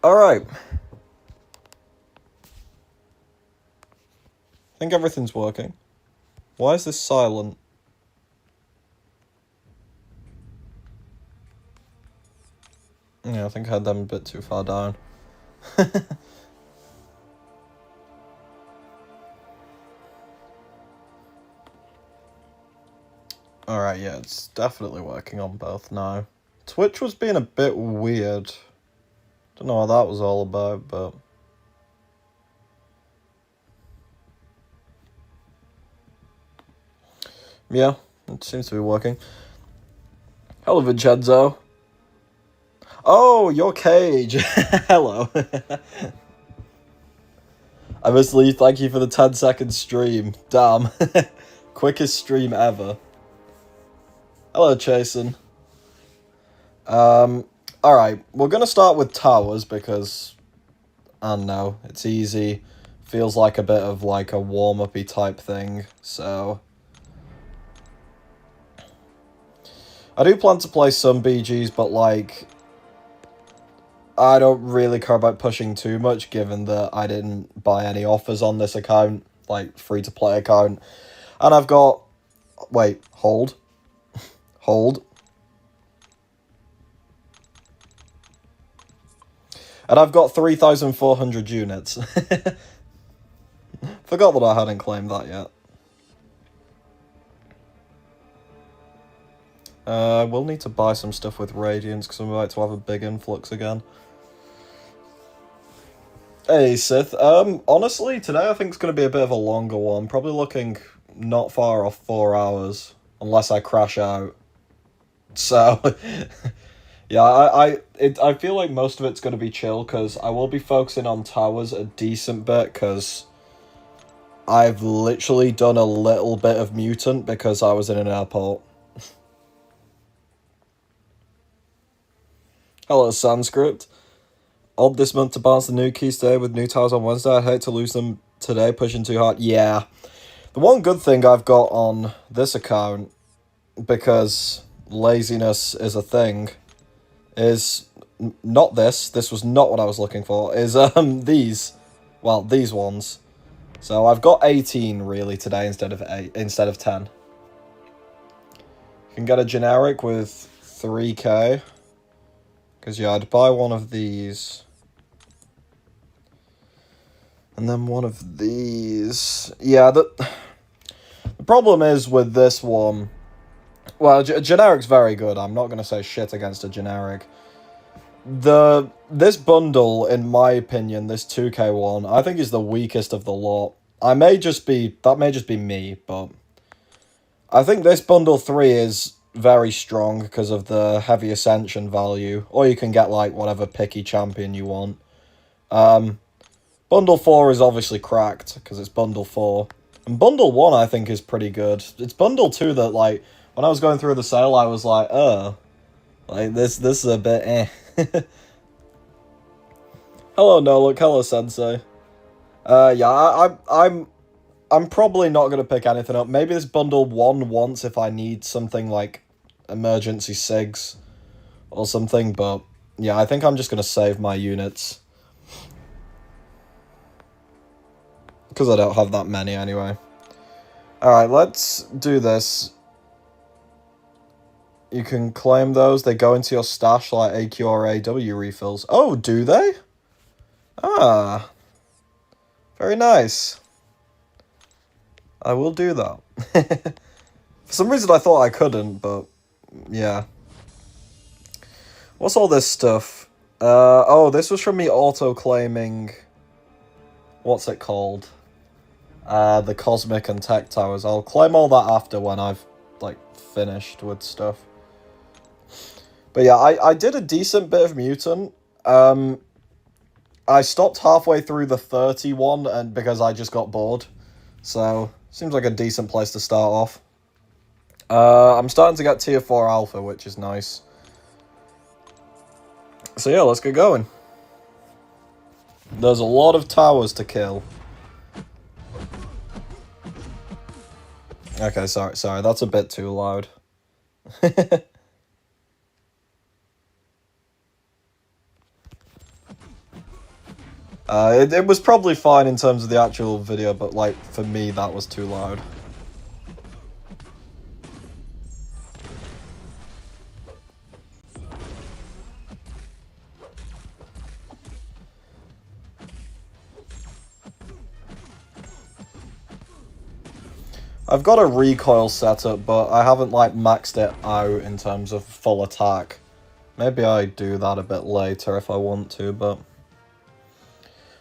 Alright. I think everything's working. Why is this silent? Yeah, I think I had them a bit too far down. Alright, yeah, it's definitely working on both now. Twitch was being a bit weird. Don't know what that was all about, but... yeah, it seems to be working. Hello, Vincenzo. Oh, your cage. Hello. I must leave. Thank you for the 10-second stream. Damn. Quickest stream ever. Hello, Chasen. Alright, we're gonna start with towers because, I don't know, it's easy. Feels like a bit of like a warm-up-y type thing, so... I do plan to play some BGs, but like... I don't really care about pushing too much, given that I didn't buy any offers on this account, like, free-to-play account. And I've got... wait, hold. Hold. And I've got 3,400 units. Forgot that I hadn't claimed that yet. We'll need to buy some stuff with Radiance, because I'm about to have a big influx again. Hey, Sith. Honestly, today I think it's going to be a bit of a longer one. Probably looking not far off 4 hours, unless I crash out. So... yeah, I feel like most of it's going to be chill, because I will be focusing on towers a decent bit, because I've literally done a little bit of mutant because I was in an airport. Hello, Sanskrit. Odd this month to balance the new keys today with new towers on Wednesday. I hate to lose them today, pushing too hard. Yeah. The one good thing I've got on this account, because laziness is a thing, is not this. This was not what I was looking for. Is these, well, these ones. So I've got 18 really today instead of 10. You can get a generic with 3k. Because yeah, I'd buy one of these. And then one of these. Yeah, the problem is with this one. Well, generic's very good. I'm not going to say shit against a generic. This bundle, in my opinion, this 2k one, I think is the weakest of the lot. That may just be me, but I think this bundle 3 is very strong because of the heavy ascension value, or you can get like whatever picky champion you want. Bundle 4 is obviously cracked because it's bundle 4. And bundle 1 I think is pretty good. It's bundle 2 that, like, when I was going through the sale I was like, like this is a bit eh. Hello Nolook, hello Sensei. Yeah, I'm probably not gonna pick anything up. Maybe this bundle 1 once if I need something like emergency SIGs or something, but yeah, I think I'm just gonna save my units. Because I don't have that many anyway. Alright, let's do this. You can claim those. They go into your stash like AQ or AW refills. Oh, do they? Ah. Very nice. I will do that. For some reason I thought I couldn't, but yeah. What's all this stuff? Oh, this was from me auto-claiming... what's it called? The Cosmic and Tech Towers. I'll claim all that after when I've, like, finished with stuff. But yeah, I did a decent bit of Mutant. I stopped halfway through the 31 and because I just got bored. So, seems like a decent place to start off. I'm starting to get tier 4 alpha, which is nice. So yeah, let's get going. There's a lot of towers to kill. Okay, sorry, that's a bit too loud. It was probably fine in terms of the actual video, but, like, for me, that was too loud. I've got a recoil setup, but I haven't, like, maxed it out in terms of full attack. Maybe I do that a bit later if I want to, but...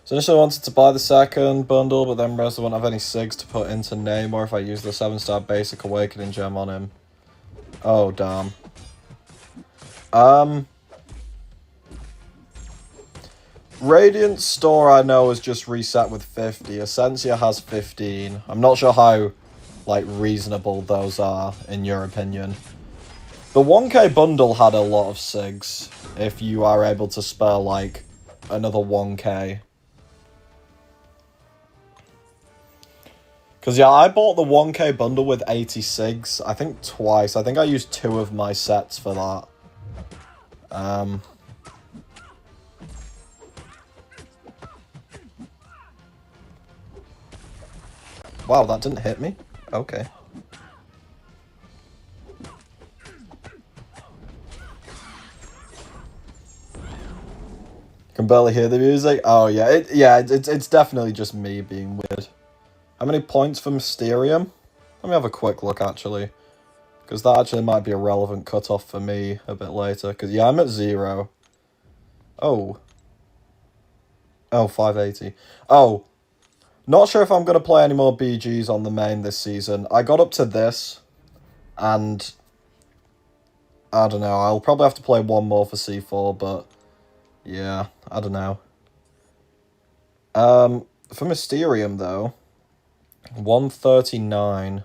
So initially I wanted to buy the second bundle, but then realized I won't have any SIGs to put into name, or if I use the 7-star basic awakening gem on him. Oh, damn. Radiant store I know is just reset with 50. Essentia has 15. I'm not sure how, like, reasonable those are, in your opinion. The 1k bundle had a lot of SIGs, if you are able to spare, like, another 1k. Because, yeah, I bought the 1k bundle with 80 SIGs, I think twice. I think I used 2 of my sets for that. Wow, that didn't hit me? Okay. Can barely hear the music? Oh, yeah. It's definitely just me being weird. How many points for Mysterium? Let me have a quick look, actually. Because that actually might be a relevant cutoff for me a bit later. Because, yeah, I'm at 0. Oh. Oh, 580. Oh. Not sure if I'm going to play any more BGs on the main this season. I got up to this, and I don't know. I'll probably have to play one more for C4, but yeah, I don't know. For Mysterium, though, 139.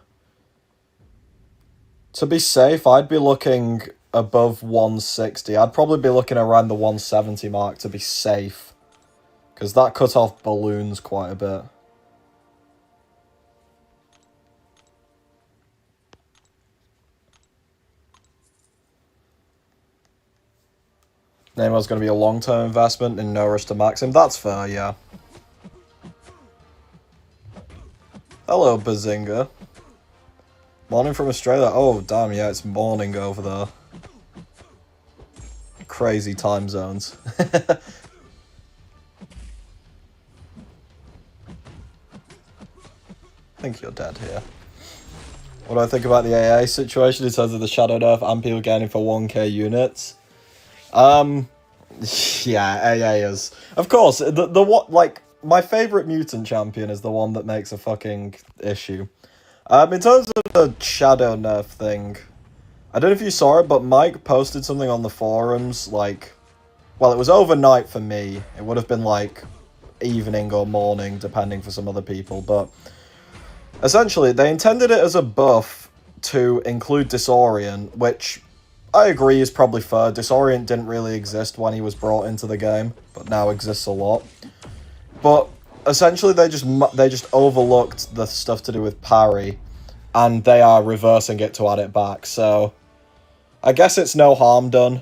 To be safe, I'd be looking above 160. I'd probably be looking around the 170 mark to be safe, because that cutoff balloons quite a bit. Neymar's going to be a long-term investment in no rush to max him. That's fair, yeah. Hello, Bazinga. Morning from Australia. Oh, damn, yeah, it's morning over there. Crazy time zones. I think you're dead here. What do I think about the AA situation in terms of the Shadow Nerf and people getting for 1k units? Yeah, AA is... Of course, the what, like, my favourite mutant champion is the one that makes a fucking issue. In terms of the Shadow Nerf thing, I don't know if you saw it, but Mike posted something on the forums, like... Well, it was overnight for me. It would have been, like, evening or morning, depending for some other people, but... Essentially, they intended it as a buff to include Disorient, which... I agree is probably fair. Disorient didn't really exist when he was brought into the game, but now exists a lot. But essentially they just overlooked the stuff to do with parry, and they are reversing it to add it back. So I guess it's no harm done,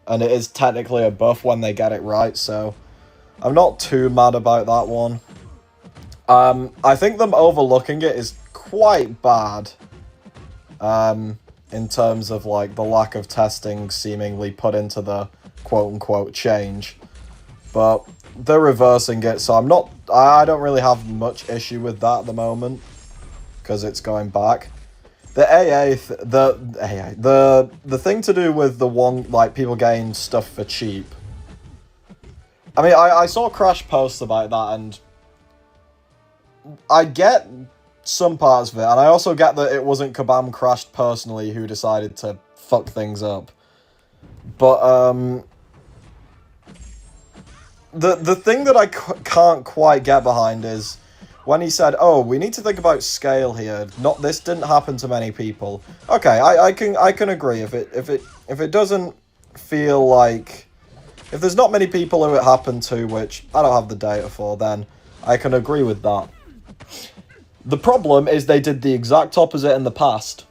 and it is technically a buff when they get it right, so I'm not too mad about that one. I think them overlooking it is quite bad. In terms of, like, the lack of testing seemingly put into the quote-unquote change. But they're reversing it, so I don't really have much issue with that at the moment, because it's going back. The the thing to do with the one, like, people getting stuff for cheap. I mean, I saw Crash posts about that, and I get some parts of it, and I also get that it wasn't Kabam Crashed personally who decided to fuck things up. But, the thing that I can't quite get behind is when he said, oh, we need to think about scale here. This didn't happen to many people. Okay, I can agree. If it doesn't feel like... If there's not many people who it happened to, which I don't have the data for, then I can agree with that. The problem is they did the exact opposite in the past.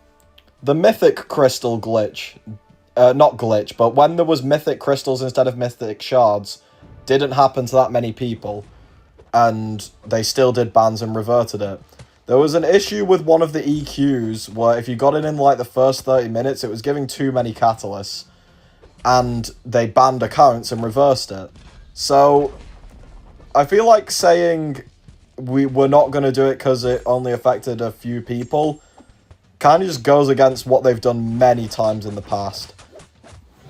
The Mythic Crystal glitch, not glitch, but when there was Mythic Crystals instead of Mythic Shards, didn't happen to that many people, and they still did bans and reverted it. There was an issue with one of the EQs where if you got it in like the first 30 minutes, it was giving too many catalysts, and they banned accounts and reversed it. So I feel like saying we're not going to do it because it only affected a few people kind of just goes against what they've done many times in the past.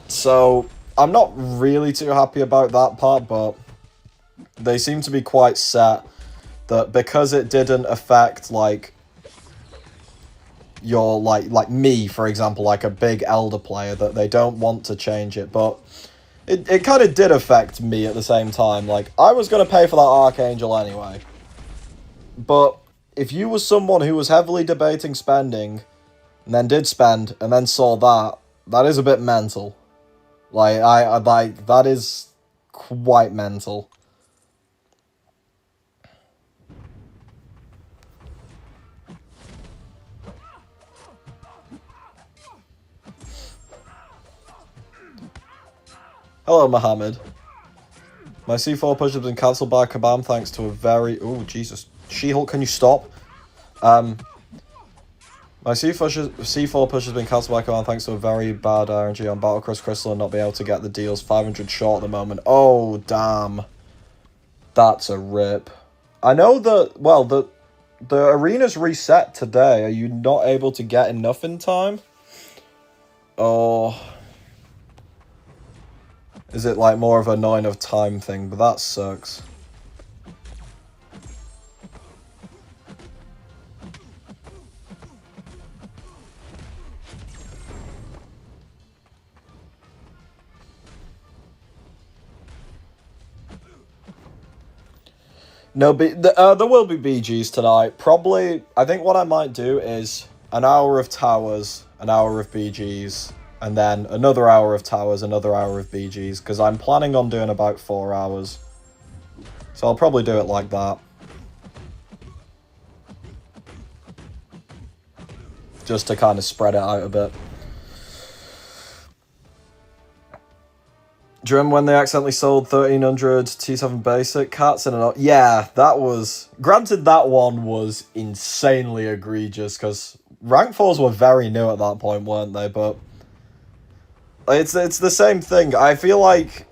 So I'm not really too happy about that part, but they seem to be quite set that because it didn't affect, like, your, like me, for example, like a big Elder player, that they don't want to change it. But it kind of did affect me at the same time. Like, I was going to pay for that Archangel anyway. But if you were someone who was heavily debating spending, and then did spend, and then saw that, that is a bit mental. Like, like, that is quite mental. Hello, Mohammed. My C4 push has been cancelled by Kabam thanks to a very... Oh, Jesus. She-Hulk, can you stop? My C4 push has been cancelled by Kabam thanks to a very bad RNG on Battlecross Crystal and not being able to get the deals 500 short at the moment. Oh, damn. That's a rip. I know that... Well, the arena's reset today. Are you not able to get enough in time? Oh... Is it like more of a 9 of time thing? But that sucks. No, there will be BGs tonight. Probably, I think what I might do is an hour of towers, an hour of BGs, and then another hour of towers, another hour of BGs, because I'm planning on doing about 4 hours. So I'll probably do it like that. Just to kind of spread it out a bit. Do you remember when they accidentally sold 1300 T7 basic cats in an... Yeah, that was... Granted, that one was insanely egregious, because rank 4s were very new at that point, weren't they? But it's the same thing. I feel like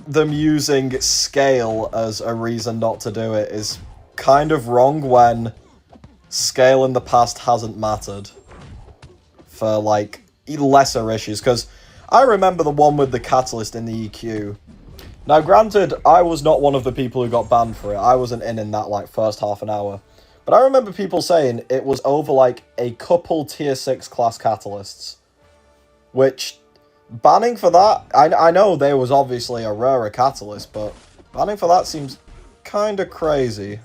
them using scale as a reason not to do it is kind of wrong when scale in the past hasn't mattered for, like, lesser issues, because I remember the one with the catalyst in the EQ. Now, granted, I was not one of the people who got banned for it. I wasn't in that, like, first half an hour. But I remember people saying it was over, like, a couple tier 6 class catalysts. Which, banning for that... I know there was obviously a rarer catalyst, but banning for that seems kind of crazy.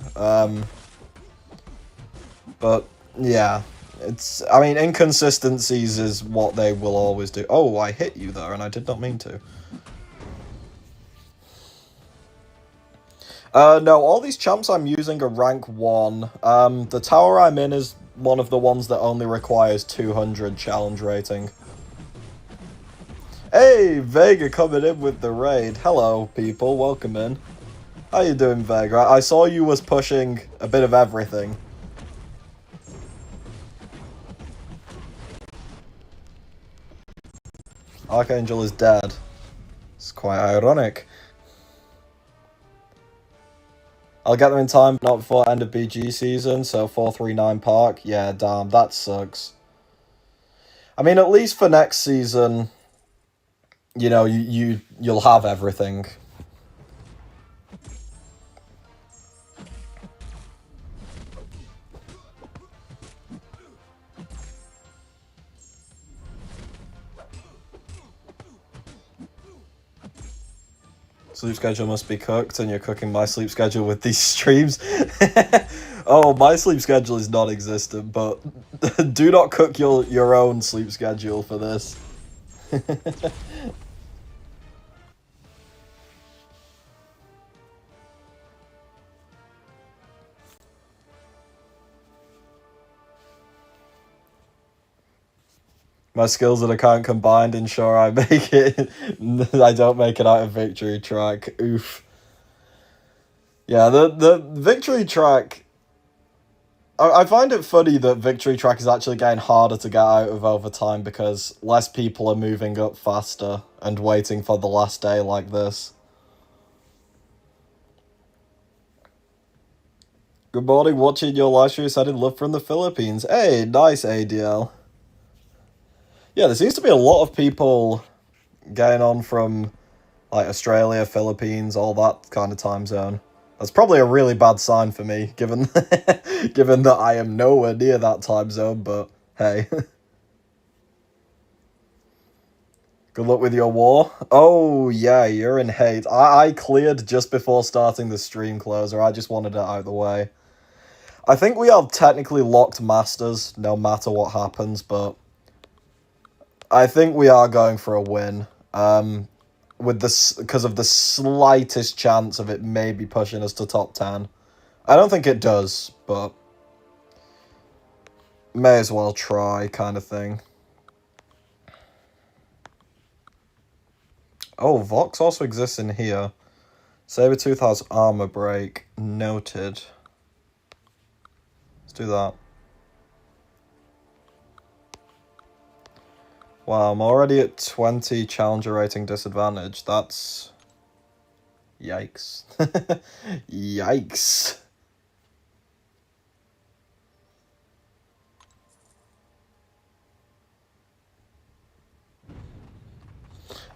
But, yeah. It's, I mean, inconsistencies is what they will always do. Oh, I hit you there, and I did not mean to. No, all these champs I'm using are rank 1. The tower I'm in is one of the ones that only requires 200 challenge rating. Hey, Vega coming in with the raid. Hello, people. Welcome in. How you doing, Vega? I saw you was pushing a bit of everything. Archangel is dead. It's quite ironic. I'll get them in time, but not before end of BG season, so 439 Park. Yeah, damn, that sucks. I mean, at least for next season, you know, you'll have everything. Sleep schedule must be cooked, and you're cooking my sleep schedule with these streams. Oh, my sleep schedule is non-existent, but do not cook your own sleep schedule for this. My skills and account combined ensure I make it. I don't make it out of victory track. Oof. Yeah, the victory track. I find it funny that victory track is actually getting harder to get out of over time because less people are moving up faster and waiting for the last day like this. Good morning, watching your live stream sending love from the Philippines. Hey, nice ADL. Yeah, there seems to be a lot of people getting on from like Australia, Philippines, all that kind of time zone. That's probably a really bad sign for me, given given that I am nowhere near that time zone, but hey. Good luck with your war. Oh, yeah, you're in hate. I cleared just before starting the stream closer. I just wanted it out of the way. I think we have technically locked masters, no matter what happens, but I think we are going for a win. With this, because of the slightest chance of it maybe pushing us to top 10. I don't think it does, but may as well try, kind of thing. Oh, Vox also exists in here. Sabertooth has armor break. Noted. Let's do that. Wow, I'm already at 20 challenger rating disadvantage. That's... Yikes. Yikes.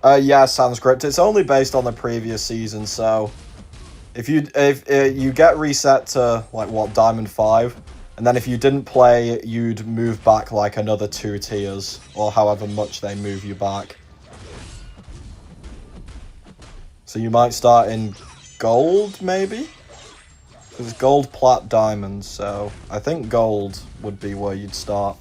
Yeah, Sanskrit. It's only based on the previous season, so if you get reset to like what Diamond 5, and then if you didn't play, you'd move back like another 2 tiers or however much they move you back. So you might start in gold, maybe? Because it's gold, plat, diamond, so I think gold would be where you'd start.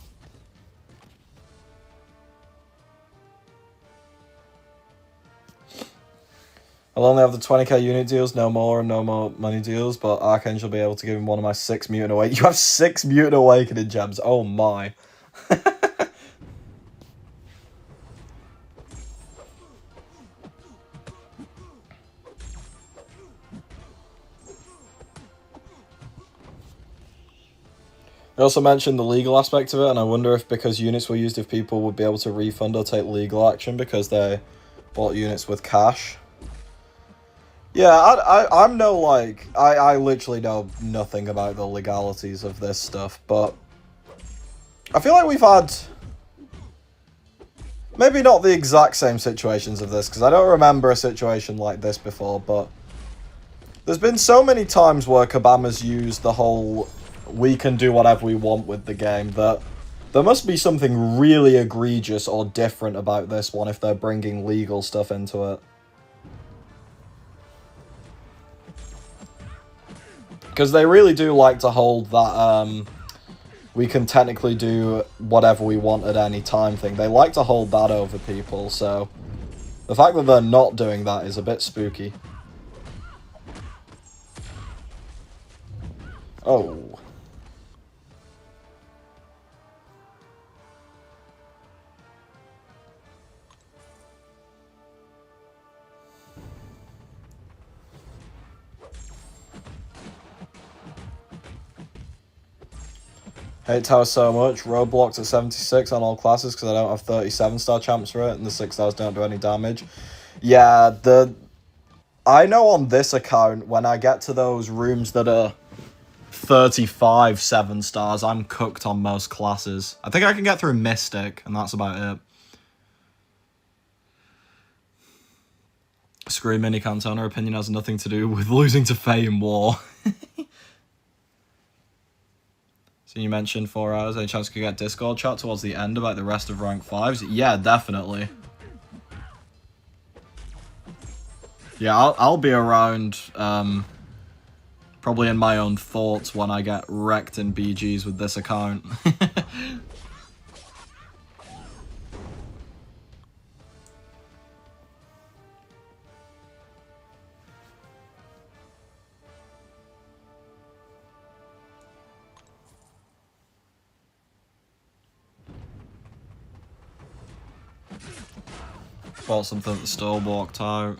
I'll only have the 20k unit deals, no more and no more money deals, but Archangel will be able to give him one of my 6 Mutant Awakening. You have 6 Mutant Awakening gems, oh my. I also mentioned the legal aspect of it, and I wonder if because units were used, if people would be able to refund or take legal action because they bought units with cash. Yeah, I'm no, like, I literally know nothing about the legalities of this stuff, but I feel like we've had maybe not the exact same situations of this, because I don't remember a situation like this before, but there's been so many times where Kabama's used the whole we can do whatever we want with the game that there must be something really egregious or different about this one if they're bringing legal stuff into it. Because they really do like to hold that, we can technically do whatever we want at any time thing. They like to hold that over people, so the fact that they're not doing that is a bit spooky. Oh. Hate Tower so much. Roadblocks at 76 on all classes because I don't have 37-star champs for it, and the 6 stars don't do any damage. Yeah, I know on this account, when I get to those rooms that are 35 7 stars, I'm cooked on most classes. I think I can get through Mystic, and that's about it. Screw MiniCantona, opinion has nothing to do with losing to Fame War. So you mentioned 4 hours, any chance you could get Discord chat towards the end about the rest of rank 5s? Yeah, definitely. Yeah, I'll be around, probably in my own thoughts when I get wrecked in BGs with this account. Bought something at the store, walked out.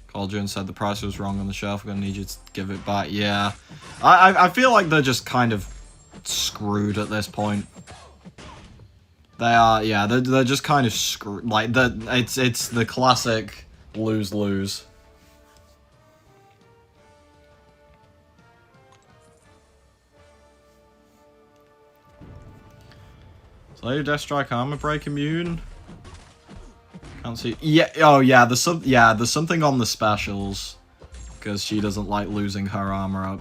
Called you and said the price was wrong on the shelf. I'm gonna need you to give it back. Yeah, I feel like they're just kind of screwed at this point. They are, yeah. They're just kind of screwed. Like it's the classic lose-lose. Slayer Death Strike Armor Break immune. Can't see. Yeah. Oh yeah. There's something on the specials because she doesn't like losing her armor up.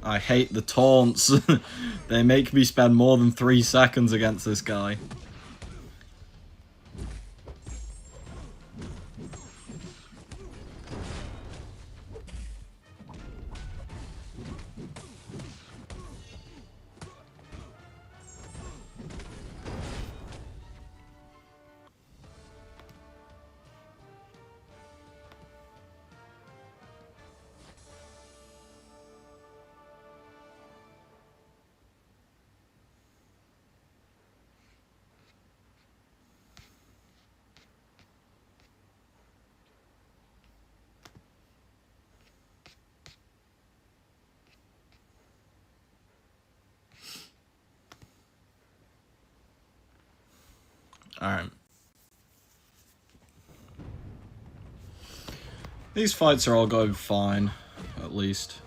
I hate the taunts. They make me spend more than 3 seconds against this guy. Alright. These fights are all going fine, at least.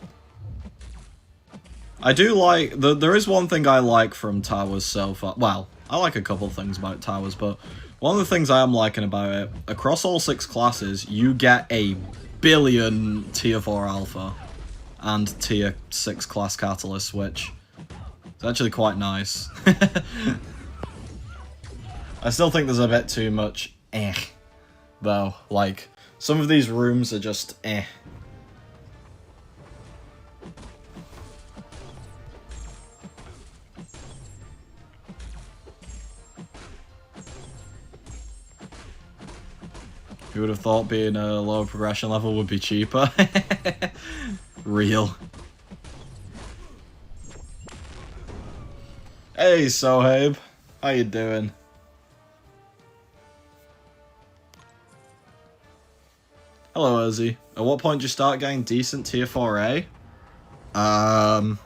I do like... There is one thing I like from Towers so far. Well, I like a couple things about Towers, but one of the things I am liking about it, across all 6 classes, you get a billion tier 4 alpha and tier 6 class catalysts, which is actually quite nice. I still think there's a bit too much though. Like, some of these rooms are just Who would have thought being a lower progression level would be cheaper? Real. Hey, Sohaib. How you doing? Hello, Ozzy. At what point do you start getting decent tier 4A? I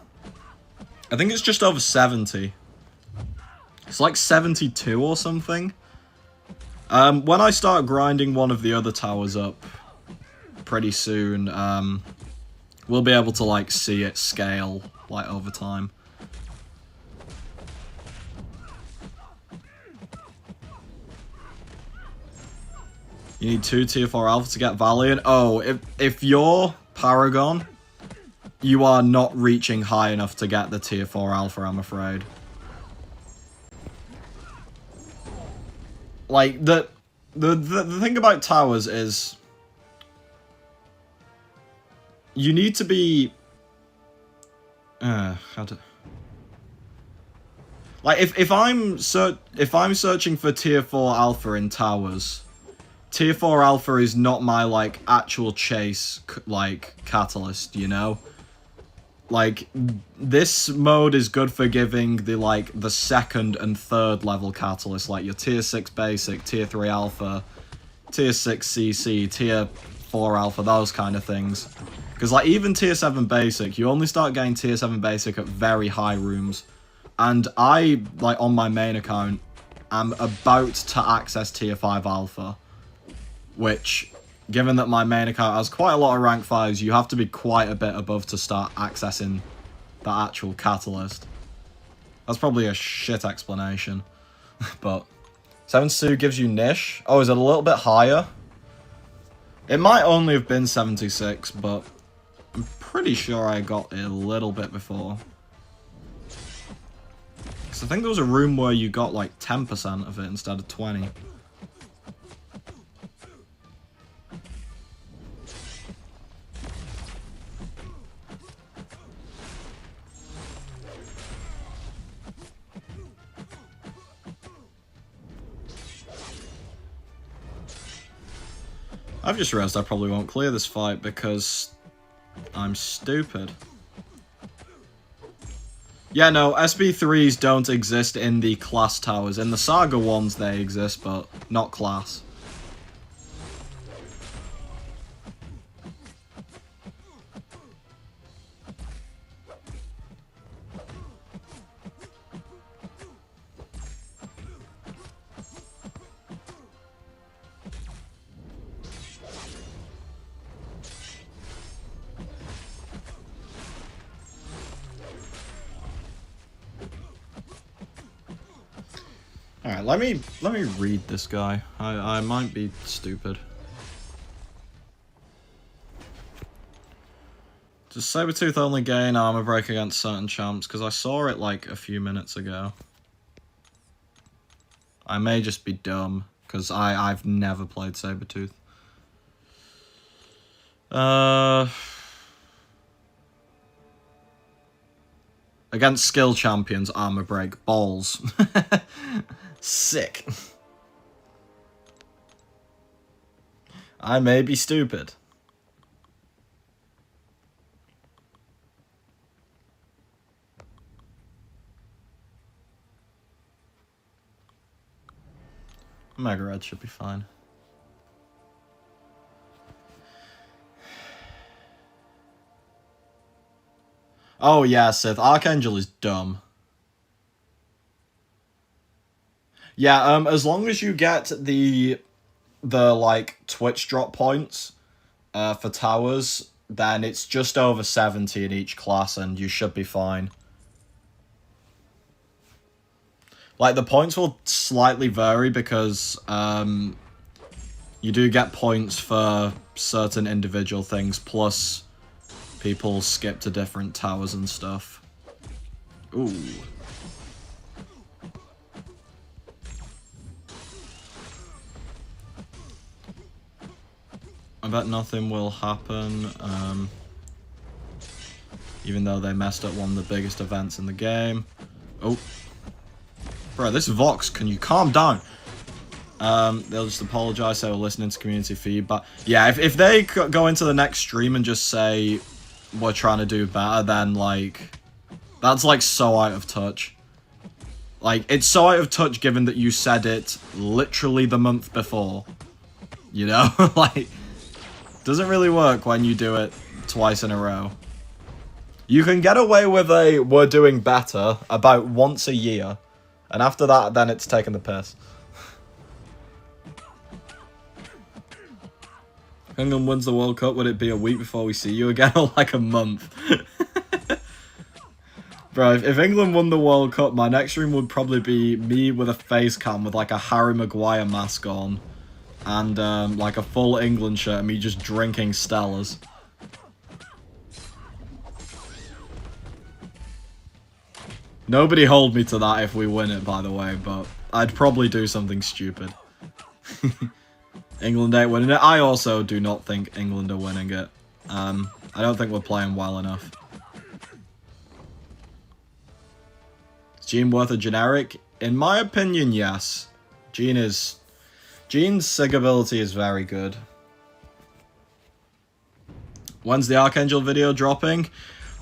think it's just over 70. It's like 72 or something. When I start grinding one of the other towers up pretty soon, we'll be able to, like, see it scale, like, over time. You need 2 tier 4 alpha to get Valiant. Oh, if you're Paragon, you are not reaching high enough to get the tier 4 alpha, I'm afraid. Like, the thing about towers is you need to be like, if I'm searching for tier 4 alpha in towers, tier 4 alpha is not my, like, actual chase, like, catalyst, you know? Like, this mode is good for giving the, like, the 2nd and 3rd level catalyst, like your tier 6 basic, tier 3 alpha, tier 6 CC, tier 4 alpha, those kind of things. Because, like, even tier 7 basic, you only start getting tier 7 basic at very high rooms. And I, like, on my main account, am about to access tier 5 alpha. Which, given that my main account has quite a lot of rank 5s, you have to be quite a bit above to start accessing the actual catalyst. That's probably a shit explanation. But 72 gives you Nish. Oh, is it a little bit higher? It might only have been 76, but I'm pretty sure I got it a little bit before. Because I think there was a room where you got like 10% of it instead of 20. I've just realised I probably won't clear this fight because I'm stupid. Yeah, no, SB3s don't exist in the class towers. In the Saga ones they exist, but not class. Alright, let me read this guy. I might be stupid. Does Sabretooth only gain armor break against certain champs? Because I saw it like a few minutes ago. I may just be dumb, because I've never played Sabretooth. Against skill champions, armor break. Balls. Sick. I may be stupid. Mega Red should be fine. Oh yeah, Sith. Archangel is dumb. Yeah, as long as you get the like Twitch drop points for towers, then it's just over 70 in each class and you should be fine. Like, the points will slightly vary because you do get points for certain individual things, plus people skip to different towers and stuff. Ooh. I bet nothing will happen, even though they messed up one of the biggest events in the game. Oh. Bro, this Vox, can you calm down? They'll just apologise, they were listening to community feedback. Yeah, if they go into the next stream and just say, we're trying to do better, then, like, that's, like, so out of touch. Like, it's so out of touch given that you said it literally the month before. You know? Like, doesn't really work when you do it twice in a row. You can get away with a we're doing better about once a year. And after that, then it's taking the piss. If England wins the World Cup, would it be a week before we see you again, or like a month? Bro, if England won the World Cup, my next stream would probably be me with a face cam with like a Harry Maguire mask on. And like a full England shirt and me just drinking Stellas. Nobody hold me to that if we win it, by the way, but I'd probably do something stupid. England ain't winning it. I also do not think England are winning it. I don't think we're playing well enough. Is Gene worth a generic? In my opinion, yes. Gene's SIG ability is very good. When's the Archangel video dropping?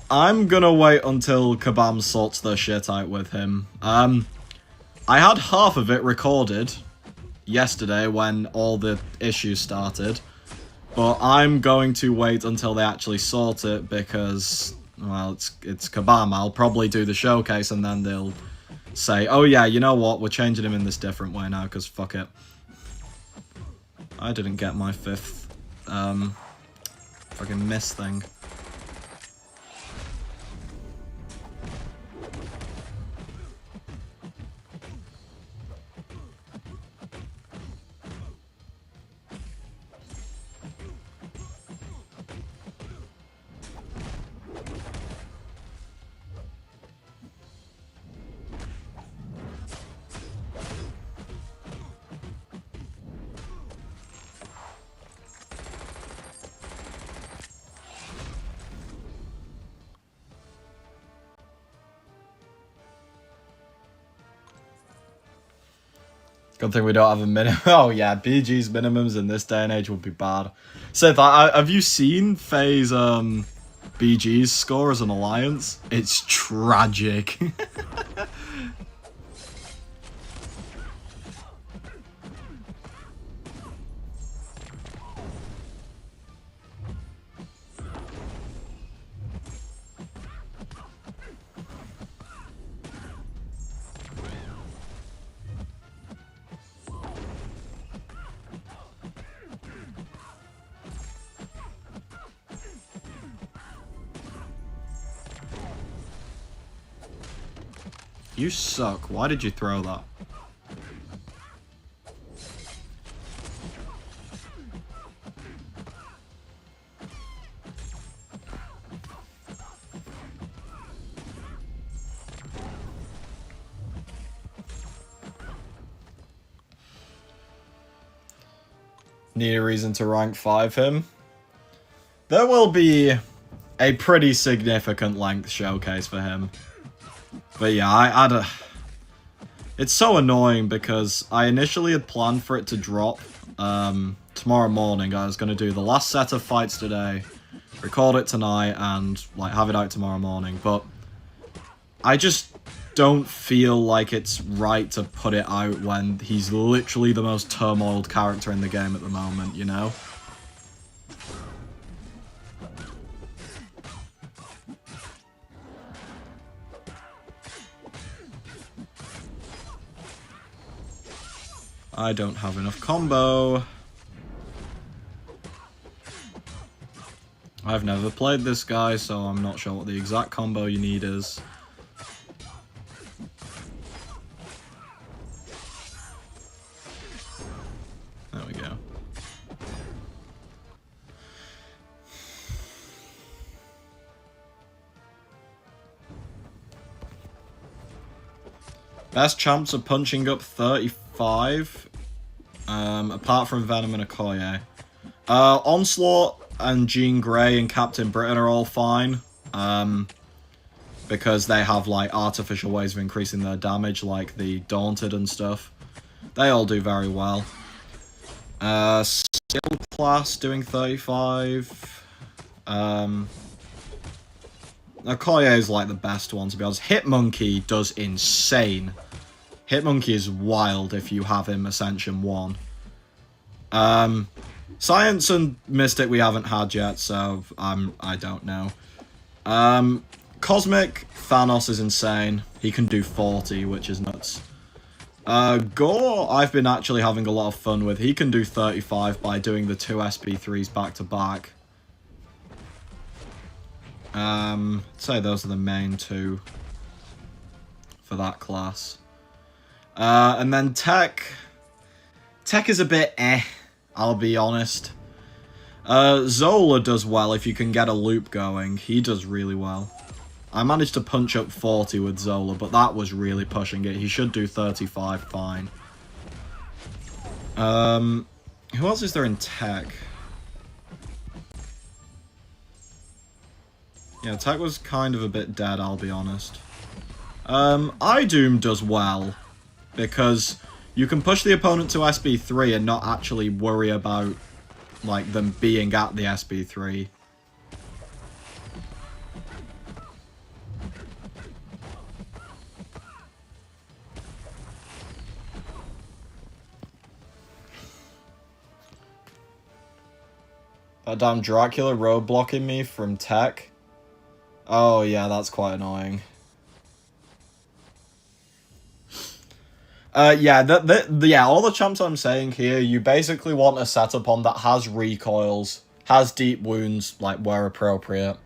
I'm gonna wait until Kabam sorts their shit out with him. I had half of it recorded yesterday when all the issues started, but I'm going to wait until they actually sort it because, well, it's Kabam. I'll probably do the showcase and then they'll say, oh yeah, you know what, we're changing him in this different way now because fuck it. I didn't get my 5th fucking miss thing. Good thing we don't have a minimum. Oh yeah, BG's minimums in this day and age would be bad. Seth, have you seen Faye's BG's score as an alliance? It's tragic. You suck. Why did you throw that? Need a reason to rank 5 him? There will be a pretty significant length showcase for him. But yeah, it's so annoying because I initially had planned for it to drop tomorrow morning. I was going to do the last set of fights today, record it tonight, and like have it out tomorrow morning. But I just don't feel like it's right to put it out when he's literally the most turmoiled character in the game at the moment, you know? I don't have enough combo. I've never played this guy, so I'm not sure what the exact combo you need is. There we go. Best champs are punching up 35, apart from Venom and Okoye. Onslaught and Jean Grey and Captain Britain are all fine, because they have like artificial ways of increasing their damage, like the Daunted and stuff. They all do very well. Skill class doing 35. Okoye is like the best one, to be honest. Hitmonkey does insane. Hitmonkey is wild if you have him Ascension 1. Science and Mystic we haven't had yet, so I don't know. Cosmic, Thanos is insane. He can do 40, which is nuts. Gore, I've been actually having a lot of fun with. He can do 35 by doing the 2 SP3s back to back. I'd say those are the main 2 for that class. And then Tech. Tech is a bit I'll be honest. Zola does well if you can get a loop going. He does really well. I managed to punch up 40 with Zola, but that was really pushing it. He should do 35 fine. Who else is there in Tech? Yeah, Tech was kind of a bit dead, I'll be honest. iDoom does well, because you can push the opponent to SB3 and not actually worry about, like, them being at the SB3. That damn Dracula roadblocking me from Tech. Oh yeah, that's quite annoying. Yeah, all the champs I'm saying here, you basically want a setup on that has recoils, has deep wounds, like, where appropriate,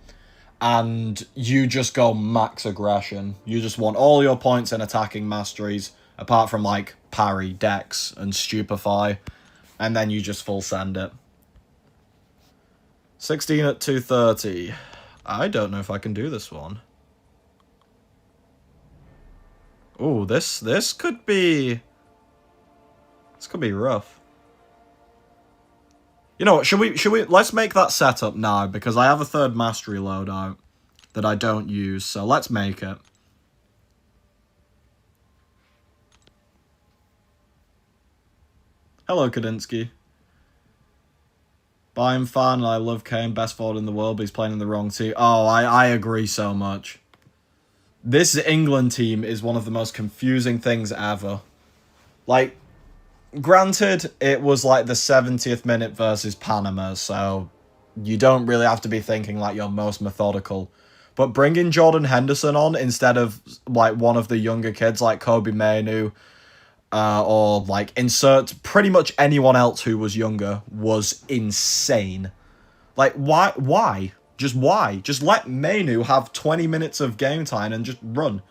and you just go max aggression. You just want all your points in attacking masteries, apart from, like, parry, dex, and stupefy, and then you just full send it. 16 at 230. I don't know if I can do this one. Ooh, this could be... This could be rough. You know what, should we... Let's make that setup now, because I have a third mastery loadout that I don't use, so let's make it. Hello, Kadinsky. But I'm fan and I love Kane, best forward in the world, but he's playing in the wrong team. Oh, I agree so much. This England team is one of the most confusing things ever. Like, granted, it was like the 70th minute versus Panama, so you don't really have to be thinking like you're most methodical. But bringing Jordan Henderson on instead of like one of the younger kids like Kobe Mainu, or like insert pretty much anyone else who was younger was insane. Like, why? Why? Just why? Just let Mainu have 20 minutes of game time and just run,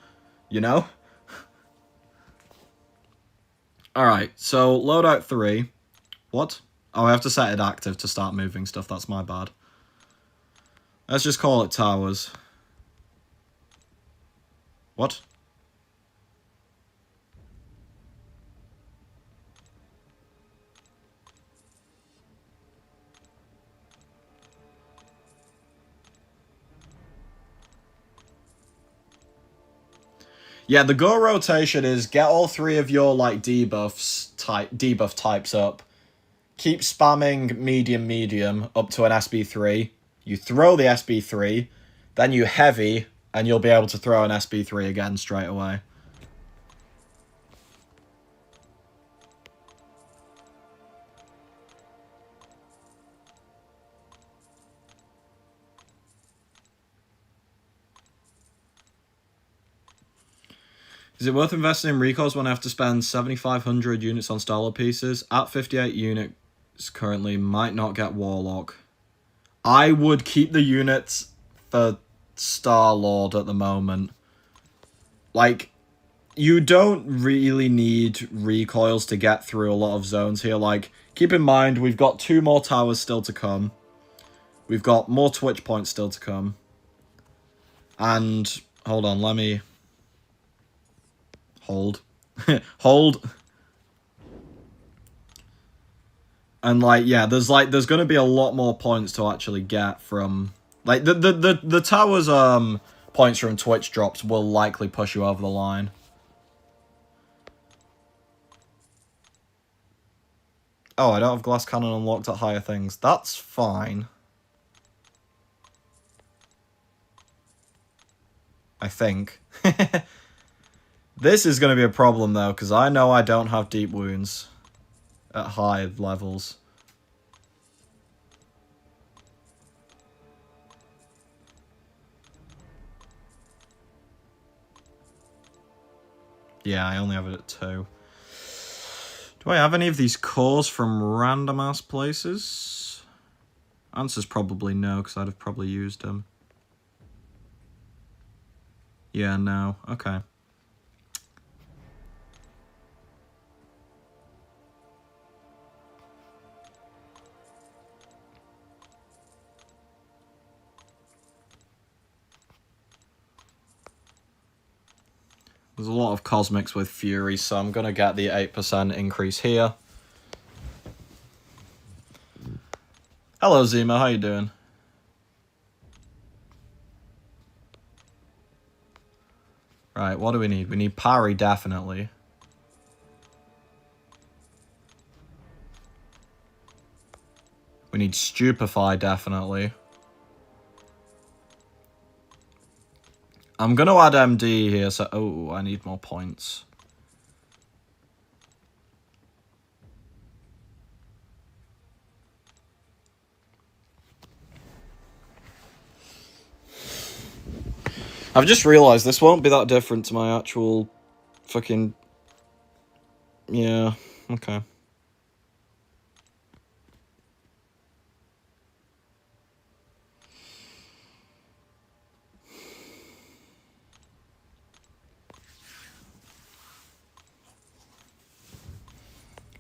you know? Alright, so loadout 3. What? Oh, I have to set it active to start moving stuff. That's my bad. Let's just call it towers. What? Yeah, the go rotation is get all 3 of your like debuff types up. Keep spamming medium up to an SB3. You throw the SB3, then you heavy, and you'll be able to throw an SB3 again straight away. Is it worth investing in recalls when I have to spend 7,500 units on Starlord pieces? At 58 units currently, might not get Warlock. I would keep the units for Starlord at the moment. Like, you don't really need recoils to get through a lot of zones here. Like, keep in mind, we've got 2 more towers still to come. We've got more Twitch points still to come. And, hold on, let me... Hold. Hold. And, like, yeah, there's going to be a lot more points to actually get from... Like, the towers, points from Twitch drops will likely push you over the line. Oh, I don't have glass cannon unlocked at higher things. That's fine. I think. This is going to be a problem, though, because I know I don't have deep wounds at high levels. Yeah, I only have it at 2. Do I have any of these cores from random-ass places? Answer's probably no, because I'd have probably used them. Yeah, no. Okay. There's a lot of cosmics with Fury, so I'm going to get the 8% increase here. Hello, Zima. How you doing? Right, what do we need? We need parry, definitely. We need stupefy, definitely. I'm going to add MD here, so... Oh, I need more points. I've just realised this won't be that different to my actual fucking... Yeah, okay.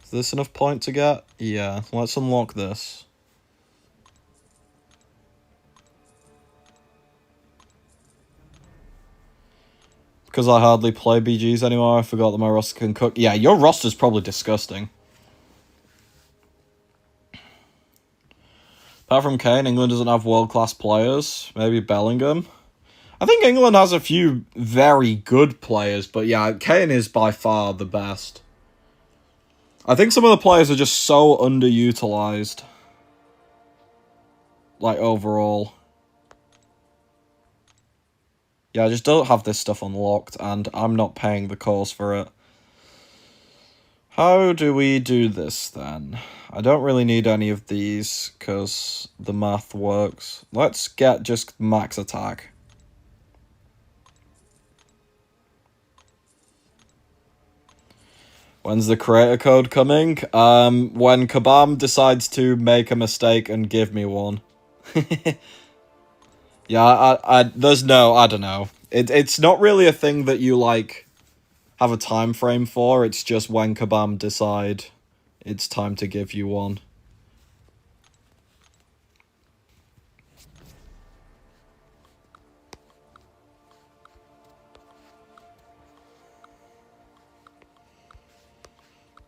Is this enough point to get? Yeah, let's unlock this. Because I hardly play BGs anymore, I forgot that my roster can cook. Yeah, your roster's probably disgusting. Apart from Kane, England doesn't have world-class players. Maybe Bellingham. I think England has a few very good players, but yeah, Kane is by far the best. I think some of the players are just so underutilized. Like, overall. Yeah, I just don't have this stuff unlocked, and I'm not paying the course for it. How do we do this, then? I don't really need any of these, because the math works. Let's get just max attack. When's the creator code coming? When Kabam decides to make a mistake and give me one. Yeah, I don't know. It's not really a thing that you, like, have a time frame for. It's just when Kabam decide it's time to give you one.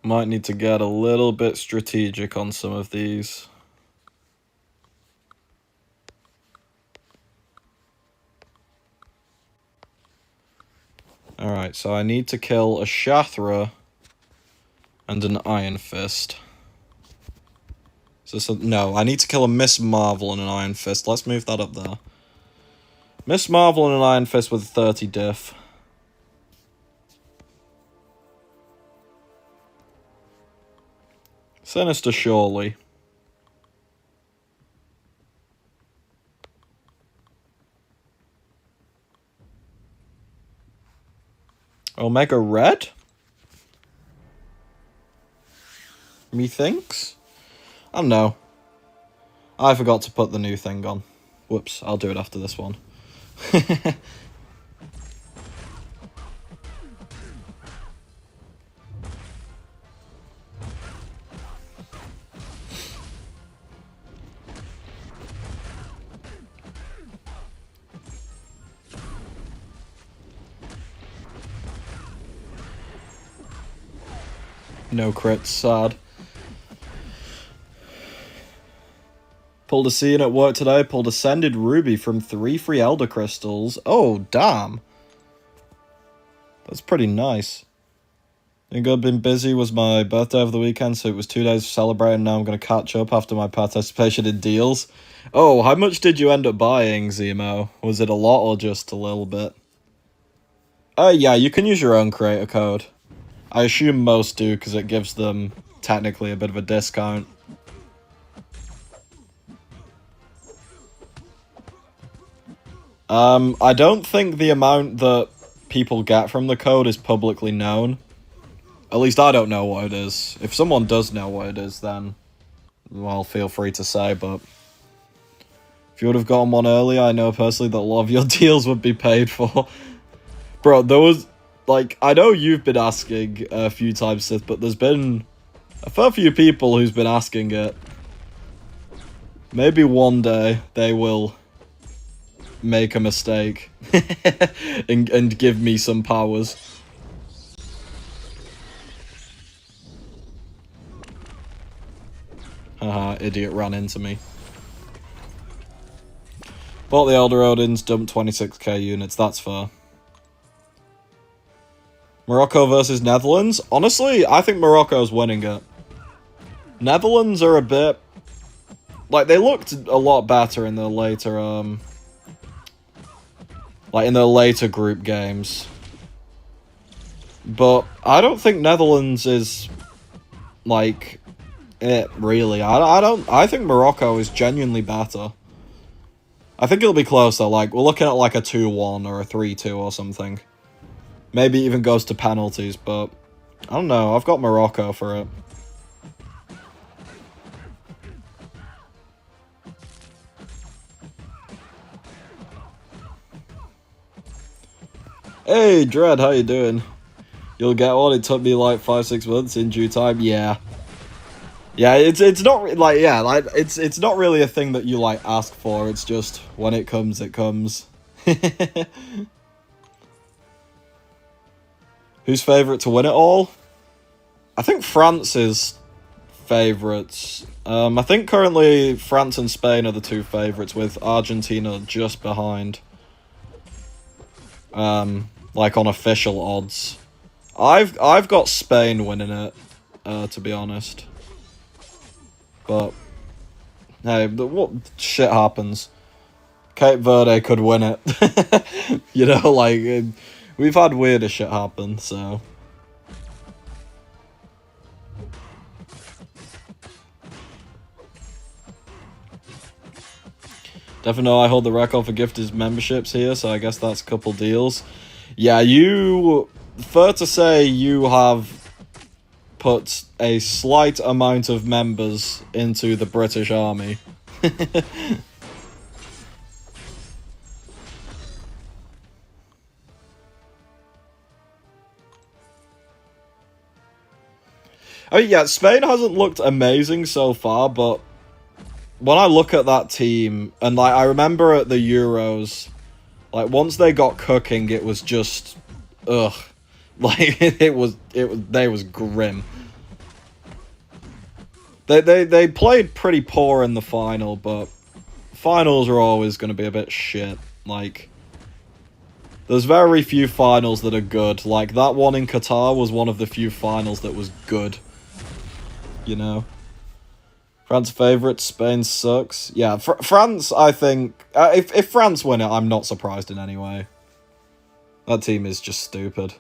Might need to get a little bit strategic on some of these. Alright, so I need to kill a Shathra and an Iron Fist. No, I need to kill a Miss Marvel and an Iron Fist. Let's move that up there. Miss Marvel and an Iron Fist with 30 diff. Sinister surely. Omega Red? Methinks? I don't know. I forgot to put the new thing on. Whoops, I'll do it after this one. No crits, sad. Pulled a scene at work today, pulled Ascended Ruby from 3 free Elder Crystals. Oh, damn. That's pretty nice. I think I've been busy, was my birthday over the weekend, so it was 2 days of celebrating, now I'm going to catch up after my participation in deals. Oh, how much did you end up buying, Zemo? Was it a lot or just a little bit? Yeah, you can use your own creator code. I assume most do, because it gives them, technically, a bit of a discount. I don't think the amount that people get from the code is publicly known. At least I don't know what it is. If someone does know what it is, then, well, feel free to say, but if you would have gotten one earlier, I know personally that a lot of your deals would be paid for. Bro, there was, like, I know you've been asking a few times, Sith, but there's been a fair few people who's been asking it. Maybe one day they will make a mistake and give me some powers. Haha, idiot ran into me. Bought the Elder Odins, dumped 26k units, that's fair. Morocco versus Netherlands? Honestly, I think Morocco's winning it. Netherlands are a bit... like, they looked a lot better in the later, like, in the later group games. But I don't think Netherlands is, like, it, really. I think Morocco is genuinely better. I think it'll be closer, like, we're looking at, like, a 2-1 or a 3-2 or something. Maybe even goes to penalties, but I don't know, I've got Morocco for it. Hey, Dread, how you doing? You'll get one, it took me like 5-6 months in due time, yeah. Yeah, it's not, like, yeah, like, it's not really a thing that you, like, ask for, it's just, when it comes, it comes. Who's favourite to win it all? I think France is favourites. I think currently France and Spain are the two favourites, with Argentina just behind. Like on official odds. I've got Spain winning it. to be honest. But hey, what shit happens? Cape Verde could win it. You know, like, we've had weirder shit happen, so. Definitely know I hold the record for gifted memberships here, so I guess that's a couple deals. Yeah, fair to say you have put a slight amount of members into the British Army. I mean, yeah, Spain hasn't looked amazing so far, but when I look at that team, and like I remember at the Euros, like once they got cooking, it was just, ugh, like they was grim. They played pretty poor in the final, but finals are always going to be a bit shit. Like, there's very few finals that are good. Like, that one in Qatar was one of the few finals that was good. You know? France favourite, Spain sucks. Yeah, France, I think... if France win it, I'm not surprised in any way. That team is just stupid.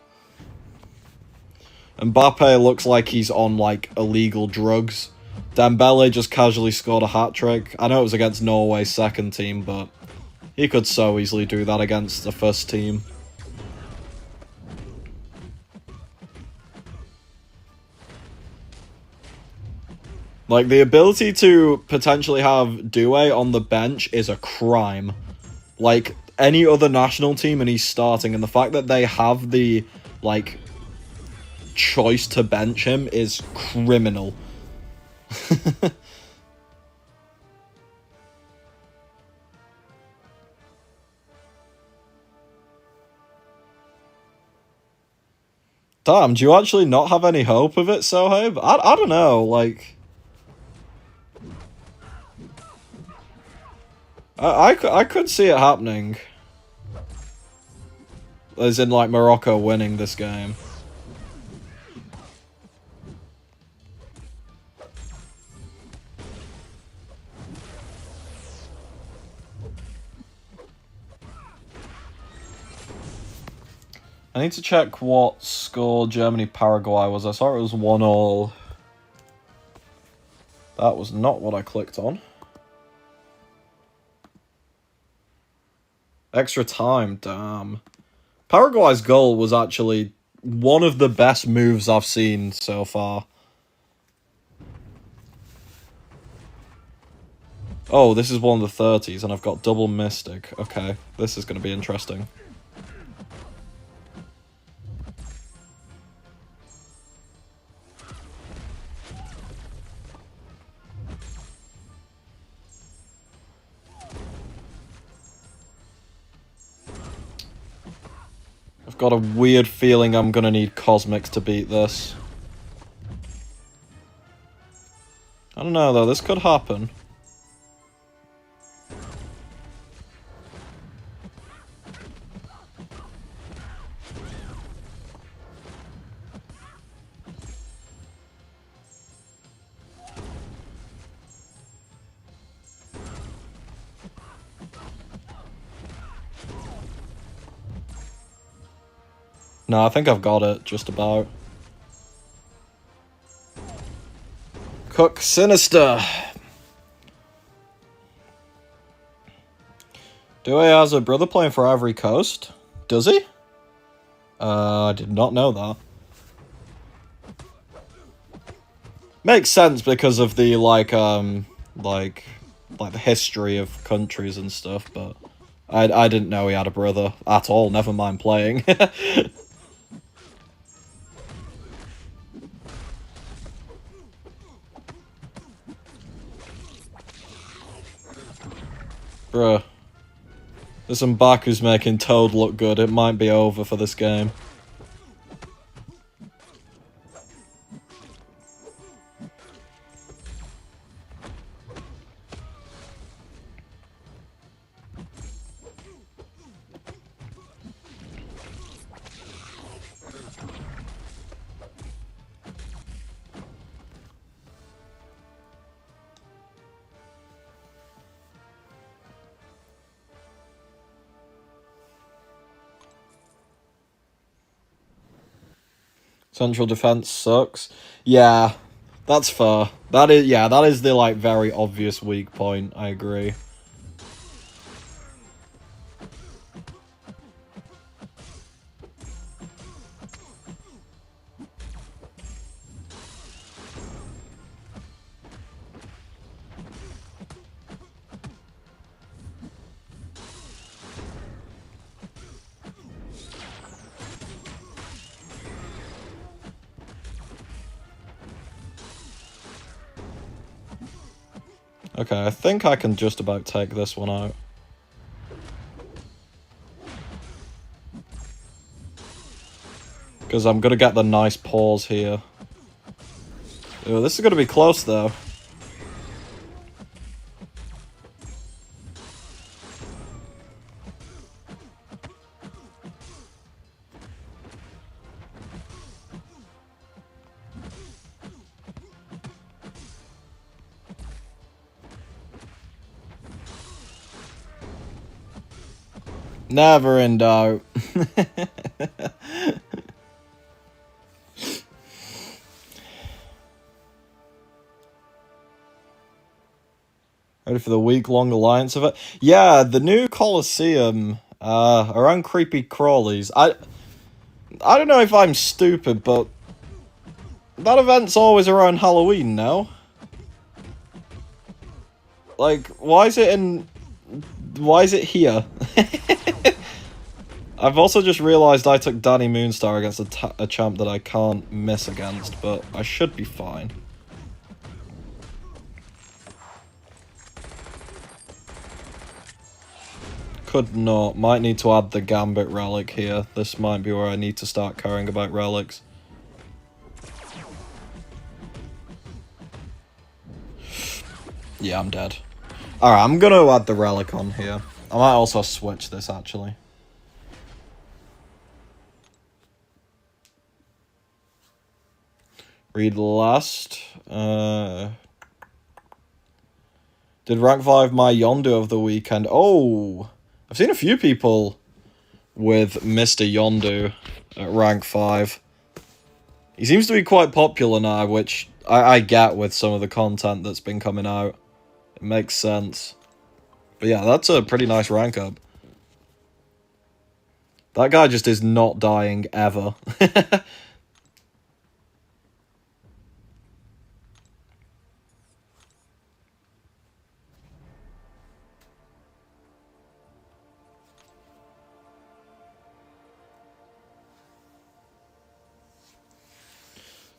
Mbappe looks like he's on, like, illegal drugs. Dembele just casually scored a hat-trick. I know it was against Norway's second team, but he could so easily do that against the first team. Like, the ability to potentially have Doué on the bench is a crime. Like, any other national team and he's starting, and the fact that they have the, like, choice to bench him is criminal. Damn, do you actually not have any hope of it, Sohaib? I don't know, like... I could see it happening. As in, like, Morocco winning this game. I need to check what score Germany-Paraguay was. I saw it was 1-1. That was not what I clicked on. Extra time, damn. Paraguay's goal was actually one of the best moves I've seen so far. Oh, this is one of the 30s, and I've got double Mystic. Okay, this is going to be interesting. I've got a weird feeling I'm going to need Cosmics to beat this. I don't know, though. This could happen. No, I think I've got it, just about. Cook Sinister. Doué has a brother playing for Ivory Coast? Does he? I did not know that. Makes sense because of the, like the history of countries and stuff, but I didn't know he had a brother at all, never mind playing. Bruh. There's some Baku's making Toad look good. It might be over for this game. Central defense sucks. Yeah, that's fair. That is the, like, very obvious weak point. I agree. Okay, I think I can just about take this one out. Because I'm going to get the nice pause here. Ooh, this is going to be close, though. Never in doubt. Ready for the week-long alliance of it? Yeah, the new Colosseum around creepy crawlies. I don't know if I'm stupid, but that event's always around Halloween now. Like, why is it here? I've also just realised I took Danny Moonstar against a champ that I can't miss against, but I should be fine. Could not. Might need to add the Gambit relic here. This might be where I need to start caring about relics. Yeah, I'm dead. Alright, I'm gonna add the relic on here. I might also switch this, actually. Read last. Did rank 5 my Yondu of the weekend? Oh! I've seen a few people with Mr. Yondu at rank 5. He seems to be quite popular now, which I get with some of the content that's been coming out. It makes sense. But yeah, that's a pretty nice rank up. That guy just is not dying ever.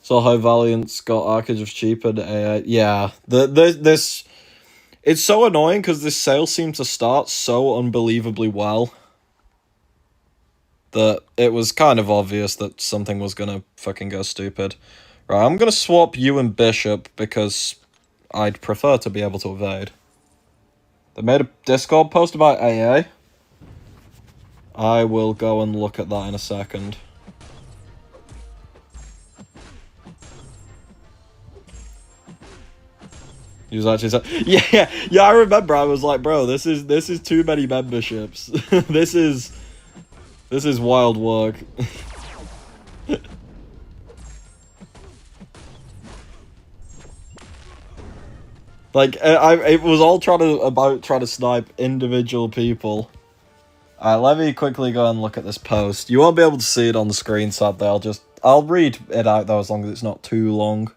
So how Valiant's got Arcade of Cheaper to AA. Yeah, this it's so annoying because this sale seemed to start so unbelievably well that it was kind of obvious that something was gonna fucking go stupid. Right, I'm gonna swap you and Bishop because I'd prefer to be able to evade. They made a Discord post about AA. I will go and look at that in a second. He was actually saying, yeah, I remember. I was like, bro, this is too many memberships. this is wild work. Like, it was all trying to snipe individual people. Alright, let me quickly go and look at this post. You won't be able to see it on the screen, sadly. I'll read it out though, as long as it's not too long.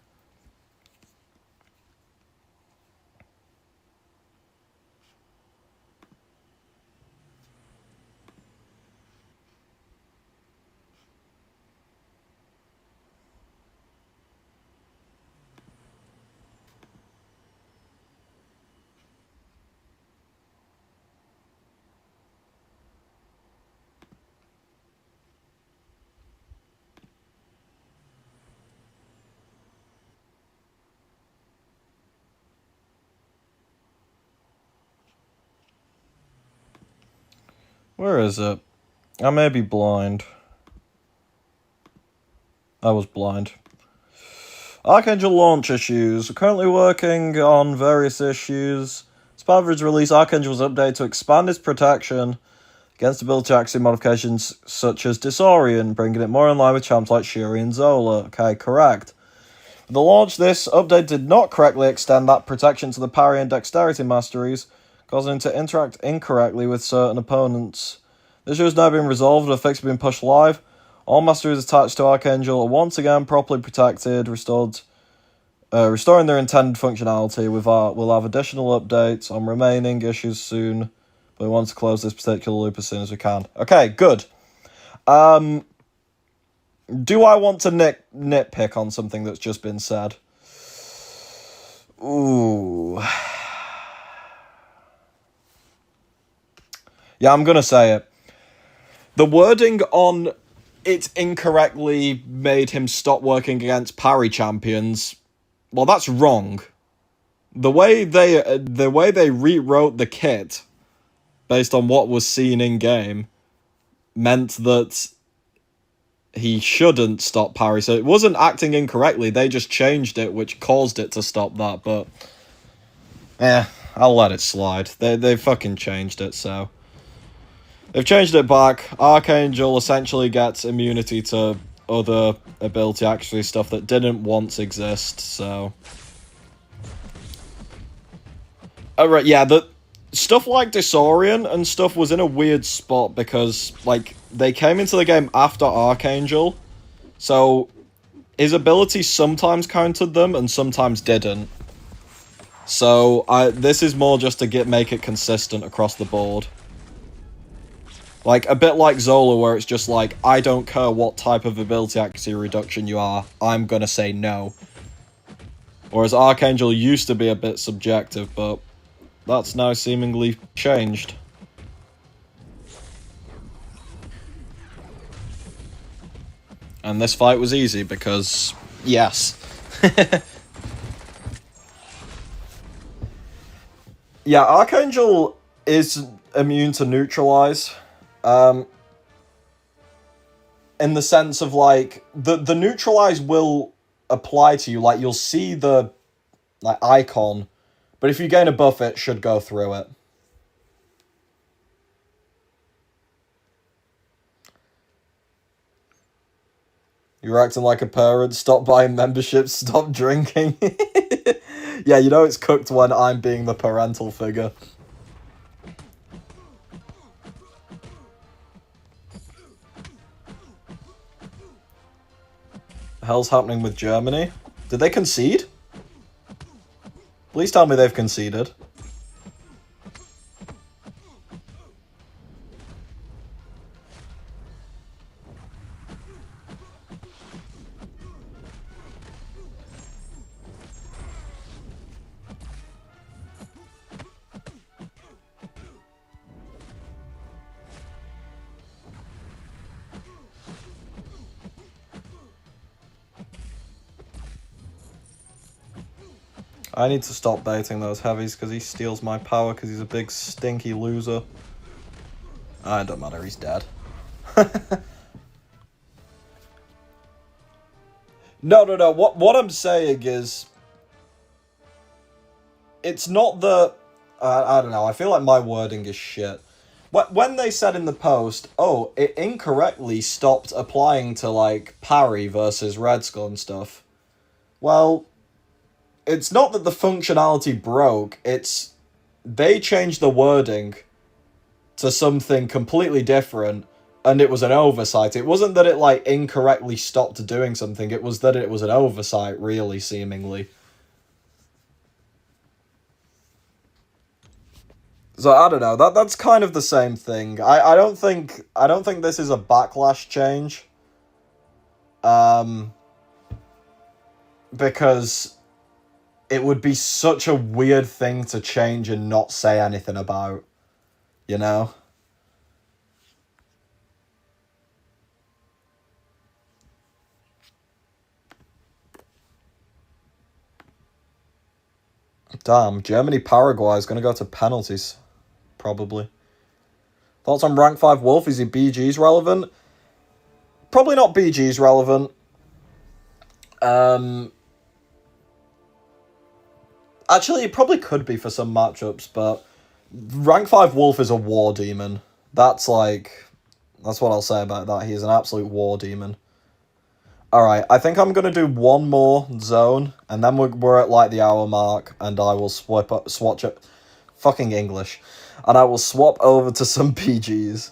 Where is it? I may be blind. I was blind. Archangel launch issues. We're currently working on various issues. As part of its release, Archangel's update to expand its protection against ability accuracy modifications such as Disorient, bringing it more in line with champs like Shuri and Zola. Okay, correct. The launch, this update did not correctly extend that protection to the parry and dexterity masteries, causing them to interact incorrectly with certain opponents. This issue has now been resolved, a fix has been pushed live. All masteries attached to Archangel are once again properly protected, restoring their intended functionality. We'll have additional updates on remaining issues soon, but we want to close this particular loop as soon as we can. Okay, good. Do I want to nitpick on something that's just been said? Ooh. Yeah, I'm gonna say it. The wording on it incorrectly made him stop working against parry champions. Well, that's wrong. The way they rewrote the kit based on what was seen in game meant that he shouldn't stop parry. So it wasn't acting incorrectly. They just changed it, which caused it to stop that. But I'll let it slide. They fucking changed it. So they've changed it back. Archangel essentially gets immunity to other ability accuracy stuff that didn't once exist. So alright, yeah, the stuff like Disorient and stuff was in a weird spot because, like, they came into the game after Archangel, so his abilities sometimes countered them and sometimes didn't. So this is more just to make it consistent across the board. Like, a bit like Zola, where it's just like, I don't care what type of ability accuracy reduction you are, I'm gonna say no. Whereas Archangel used to be a bit subjective, but that's now seemingly changed. And this fight was easy because, yes. Yeah, Archangel is immune to neutralize. In the sense of, like, the neutralize will apply to you. Like, you'll see the, like, icon, but if you gain a buff, it should go through it. You're acting like a parent. Stop buying memberships. Stop drinking. Yeah, you know it's cooked when I'm being the parental figure. The hell's happening with Germany? Did they concede? Please tell me they've conceded. I need to stop baiting those heavies because he steals my power because he's a big stinky loser. It don't matter, he's dead. No. What I'm saying is, it's not the... I don't know, I feel like my wording is shit. When they said in the post, oh, it incorrectly stopped applying to, like, parry versus Red Skull and stuff. Well, it's not that the functionality broke, it's... They changed the wording to something completely different, and it was an oversight. It wasn't that it, like, incorrectly stopped doing something, it was that it was an oversight, really, seemingly. So, I don't know, that's kind of the same thing. I don't think this is a backlash change. Because it would be such a weird thing to change and not say anything about, you know? Damn, Germany-Paraguay is going to go to penalties. Probably. Thoughts on rank 5 Wolf? Is he BG's relevant? Probably not BG's relevant. Actually, it probably could be for some matchups, but rank 5 Wolf is a war demon. That's like, that's what I'll say about that. He's an absolute war demon. Alright, I think I'm going to do one more zone, and then we're at like the hour mark, and I will swatch it. Fucking English. And I will swap over to some PGs.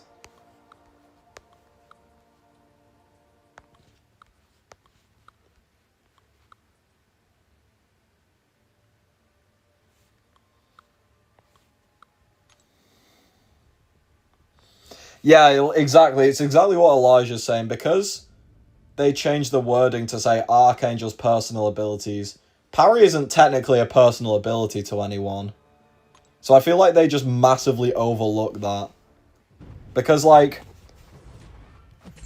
Yeah, exactly. It's exactly what Elijah's saying, because they changed the wording to say Archangel's personal abilities. Parry isn't technically a personal ability to anyone. So I feel like they just massively overlook that. Because, like,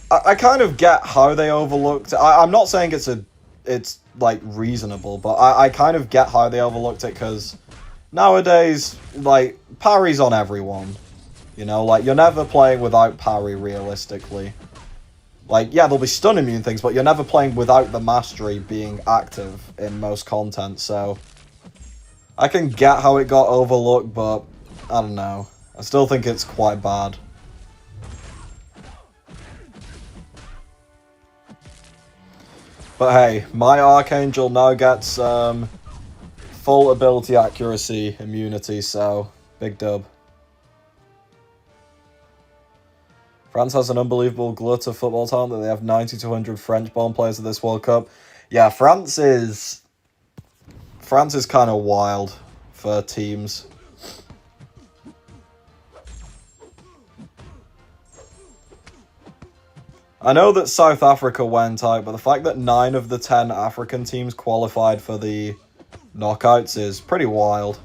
I kind of get how they overlooked it. I'm not saying it's like, reasonable, but I kind of get how they overlooked it, because nowadays, like, parry's on everyone. You know, like, you're never playing without parry, realistically. Like, yeah, there'll be stun immune things, but you're never playing without the mastery being active in most content, so I can get how it got overlooked, but I don't know. I still think it's quite bad. But hey, my Archangel now gets full ability accuracy immunity, so big dub. France has an unbelievable glut of football talent that they have 90 to 100 French-born players at this World Cup. Yeah, France is kind of wild for teams. I know that South Africa went out, but the fact that 9 of the 10 African teams qualified for the knockouts is pretty wild.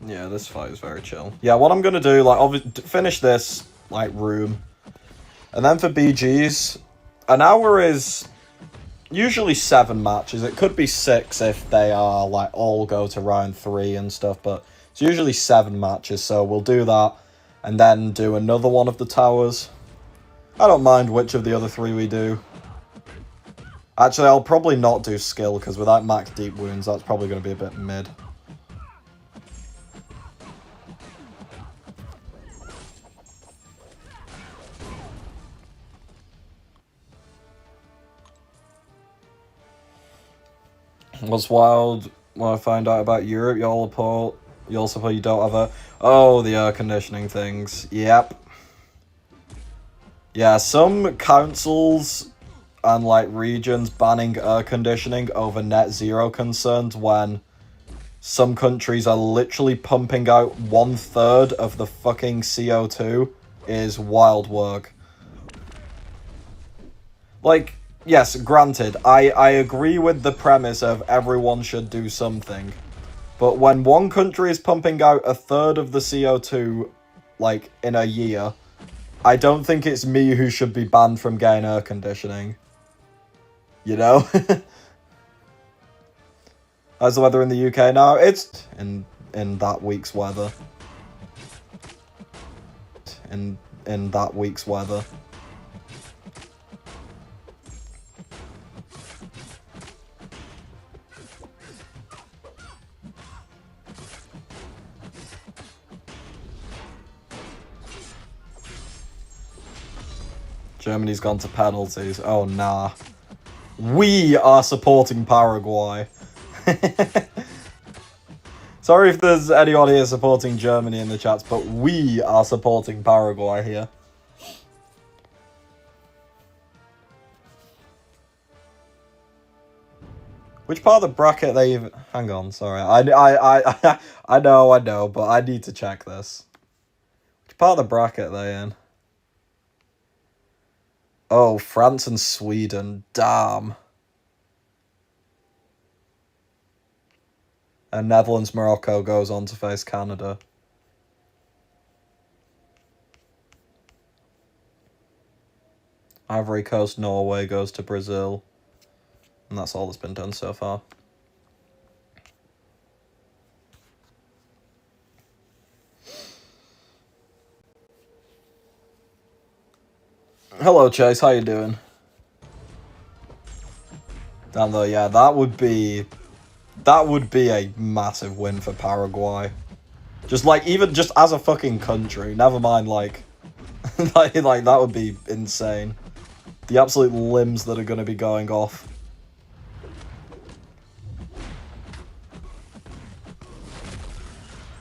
Yeah, this fight is very chill. Yeah, what I'm gonna do, like, finish this, like, room. And then for BGs, an hour is usually 7 matches. It could be 6 if they are, like, all go to round 3 and stuff, but it's usually 7 matches, so we'll do that. And then do another one of the towers. I don't mind which of the other 3 we do. Actually, I'll probably not do skill, because without max deep wounds, that's probably going to be a bit mid. What's wild when I find out about Europe, you suppose you don't have a... Oh, the air conditioning things. Yep. Yeah, some councils and, like, regions banning air conditioning over net zero concerns when some countries are literally pumping out 1/3 of the fucking CO2 is wild work. Like, yes, granted, I agree with the premise of everyone should do something. But when one country is pumping out 1/3 of the CO2, like, in a year, I don't think it's me who should be banned from getting air conditioning. You know? How's the weather in the UK now? It's in that week's weather. In that week's weather. Germany's gone to penalties. Oh, nah. We are supporting Paraguay. Sorry if there's anyone here supporting Germany in the chats, but we are supporting Paraguay here. Which part of the bracket they even... Hang on, sorry. I know, but I need to check this. Which part of the bracket are they in? Oh, France and Sweden. Damn. And Netherlands, Morocco goes on to face Canada. Ivory Coast, Norway goes to Brazil. And that's all that's been done so far. Hello, Chase. How you doing? And though, yeah, that would be a massive win for Paraguay. Just like, even just as a fucking country. Never mind, like, like that would be insane. The absolute limbs that are going to be going off.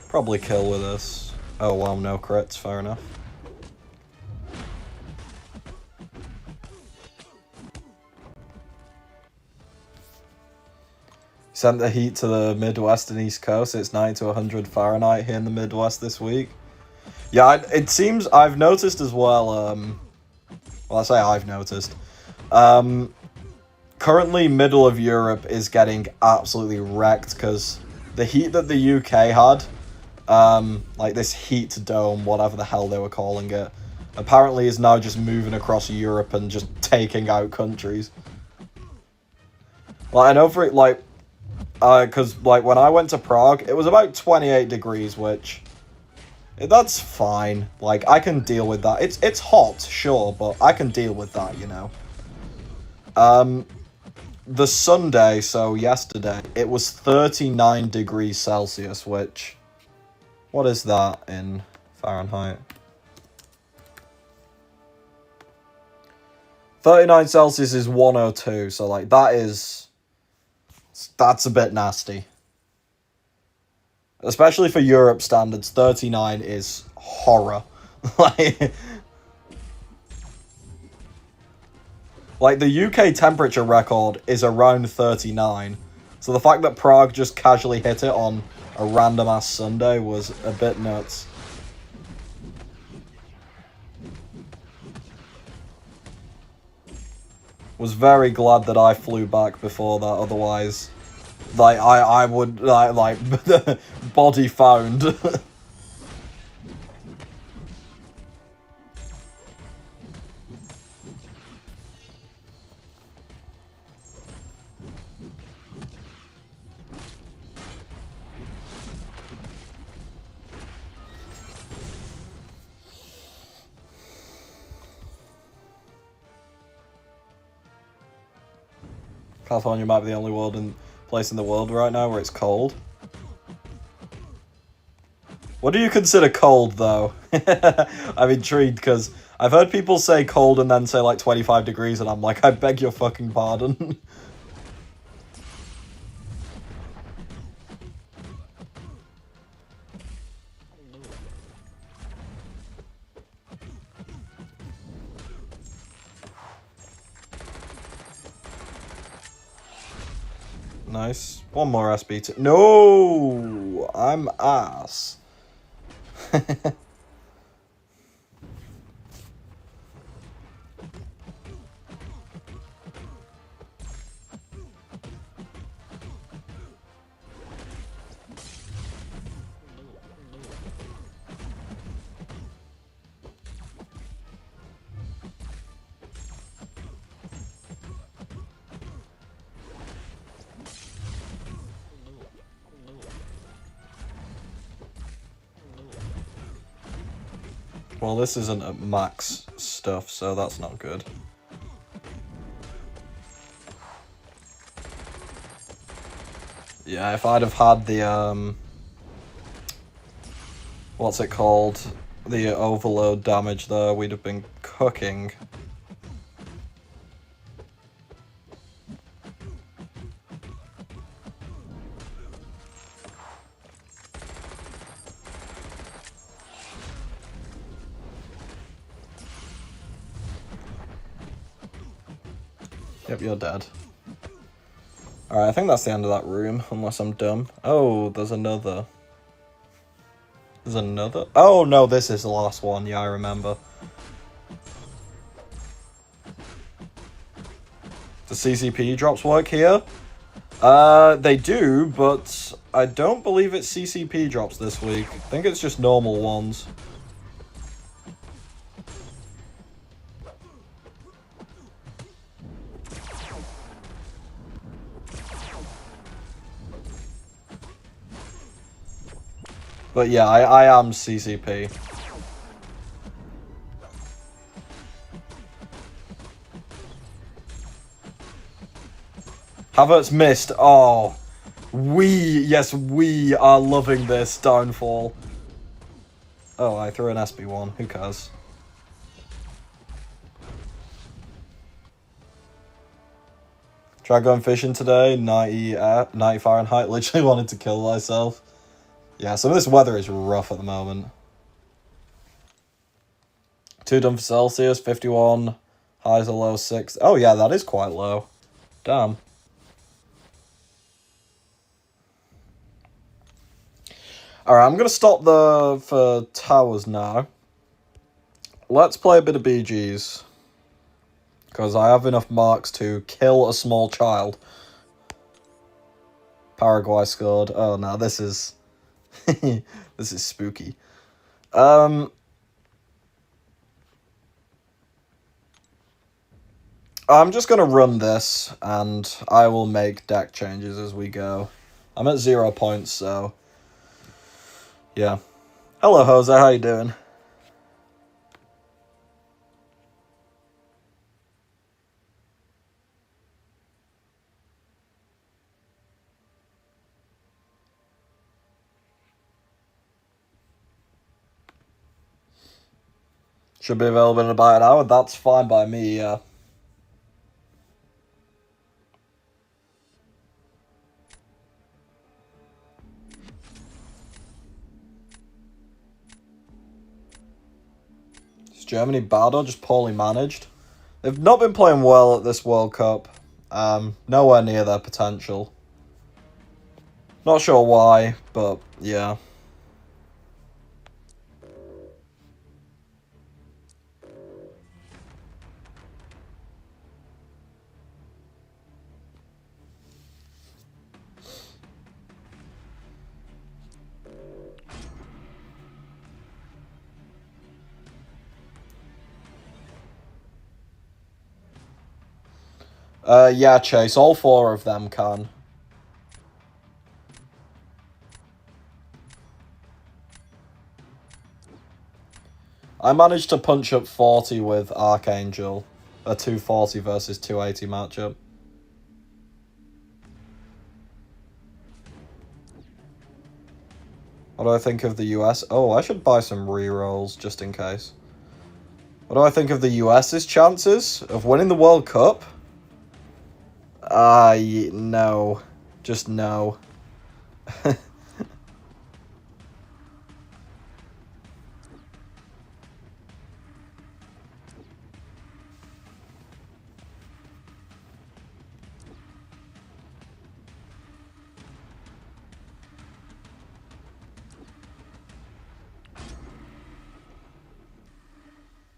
Probably kill with this. Oh wow, no crits, fair enough. Sent the heat to the Midwest and East Coast. It's 90 to 100 Fahrenheit here in the Midwest this week. Yeah, it seems I've noticed as well, well, I say I've noticed. Currently, middle of Europe is getting absolutely wrecked because the heat that the UK had, like this heat dome, whatever the hell they were calling it, apparently is now just moving across Europe and just taking out countries. Well, I know for it, like, because, like, when I went to Prague, it was about 28 degrees, which, that's fine. Like, I can deal with that. It's hot, sure, but I can deal with that, you know. The Sunday, so yesterday, it was 39 degrees Celsius, which, what is that in Fahrenheit? 39 Celsius is 102, so, like, that's a bit nasty. Especially for Europe standards, 39 is horror. Like, the UK temperature record is around 39. So the fact that Prague just casually hit it on a random-ass Sunday was a bit nuts. Was very glad that I flew back before that, otherwise, like, I would, like body found. California might be the only place in the world right now where it's cold. What do you consider cold, though? I'm intrigued, because I've heard people say cold and then say, like, 25 degrees, and I'm like, I beg your fucking pardon. Nice. One more SB2. No! I'm ass. Well, this isn't at max stuff, so that's not good. Yeah, if I'd have had the, what's it called? The overload damage there, we'd have been cooking. Yep, you're dead. Alright, I think that's the end of that room, unless I'm dumb. Oh, there's another. There's another? Oh, no, this is the last one. Yeah, I remember. The CCP drops work here? They do, but I don't believe it's CCP drops this week. I think it's just normal ones. But yeah, I am CCP. Havertz missed. Oh. Yes, we are loving this downfall. Oh, I threw an SB1. Who cares? Tried going fishing today. 90 Fahrenheit. Literally wanted to kill myself. Yeah, some of this weather is rough at the moment. 2 done for Celsius. 51. Highs are low 6. Oh yeah, that is quite low. Damn. Alright, I'm going to stop for towers now. Let's play a bit of BGs. Because I have enough marks to kill a small child. Paraguay scored. Oh no, this is... this is spooky. I'm just going to run this, and I will make deck changes as we go. I'm at 0 points, so... yeah. Hello, Jose. How you doing? Should be available in about an hour. That's fine by me, yeah. Is Germany bad or just poorly managed? They've not been playing well at this World Cup. Nowhere near their potential. Not sure why, but yeah. Yeah, Chase, all 4 of them can. I managed to punch up 40 with Archangel. A 240 versus 280 matchup. What do I think of the US? Oh, I should buy some rerolls just in case. What do I think of the US's chances of winning the World Cup? No. Just no.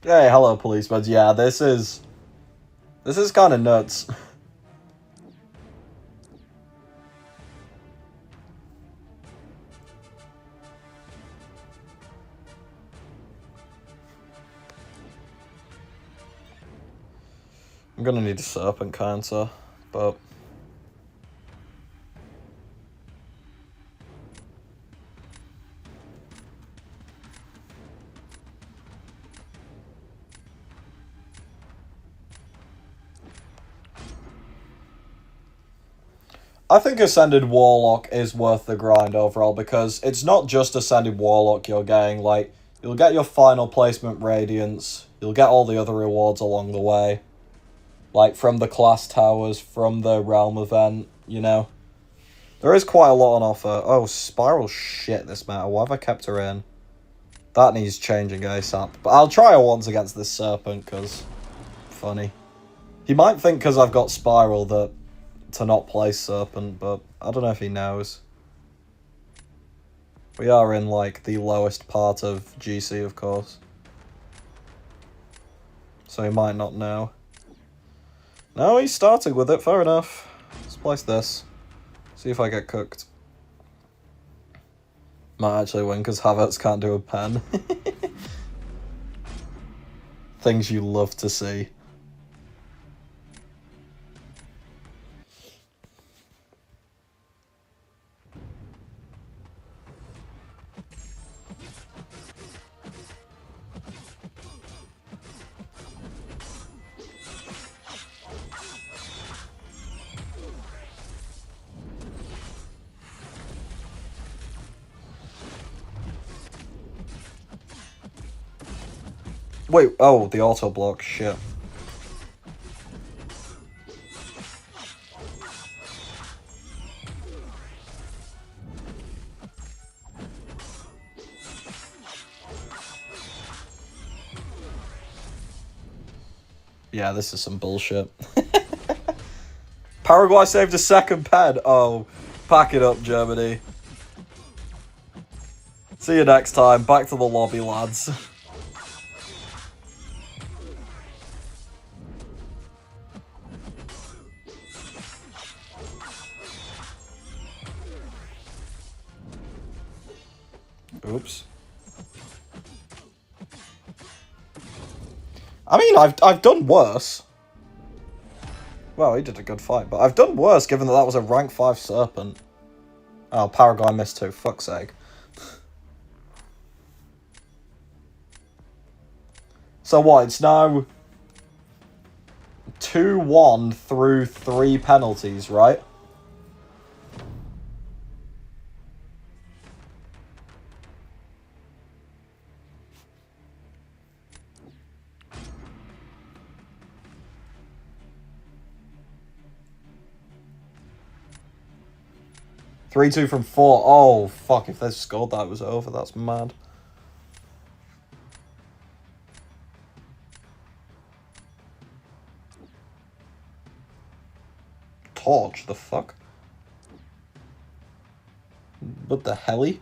Hey, hello, policeman. Yeah, this is kind of nuts. I'm gonna need a serpent counter, but... I think Ascended Warlock is worth the grind overall, because it's not just Ascended Warlock you're getting, like, you'll get your final placement Radiance, you'll get all the other rewards along the way. Like, from the class towers, from the realm event, you know. There is quite a lot on offer. Oh, Spiral shit this meta. Why have I kept her in? That needs changing ASAP. But I'll try her once against this Serpent, because... funny. He might think because I've got Spiral that... to not play Serpent, but I don't know if he knows. We are in, like, the lowest part of GC, of course. So he might not know. No, he's starting with it, fair enough. Let's place this. See if I get cooked. Might actually win because Havertz can't do a pen. Things you love to see. Wait, oh, the auto block, shit. Yeah, this is some bullshit. Paraguay saved a second pen. Oh, pack it up, Germany. See you next time. Back to the lobby, lads. Oops. I mean, I've done worse. Well, he did a good fight, but I've done worse given that was a rank 5 Serpent. Oh, Paraguay missed too. Fuck's sake. So what? It's now 2-1 through 3 penalties, right? Three-two from 4. Oh, fuck. If they scored that, it was over. That's mad. Torch? The fuck? What the helly?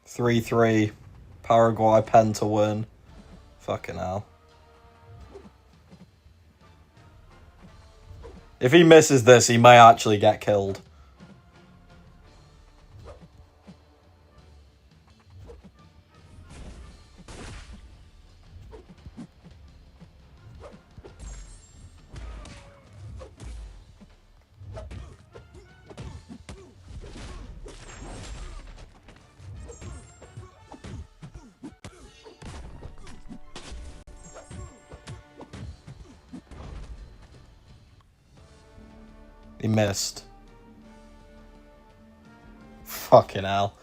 3-3. Paraguay pen to win. Fucking hell. If he misses this, he may actually get killed. He missed. Fucking hell.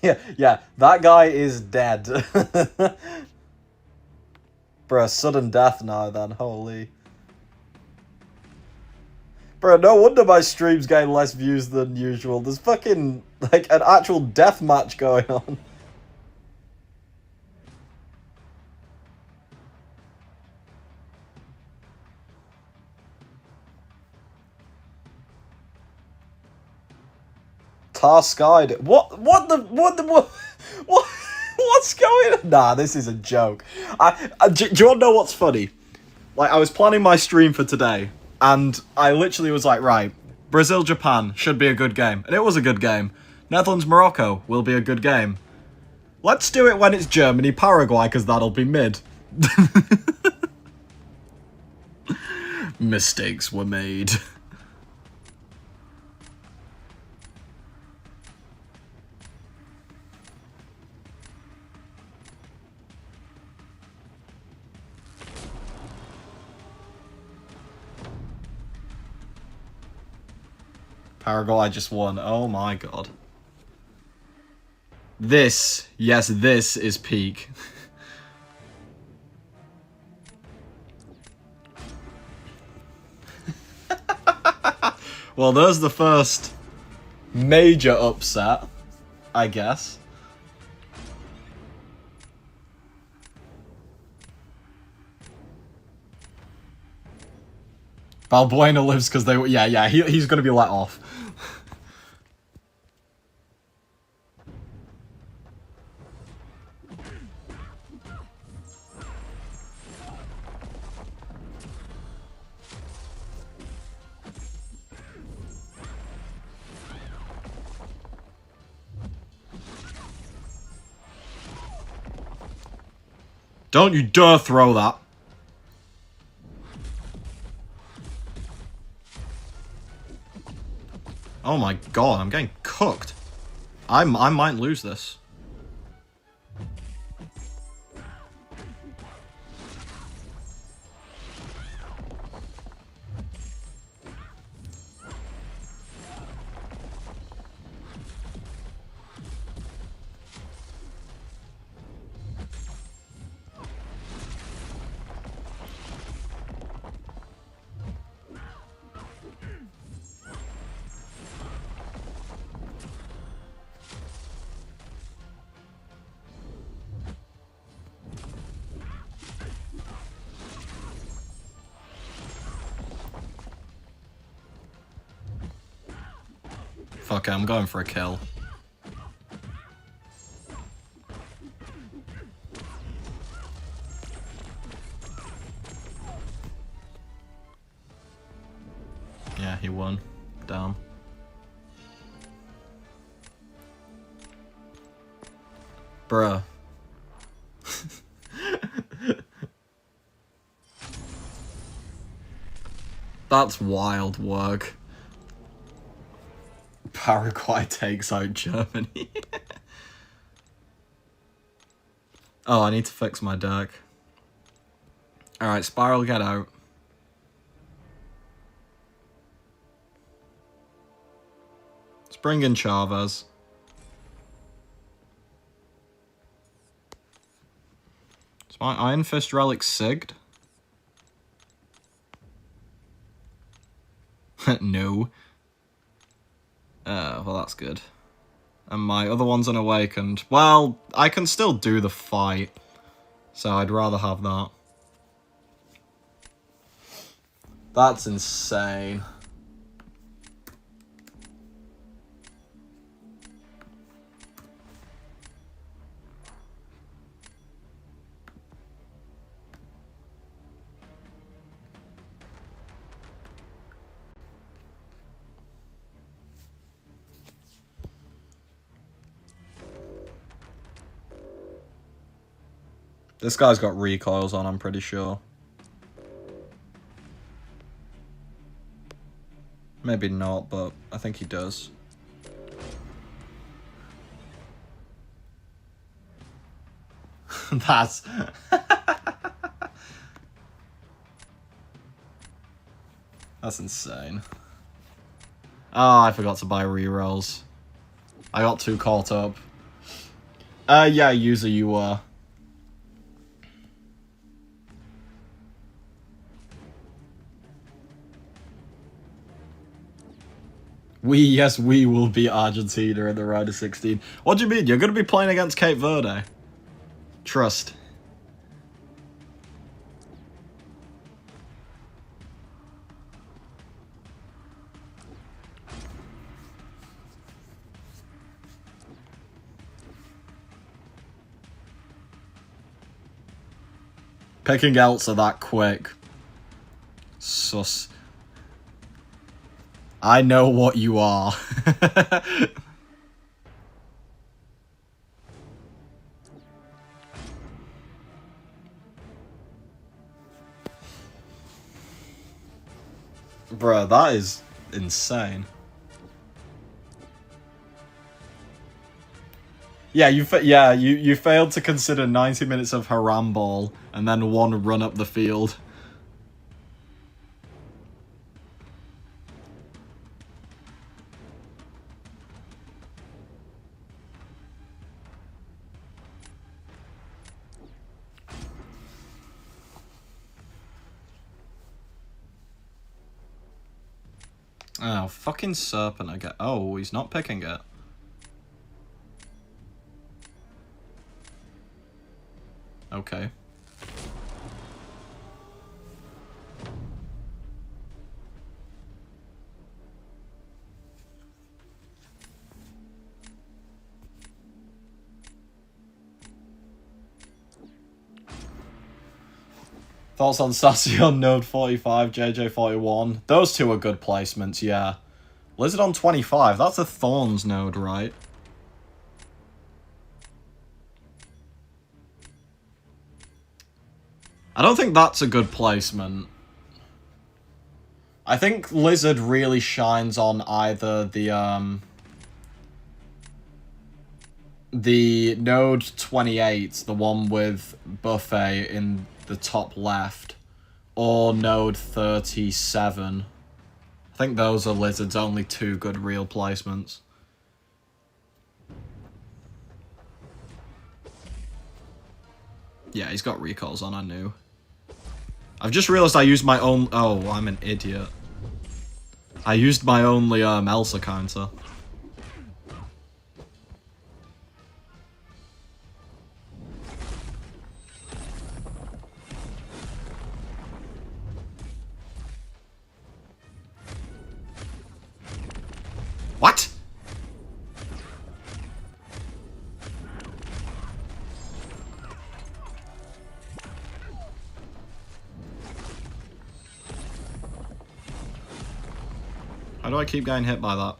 Yeah, that guy is dead. Bruh, sudden death now then, holy. Bro, no wonder my stream's getting less views than usual. There's fucking, like, an actual death match going on. What's going on? Nah, this is a joke. Do you want to know what's funny? Like, I was planning my stream for today, and I literally was like, right, Brazil-Japan should be a good game. And it was a good game. Netherlands-Morocco will be a good game. Let's do it when it's Germany-Paraguay, because that'll be mid. Mistakes were made. Paraguay just won. Oh my god. This, yes, this is peak. Well, there's the first major upset, I guess. Balbuena lives because they... Yeah, he's going to be let off. Don't you dare throw that. Oh my god, I'm getting cooked. I might lose this. Fuck it, I'm going for a kill. Yeah, he won. Damn. Bruh. That's wild work. Paraguay takes out Germany. Oh, I need to fix my deck. Alright, Spiral, get out. Let's bring in Chavez. Is my Iron Fist relic sigged? No. Well, that's good. And my other one's unawakened. Well, I can still do the fight. So I'd rather have that. That's insane. This guy's got recoils on, I'm pretty sure. Maybe not, but I think he does. That's... That's insane. Oh, I forgot to buy rerolls. I got too caught up. Yeah, user you were. Yes, we will beat Argentina in the round of 16. What do you mean? You're going to be playing against Cape Verde. Trust. Picking Elsa that quick. Sus. I know what you are. Bruh, that is insane. Yeah, you failed to consider 90 minutes of Haram Ball and then one run up the field. Oh, fucking Serpent again. Oh, he's not picking it. Okay. Thoughts on Sassy on Node 45, JJ 41? Those two are good placements, yeah. Lizard on 25, that's a Thorns node, right? I don't think that's a good placement. I think Lizard really shines on either the node 28, the one with Buffet in the top left, or node 37. I think those are Lizard's only two good real placements. Yeah, he's got recalls on, I knew. I've just realised I used my own... Oh, I'm an idiot. I used my only Elsa counter. What? How do I keep getting hit by that?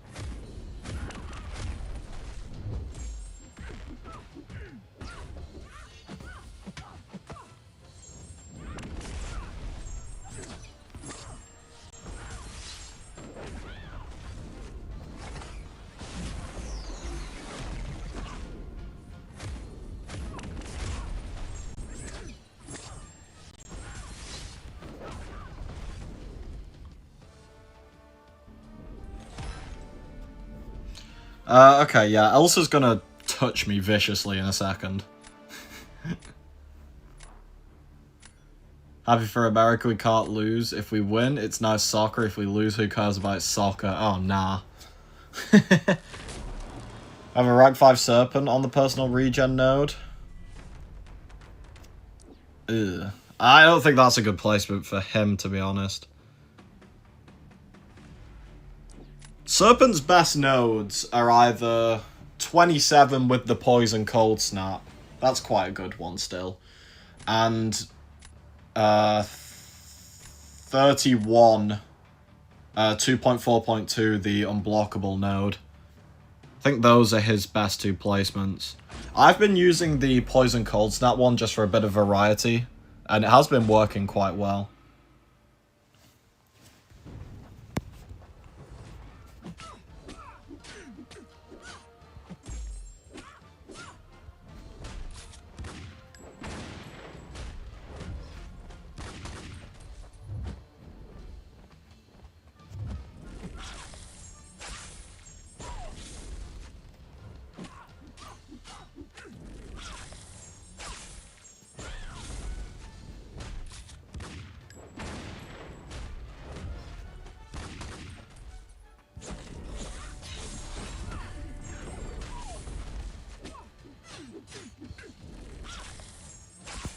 Okay, yeah, Elsa's gonna touch me viciously in a second. Happy for America, we can't lose. If we win, it's now soccer. If we lose, who cares about soccer? Oh, nah. I have a rank 5 Serpent on the personal regen node. Ugh. I don't think that's a good placement for him, to be honest. Serpent's best nodes are either 27 with the Poison Cold Snap. That's quite a good one still. And 31, 2.4.2, the Unblockable node. I think those are his best two placements. I've been using the Poison Cold Snap one just for a bit of variety, and it has been working quite well.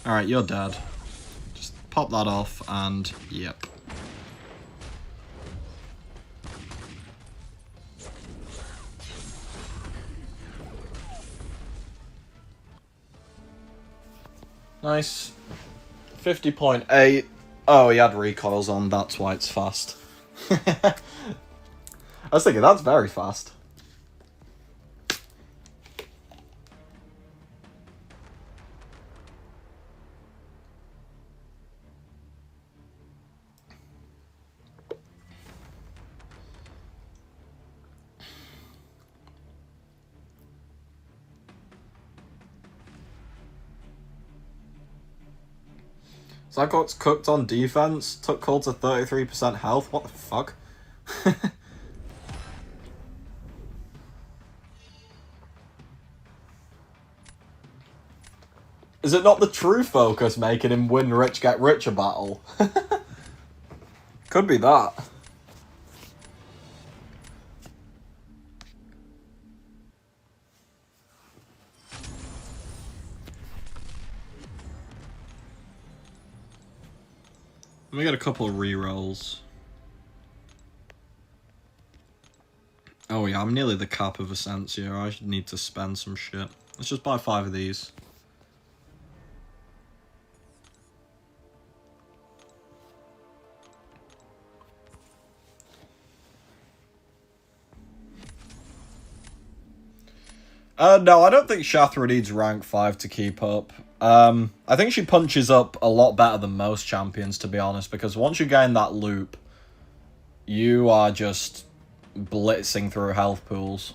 Alright, you're dead. Just pop that off, and yep. Nice. 50.8. Oh, he had recoils on, that's why it's fast. I was thinking, that's very fast. Zygote's cooked on defense, took Cole to 33% health. What the fuck? Is it not the true focus making him win rich get richer battle? Could be that. Let me get a couple of rerolls. Oh yeah, I'm nearly the cap of Essentia. I need to spend some shit. Let's just buy 5 of these. No, I don't think Shathra needs rank 5 to keep up. I think she punches up a lot better than most champions, to be honest, because once you gain that loop, you are just blitzing through health pools.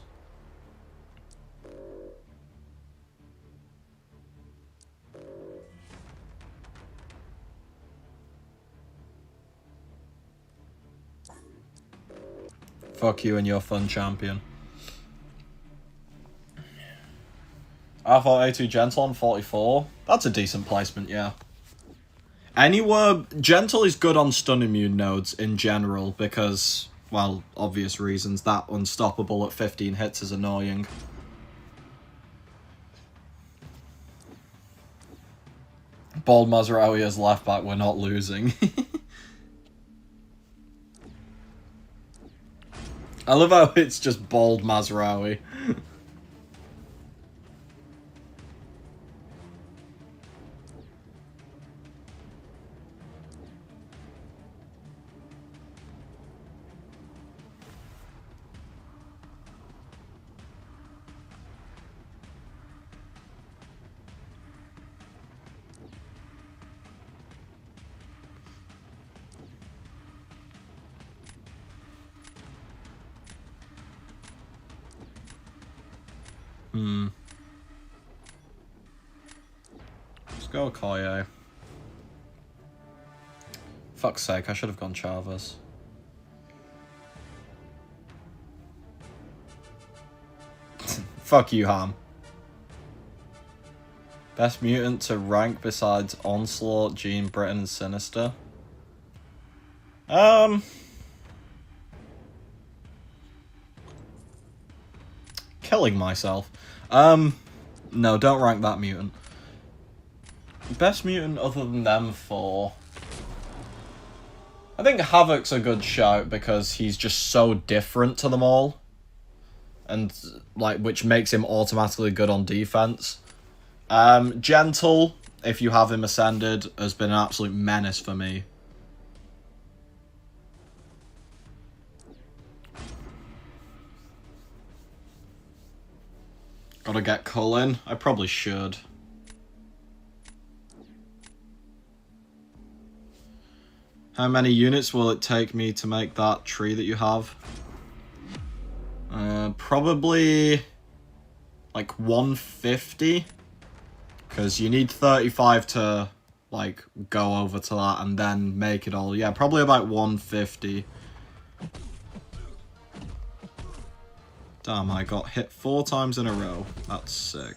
Fuck you and your fun champion. I thought A2 Gentle on 44. That's a decent placement, yeah. Anywhere, Gentle is good on stun immune nodes in general because, well, obvious reasons. That unstoppable at 15 hits is annoying. Bald Mazraoui as left back, we're not losing. I love how it's just Bald Mazraoui. Let's go Koye. Fuck's sake, I should have gone Chavez. Fuck you, Ham. Best mutant to rank besides Onslaught, Gene, Britain, and Sinister? Killing myself. No, don't rank that mutant. Best mutant other than them 4. I think Havoc's a good shout because he's just so different to them all. And, like, which makes him automatically good on defense. Gentle, if you have him ascended, has been an absolute menace for me. Gotta get Cullen. I probably should. How many units will it take me to make that tree that you have? Probably like 150. Because you need 35 to like go over to that and then make it all. Yeah, probably about 150. Damn, I got hit 4 times in a row. That's sick.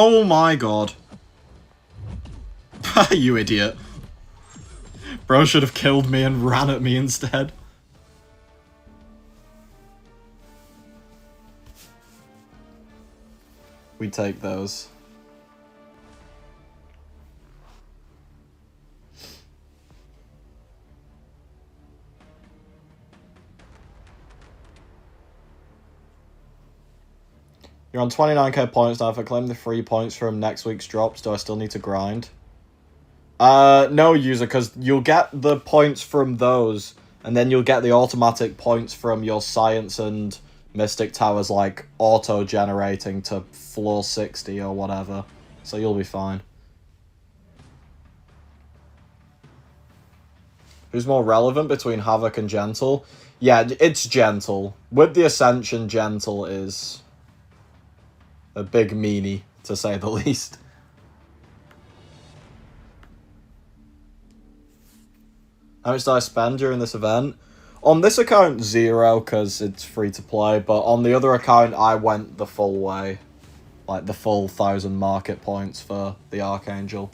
Oh my god. You idiot. Bro should have killed me and ran at me instead. We take those. You're on 29k points now. If I claim the 3 points from next week's drops, do I still need to grind? No, user, because you'll get the points from those, and then you'll get the automatic points from your Science and Mystic Towers, like, auto-generating to floor 60 or whatever. So you'll be fine. Who's more relevant between Havoc and Gentle? Yeah, it's Gentle. With the Ascension, Gentle is a big meanie, to say the least. How much did I spend during this event? On this account, 0, because it's free to play, but on the other account, I went the full way. Like, the full 1,000 market points for the Archangel.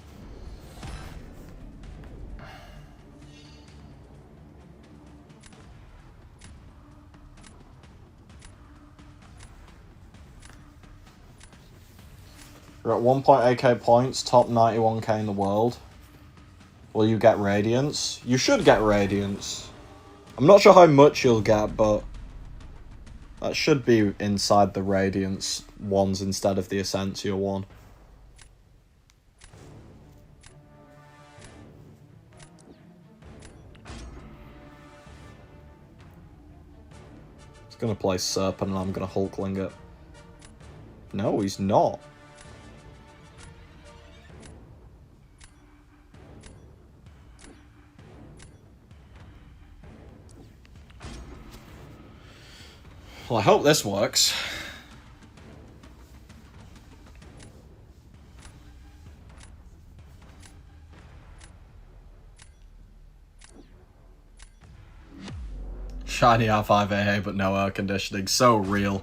You're at 1.8k points, top 91k in the world. Will you get Radiance? You should get Radiance. I'm not sure how much you'll get, but that should be inside the Radiance ones instead of the Essentia one. He's gonna play Serpent and I'm gonna Hulkling it. No, he's not. Well, I hope this works. Shiny R5AA, but no air conditioning. So real.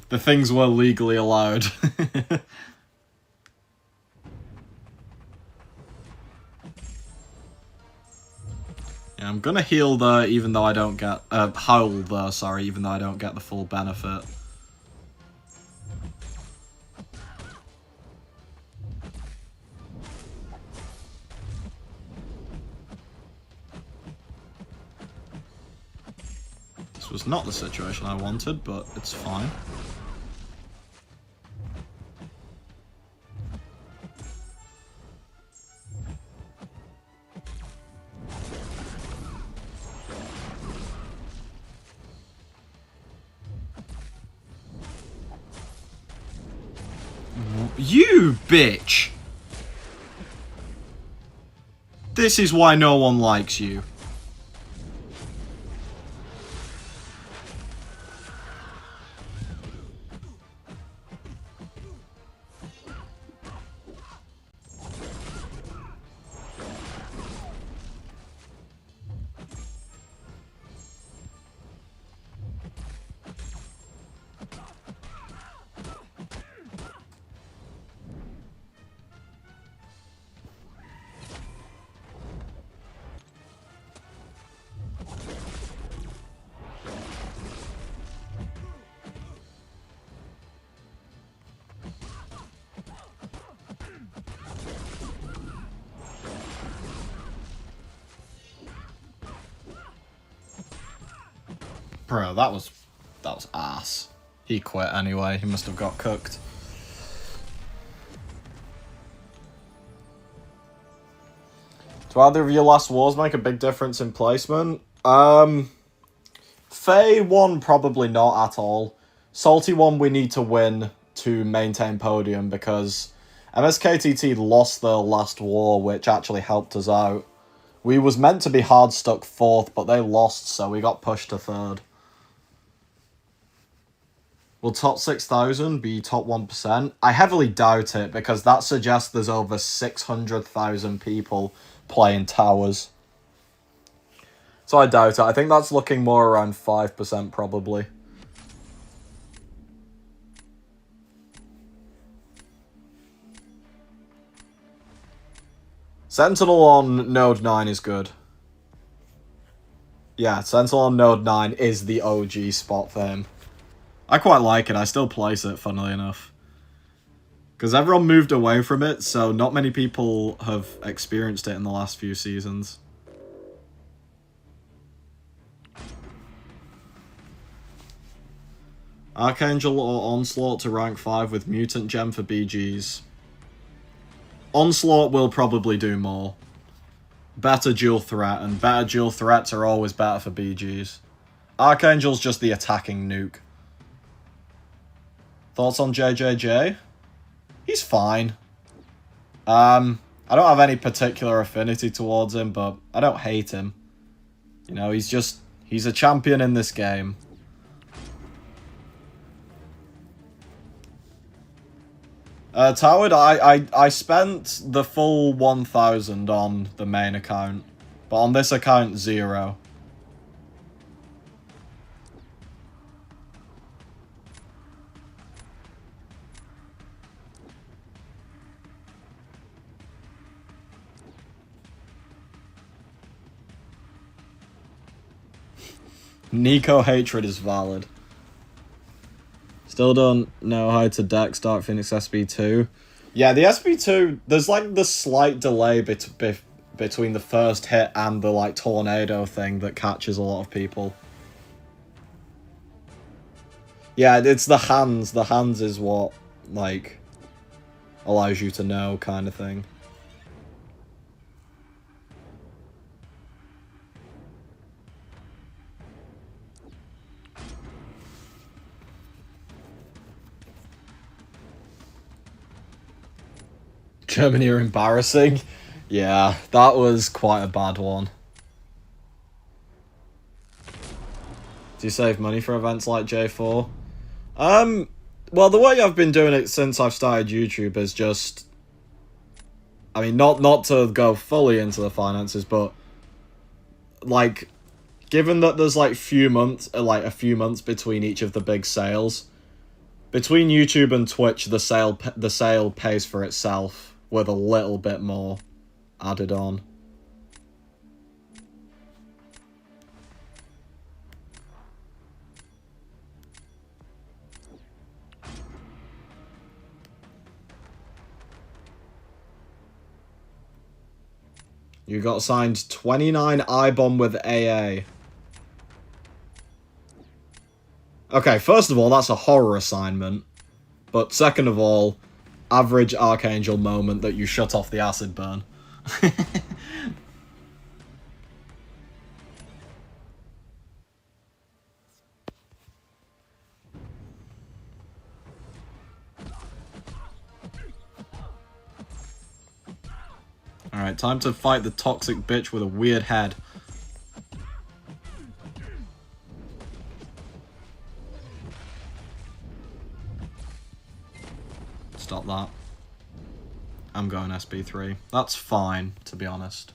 The things were legally allowed. Yeah, I'm gonna heal there, even though I don't get... Howl there, sorry, even though I don't get the full benefit. This was not the situation I wanted, but it's fine. You bitch! This is why no one likes you. Bro, that was ass. He quit anyway, he must have got cooked. Do either of your last wars make a big difference in placement? Faye 1, probably not at all. Salty 1, we need to win to maintain podium because MSKTT lost their last war, which actually helped us out. We was meant to be hard stuck 4th, but they lost, so we got pushed to 3rd. Will top 6,000 be top 1%? I heavily doubt it, because that suggests there's over 600,000 people playing towers. So I doubt it. I think that's looking more around 5% probably. Sentinel on Node 9 is good. Yeah, Sentinel on Node 9 is the OG spot for him. I quite like it. I still place it, funnily enough. Because everyone moved away from it, so not many people have experienced it in the last few seasons. Archangel or Onslaught to rank 5 with Mutant Gem for BGs. Onslaught will probably do more. Better dual threat, and better dual threats are always better for BGs. Archangel's just the attacking nuke. Thoughts on JJJ? He's fine. I don't have any particular affinity towards him, but I don't hate him. You know, he's a champion in this game. Toward, I spent the full 1,000 on the main account, but on this account, 0. Nico hatred is valid. Still don't know how to deck start Phoenix SB2. Yeah, the SB2, there's like the slight delay between the first hit and the like tornado thing that catches a lot of people. Yeah, it's the hands. The hands is what, like, allows you to know kind of thing. Germany are embarrassing. Yeah, that was quite a bad one. Do you save money for events like J4? Well, the way I've been doing it since I've started YouTube is just... I mean, not to go fully into the finances, but... Like, given that there's like a few months between each of the big sales, between YouTube and Twitch, the sale pays for itself with a little bit more added on. You got signed 29 I-bomb with AA. Okay, first of all, that's a horror assignment. But second of all, average Archangel moment that you shut off the acid burn. Alright, time to fight the toxic bitch with a weird head. Stop that. I'm going SB3. That's fine, to be honest.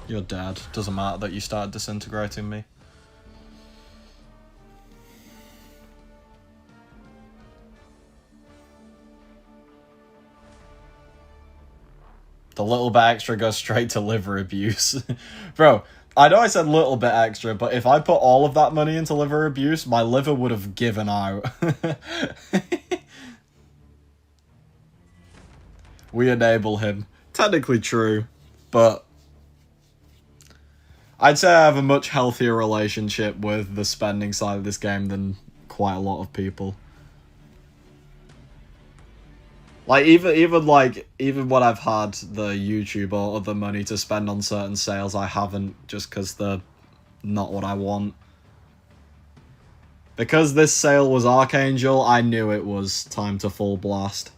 You're dead. Doesn't matter that you started disintegrating me. The little bit extra goes straight to liver abuse. Bro, I know I said little bit extra, but if I put all of that money into liver abuse, my liver would have given out. We enable him. Technically true, but I'd say I have a much healthier relationship with the spending side of this game than quite a lot of people. Like, even when I've had the YouTube or other money to spend on certain sales, I haven't, just because they're not what I want. Because this sale was Archangel, I knew it was time to full blast.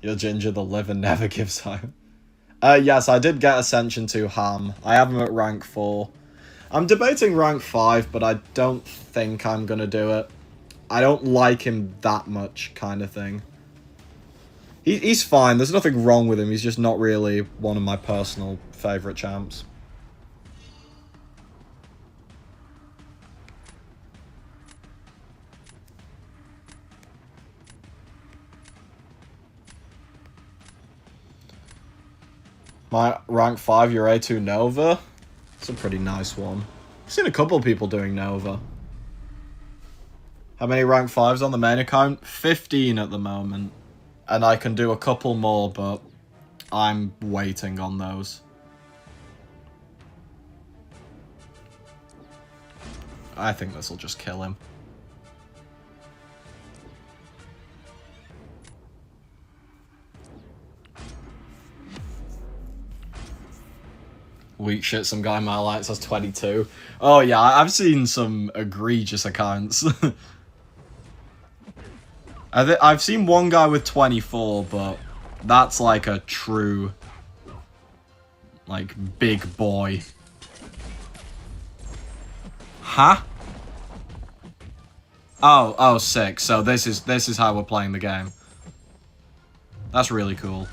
Your Ginger, the liver never gives out. Yes, I did get Ascension 2 Ham. I have him at rank 4. I'm debating rank 5, but I don't think I'm gonna do it. I don't like him that much, kind of thing. He's fine, there's nothing wrong with him, he's just not really one of my personal favourite champs. My rank 5 your A2 Nova? It's a pretty nice one. I've seen a couple of people doing Nova. How many rank 5s on the main account? 15 at the moment. And I can do a couple more, but I'm waiting on those. I think this will just kill him. Weak shit, some guy in my lights has 22. Oh yeah, I've seen some egregious accounts. I've seen one guy with 24, but that's like a true, like, big boy. Huh? Oh, sick. So this is how we're playing the game. That's really cool.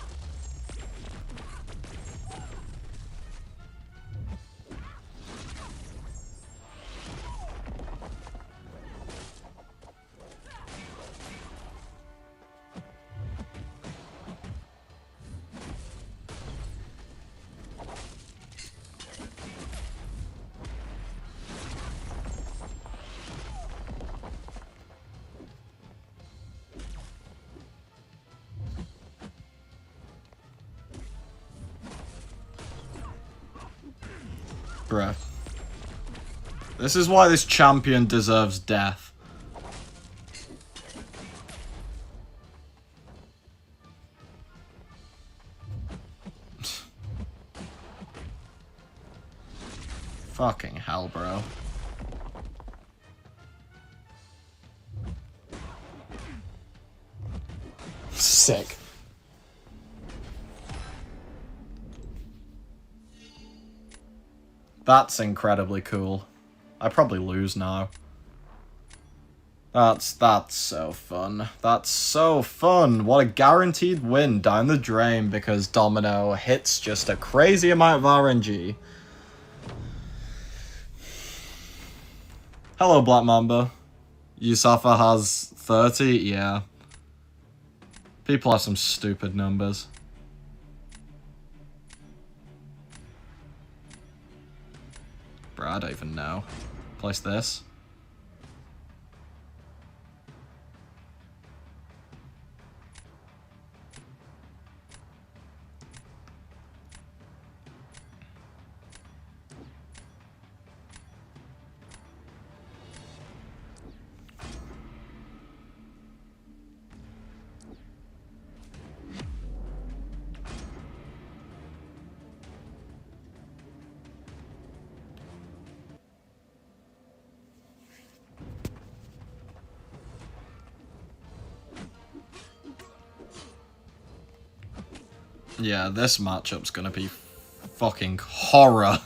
Bruh. This is why this champion deserves death. Fucking hell, bro. Sick. That's incredibly cool. I probably lose now. That's so fun. That's so fun. What a guaranteed win down the drain because Domino hits just a crazy amount of RNG. Hello, Black Mamba. Yusafa has 30? Yeah. People have some stupid numbers. Bro, I don't even know. Place this. Yeah, this matchup's gonna be fucking horror.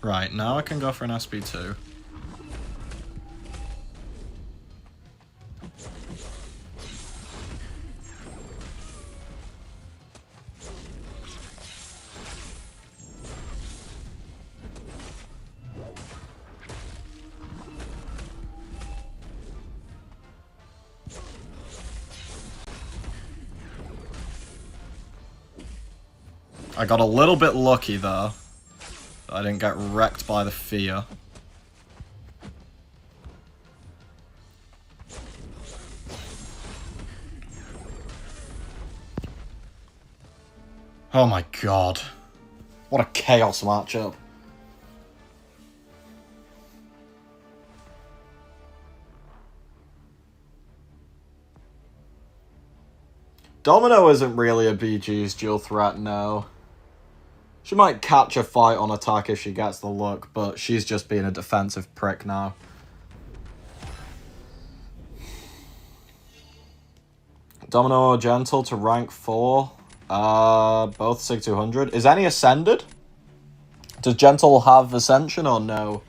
Right, now I can go for an SP2. I got a little bit lucky though. I didn't get wrecked by the fear. Oh my god. What a chaos matchup. Domino isn't really a BG's dual threat, no. She might catch a fight on attack if she gets the look, but she's just being a defensive prick now. Domino or Gentle to rank 4. Both Sig 200. Is any Ascended? Does Gentle have Ascension or no?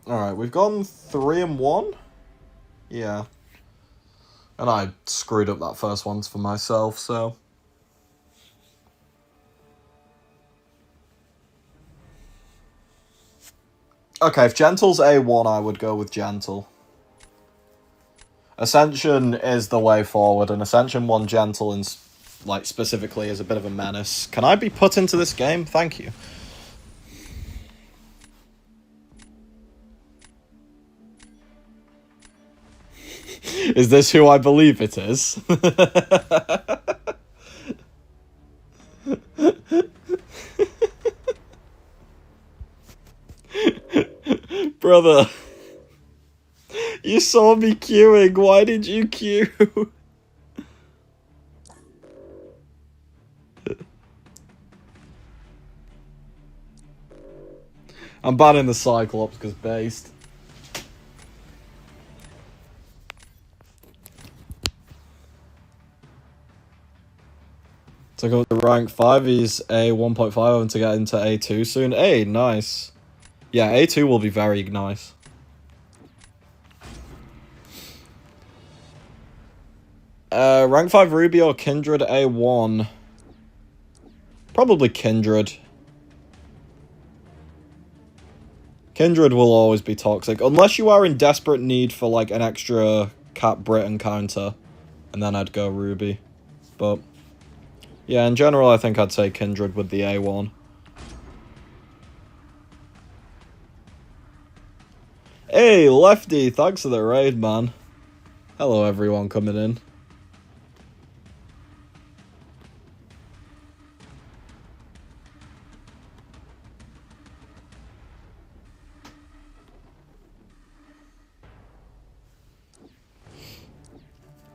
Alright, we've gone 3-1. Yeah. And I screwed up that first one for myself, so... Okay, if Gentle's A1, I would go with Gentle. Ascension is the way forward, and Ascension 1 Gentle and, like, specifically is a bit of a menace. Can I be put into this game? Thank you. Is this who I believe it is? Brother, you saw me queuing. Why did you queue? I'm banning the Cyclops because based. To go to rank 5, he's a 1.5 and to get into A2 soon. Hey, nice. Yeah, A2 will be very nice. Rank 5 Ruby or Kindred A1? Probably Kindred. Kindred will always be toxic, unless you are in desperate need for, like, an extra Cat Britain counter, and then I'd go Ruby. But, yeah, in general, I think I'd say Kindred with the A1. Hey, Lefty, thanks for the raid, man. Hello, everyone coming in.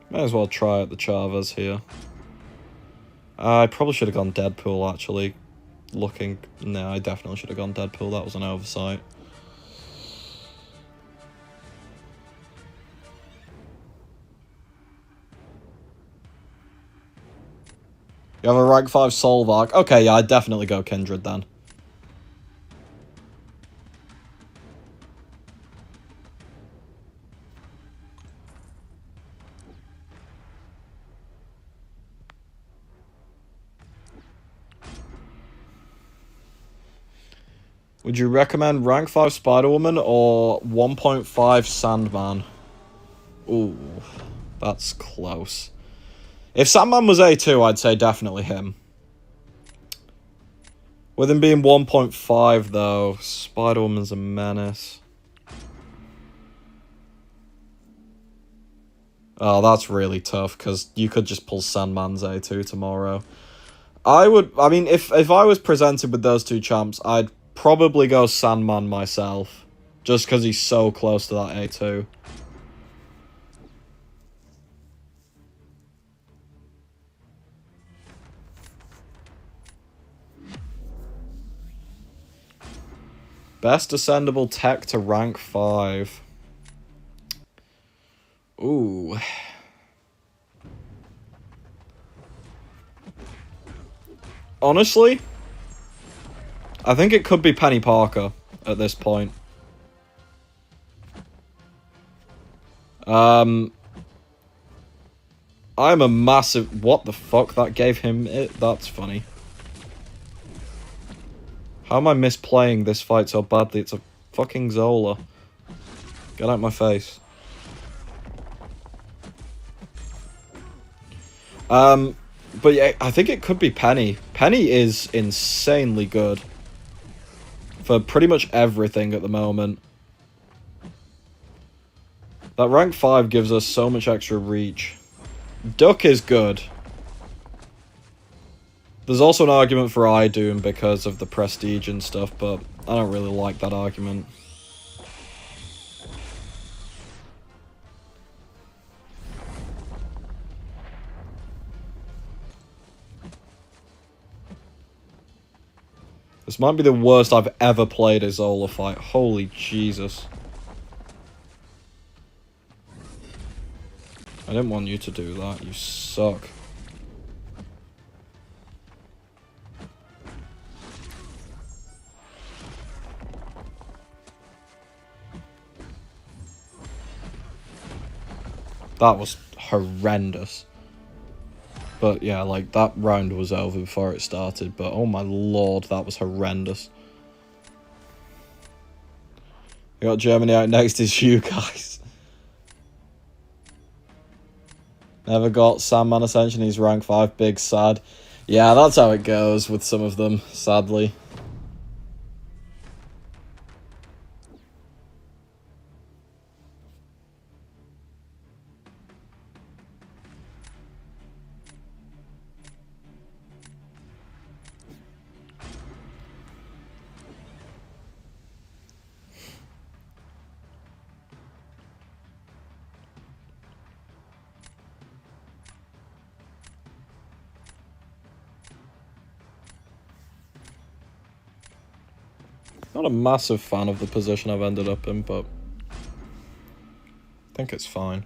May as well try out the Chavez here. I probably should have gone Deadpool, actually. No, I definitely should have gone Deadpool. That was an oversight. You have a rank 5 Solvark. Okay, yeah, I'd definitely go Kindred then. Would you recommend rank 5 Spider-Woman or 1.5 Sandman? Ooh, that's close. If Sandman was A2, I'd say definitely him. With him being 1.5, though, Spider-Woman's a menace. Oh, that's really tough, because you could just pull Sandman's A2 tomorrow. I mean, if I was presented with those two champs, I'd probably go Sandman myself. Just because he's so close to that A2. Best ascendable tech to rank 5. Ooh. Honestly, I think it could be Penny Parker at this point. I'm a massive... What the fuck? That gave him it? That's funny. How am I misplaying this fight so badly? It's a fucking Zola. Get out my face. But yeah, I think it could be Penny. Penny is insanely good. For pretty much everything at the moment. That rank 5 gives us so much extra reach. Duck is good. There's also an argument for iDoom because of the prestige and stuff, but I don't really like that argument. This might be the worst I've ever played a Zola fight. Holy Jesus. I didn't want you to do that. You suck. That was horrendous. But yeah, like, that round was over before it started, but oh my lord, that was horrendous. We got Germany out next is you guys. Never got Sandman Ascension, he's rank 5, big sad. Yeah, that's how it goes with some of them, sadly. Not a massive fan of the position I've ended up in, but I think it's fine.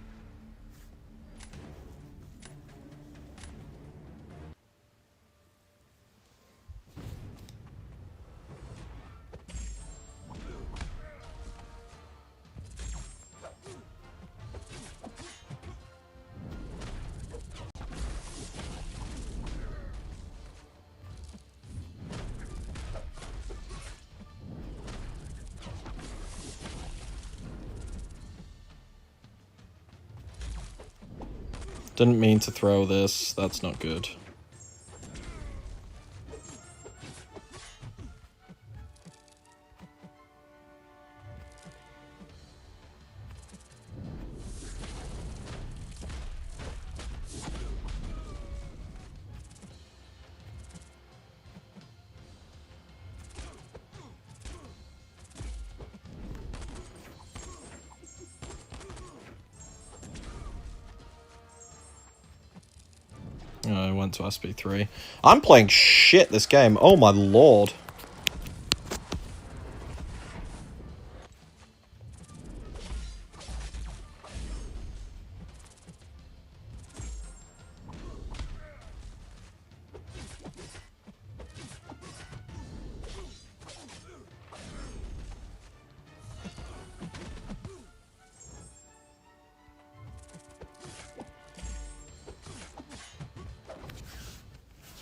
Didn't mean to throw this, that's not good. I went to SP3. I'm playing shit this game. Oh my lord.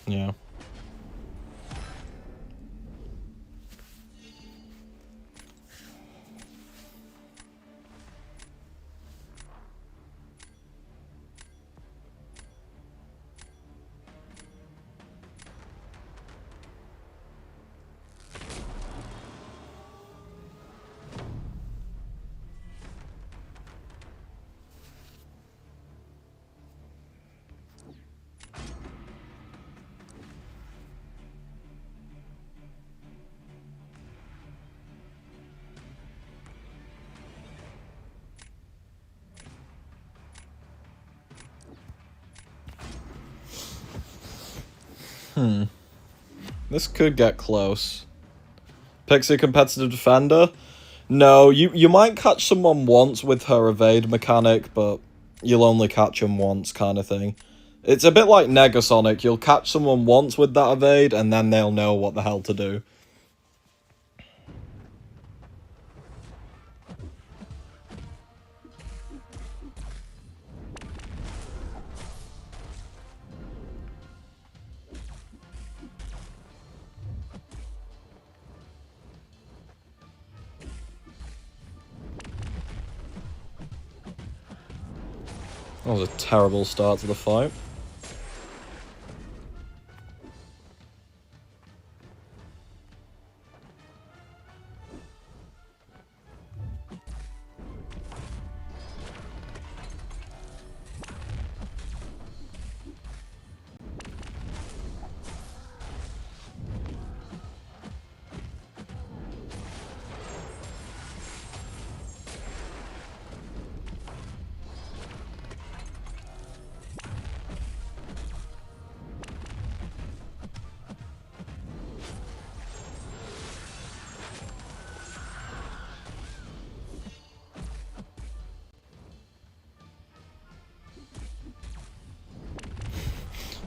Yeah. This could get close. Pixie competitive defender? No, you might catch someone once with her evade mechanic, but you'll only catch them once kind of thing. It's a bit like Negasonic, you'll catch someone once with that evade, and then they'll know what the hell to do. That was a terrible start to the fight.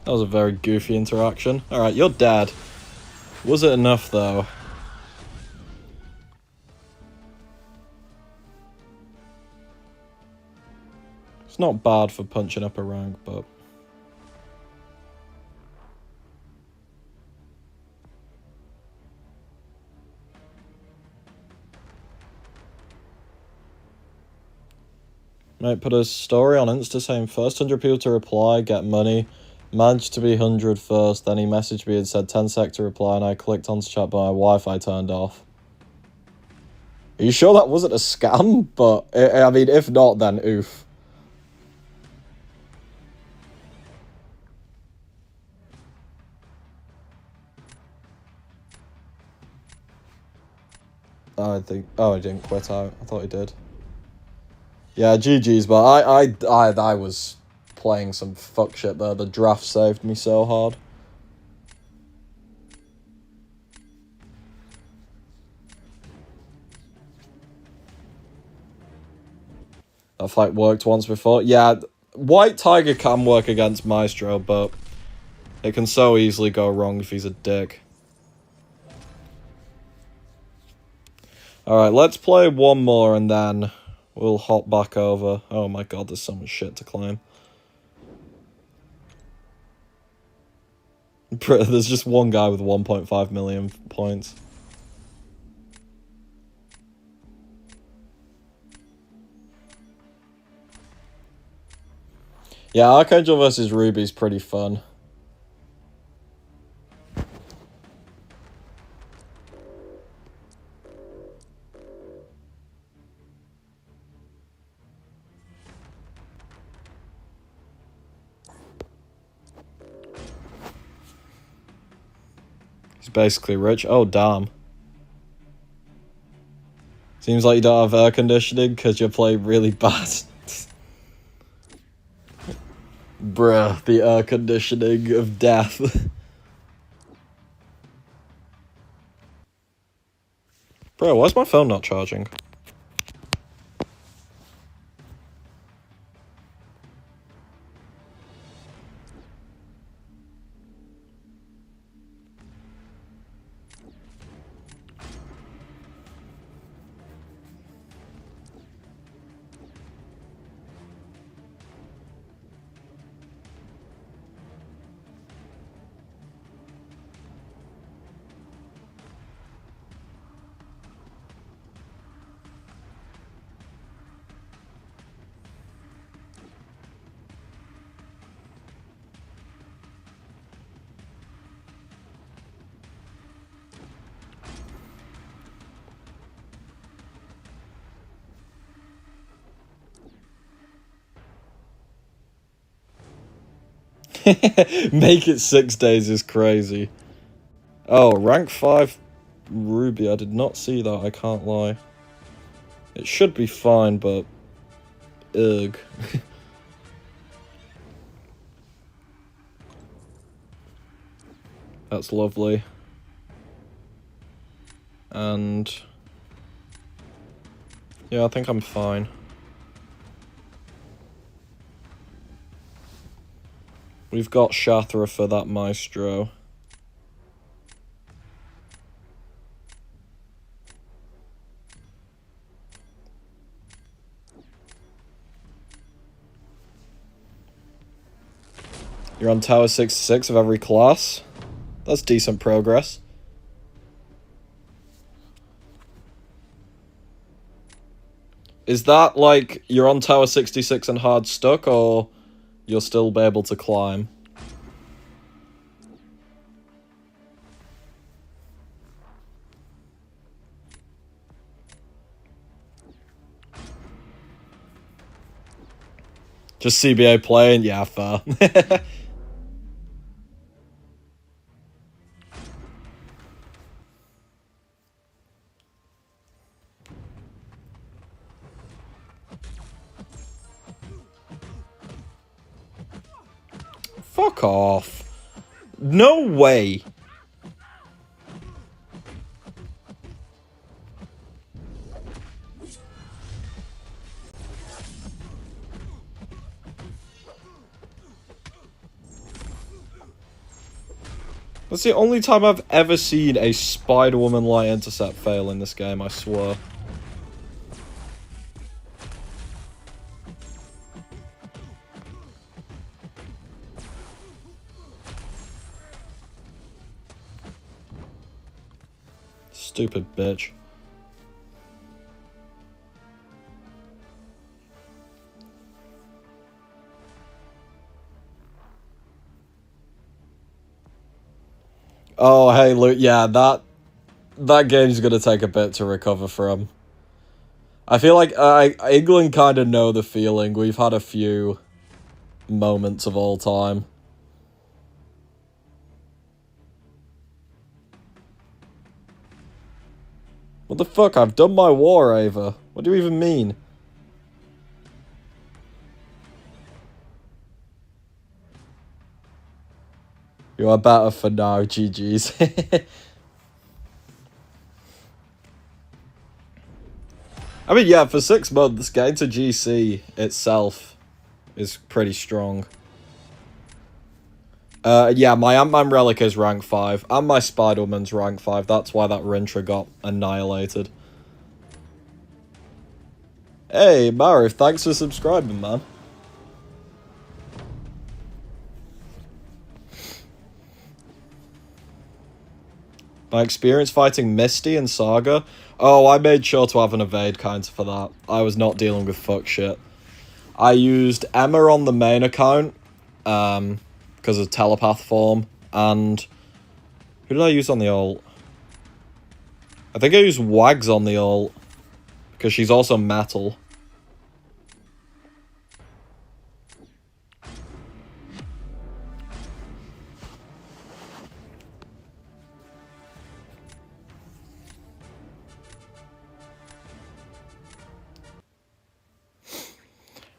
That was a very goofy interaction. Alright, you're dead. Was it enough, though? It's not bad for punching up a rank, but... Might put a story on Insta saying first 100 people to reply, get money. Managed to be 100 first, then he messaged me and said 10 sec to reply, and I clicked on to chat, but my Wi-Fi turned off. Are you sure that wasn't a scam? But, I mean, if not, then oof. I didn't quit out. I thought he did. Yeah, GG's, but I was playing some fuck shit there. The draft saved me so hard. That fight worked once before. Yeah, White Tiger can work against Maestro, but it can so easily go wrong if he's a dick. Alright, let's play one more and then we'll hop back over. Oh my god, there's so much shit to claim. There's just one guy with 1.5 million points. Yeah, Archangel versus Ruby's pretty fun. He's basically rich. Oh, damn. Seems like you don't have air conditioning because you play really bad. Bruh, the air conditioning of death. Bro, why's my phone not charging? Make it 6 days is crazy. Oh, rank 5 Ruby. I did not see that, I can't lie. It should be fine, but... ugh. That's lovely. And... yeah, I think I'm fine. We've got Shathra for that Maestro. You're on Tower 66 of every class. That's decent progress. Is that like you're on Tower 66 and hard stuck, or you'll still be able to climb? Just CBA playing? Yeah, fair. Fuck off. No way. That's the only time I've ever seen a Spider-Woman light intercept fail in this game, I swear. Stupid bitch. Oh, hey, look, yeah, that game's gonna take a bit to recover from. I feel like England kind of know the feeling. We've had a few moments of all time. What the fuck? I've done my war, Ava. What do you even mean? You are better for now, GG's. I mean, yeah, for 6 months, getting to GC itself is pretty strong. Yeah, my Ant-Man relic is rank 5, and my Spider-Woman's rank 5. That's why that Rintra got annihilated. Hey, Marif, thanks for subscribing, man. My experience fighting Misty and Saga? Oh, I made sure to have an evade counter for that. I was not dealing with fuck shit. I used Emma on the main account, because of telepath form, and who did I use on the ult? I think I used Wags on the ult, because she's also metal.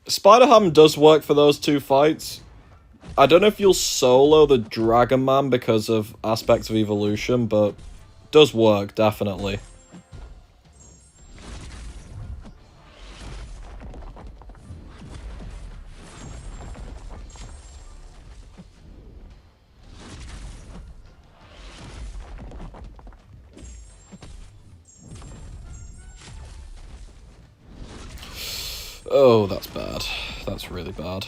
Spider-Ham does work for those 2 fights. I don't know if you'll solo the Dragon Man because of aspects of evolution, but does work, definitely. Oh, that's bad. That's really bad.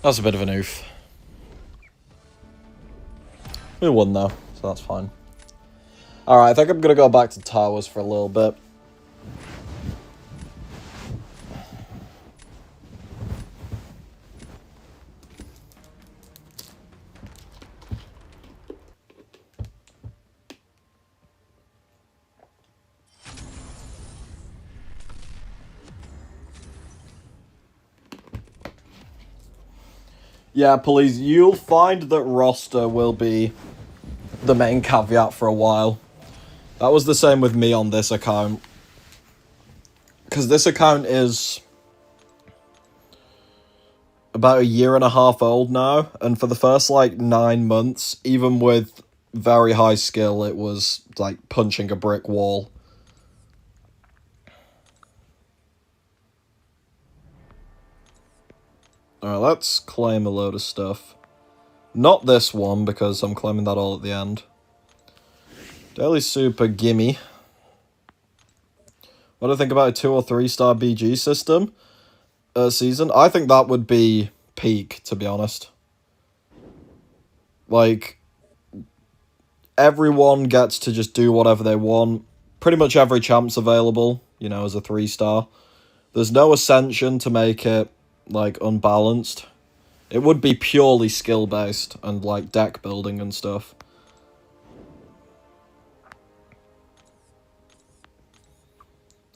That's a bit of an oof. We won though, so that's fine. Alright, I think I'm gonna go back to towers for a little bit. Yeah, please, you'll find that roster will be the main caveat for a while. That was the same with me on this account. Because this account is about 1.5 years old now, and for the first, 9 months, even with very high skill, it was, punching a brick wall. Alright, let's claim a load of stuff. Not this one, because I'm claiming that all at the end. Daily Super, gimme. What do I think about a 2 or 3 star BG system season? I think that would be peak, to be honest. Everyone gets to just do whatever they want. Pretty much every champ's available, as a 3 star. There's no ascension to make it, unbalanced. It would be purely skill-based and, deck building and stuff.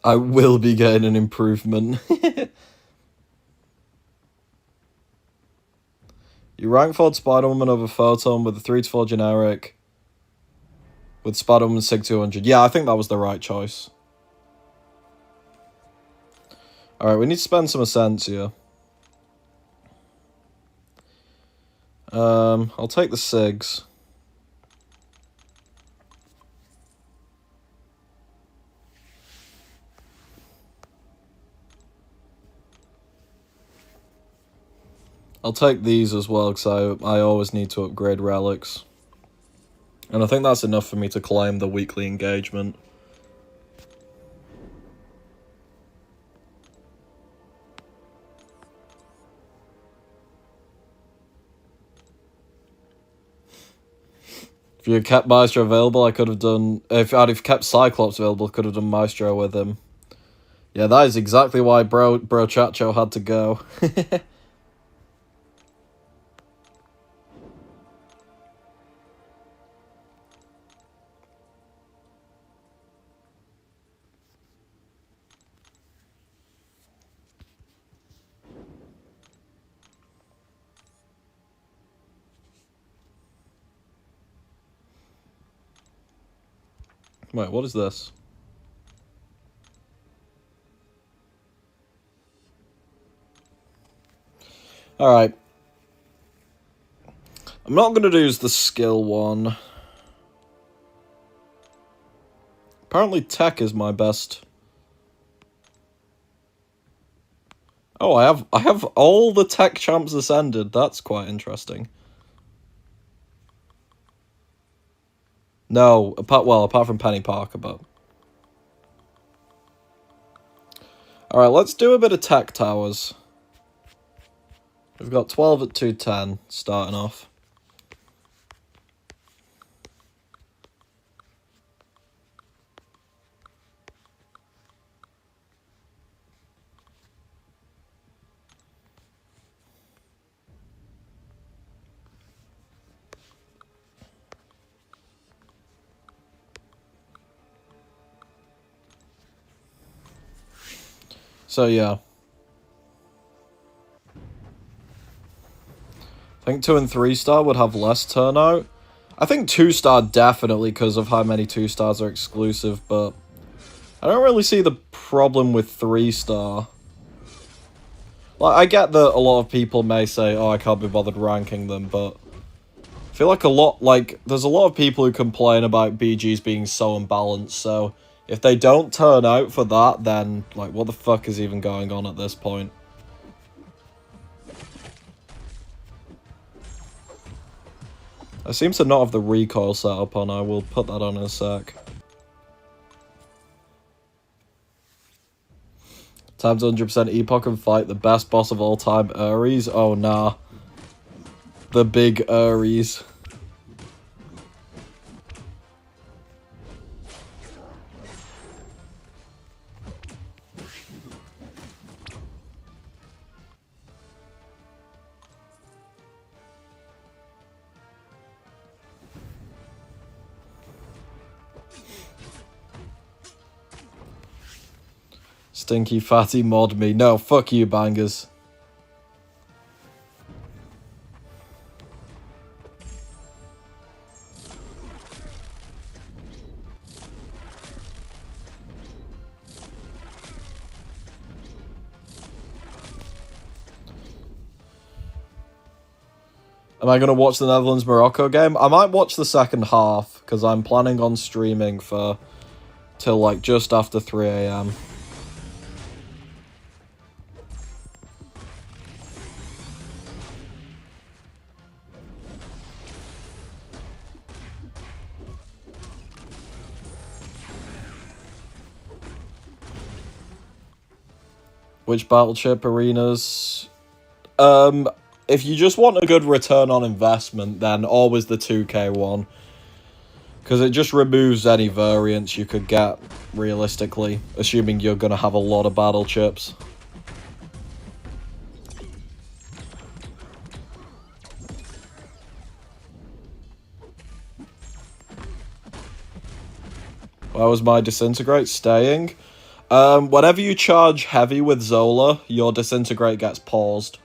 I will be getting an improvement. You rank 4 Spider-Woman over Photon with a 3-4 generic. With Spider-Woman Sig 200. Yeah, I think that was the right choice. Alright, we need to spend some Essentia. I'll take the Sigs. I'll take these as well, because I always need to upgrade relics. And I think that's enough for me to claim the weekly engagement. If you had kept Maestro available, I could have done... If I'd have kept Cyclops available, I could have done Maestro with him. Yeah, that is exactly why Bro Chacho had to go. Wait, what is this? Alright. I'm not going to use the skill one. Apparently tech is my best. Oh, I have all the tech champs ascended. That's quite interesting. No, apart from Penny Parker, but... Alright, let's do a bit of tech towers. We've got 12 at 210 starting off. So yeah. I think 2 and 3 star would have less turnout. I think 2 star definitely because of how many 2 stars are exclusive, but I don't really see the problem with 3 star. Like, I get that a lot of people may say, oh, I can't be bothered ranking them, but I feel like there's a lot of people who complain about BGs being so unbalanced, so if they don't turn out for that, then, like, what the fuck is even going on at this point? I seem to not have the recoil set up on, I will put that on in a sec. Time to 100% Epoch and fight the best boss of all time, Ares? Oh, nah. The big Ares. Stinky fatty mod me. No, fuck you, bangers. Am I going to watch the Netherlands-Morocco game? I might watch the second half, because I'm planning on streaming till like just after 3 AM. Which battleship arenas? If you just want a good return on investment, then always the 2K one. Because it just removes any variance you could get, realistically, assuming you're going to have a lot of battle chips. Where was my disintegrate staying? Whenever you charge heavy with Zola, your disintegrate gets paused.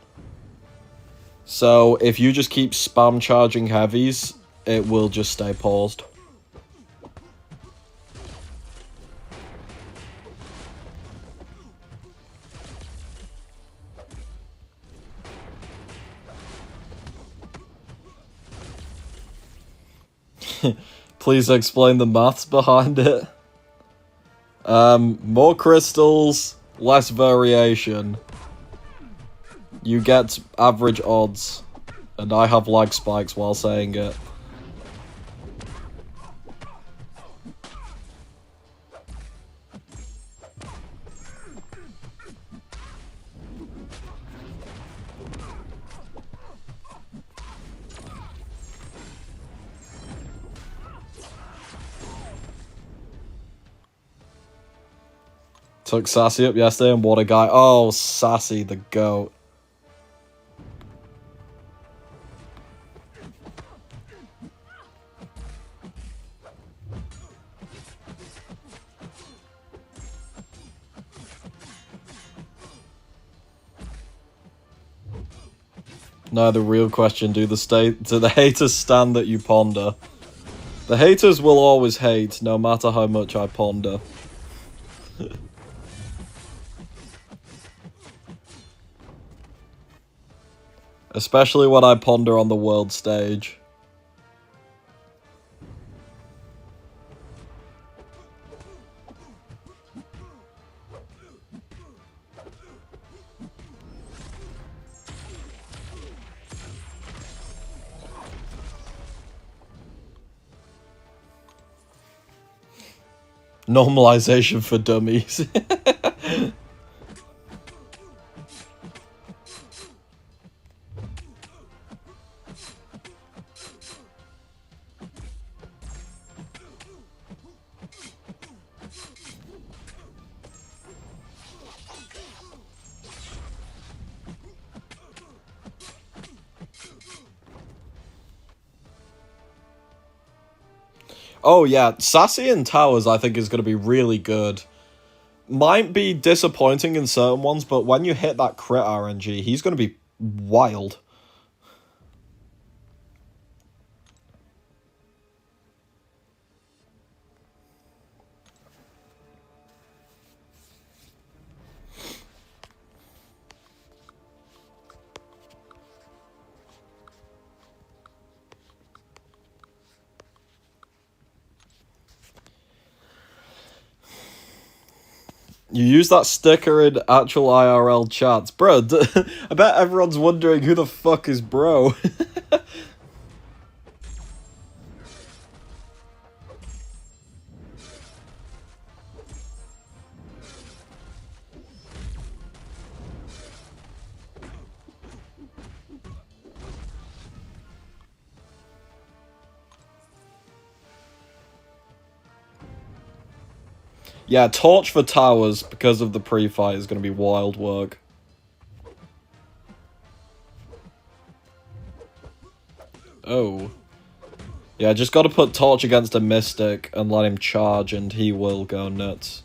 So if you just keep spam charging heavies, it will just stay paused. Please explain the maths behind it. More crystals, less variation. You get average odds. And I have lag spikes while saying it. Took Sassy up yesterday, and what a guy. Oh, Sassy, the GOAT. No, the real question, do the haters stand that you ponder? The haters will always hate, no matter how much I ponder. Especially when I ponder on the world stage. Normalization for dummies. Oh yeah, Sassy in towers I think is going to be really good. Might be disappointing in certain ones, but when you hit that crit RNG, he's going to be wild. You use that sticker in actual IRL chats. Bro, I bet everyone's wondering who the fuck is bro. Yeah, torch for towers because of the pre-fight is going to be wild work. Oh. Yeah, just got to put torch against a mystic and let him charge and he will go nuts.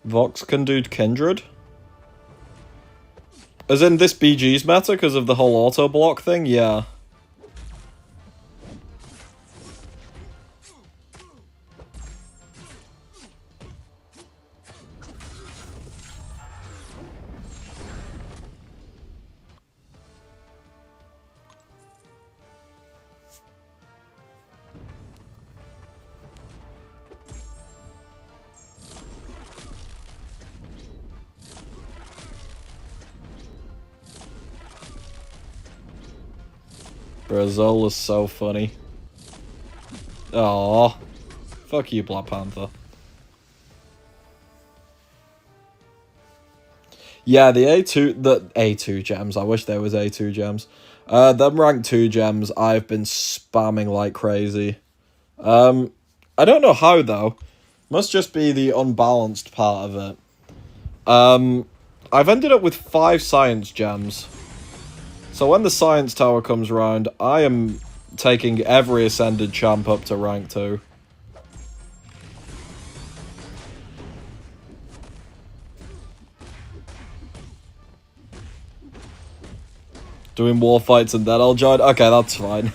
Vox can do Kindred? As in this BG's meta because of the whole auto block thing? Yeah. Brazil is so funny. Aww. Fuck you, Black Panther. Yeah, the A2 gems. I wish there was A2 gems. Them rank 2 gems I've been spamming like crazy. I don't know how though. Must just be the unbalanced part of it. I've ended up with 5 science gems. So when the science tower comes around, I am taking every Ascended champ up to rank 2. Doing war fights and then I'll join? Okay, that's fine.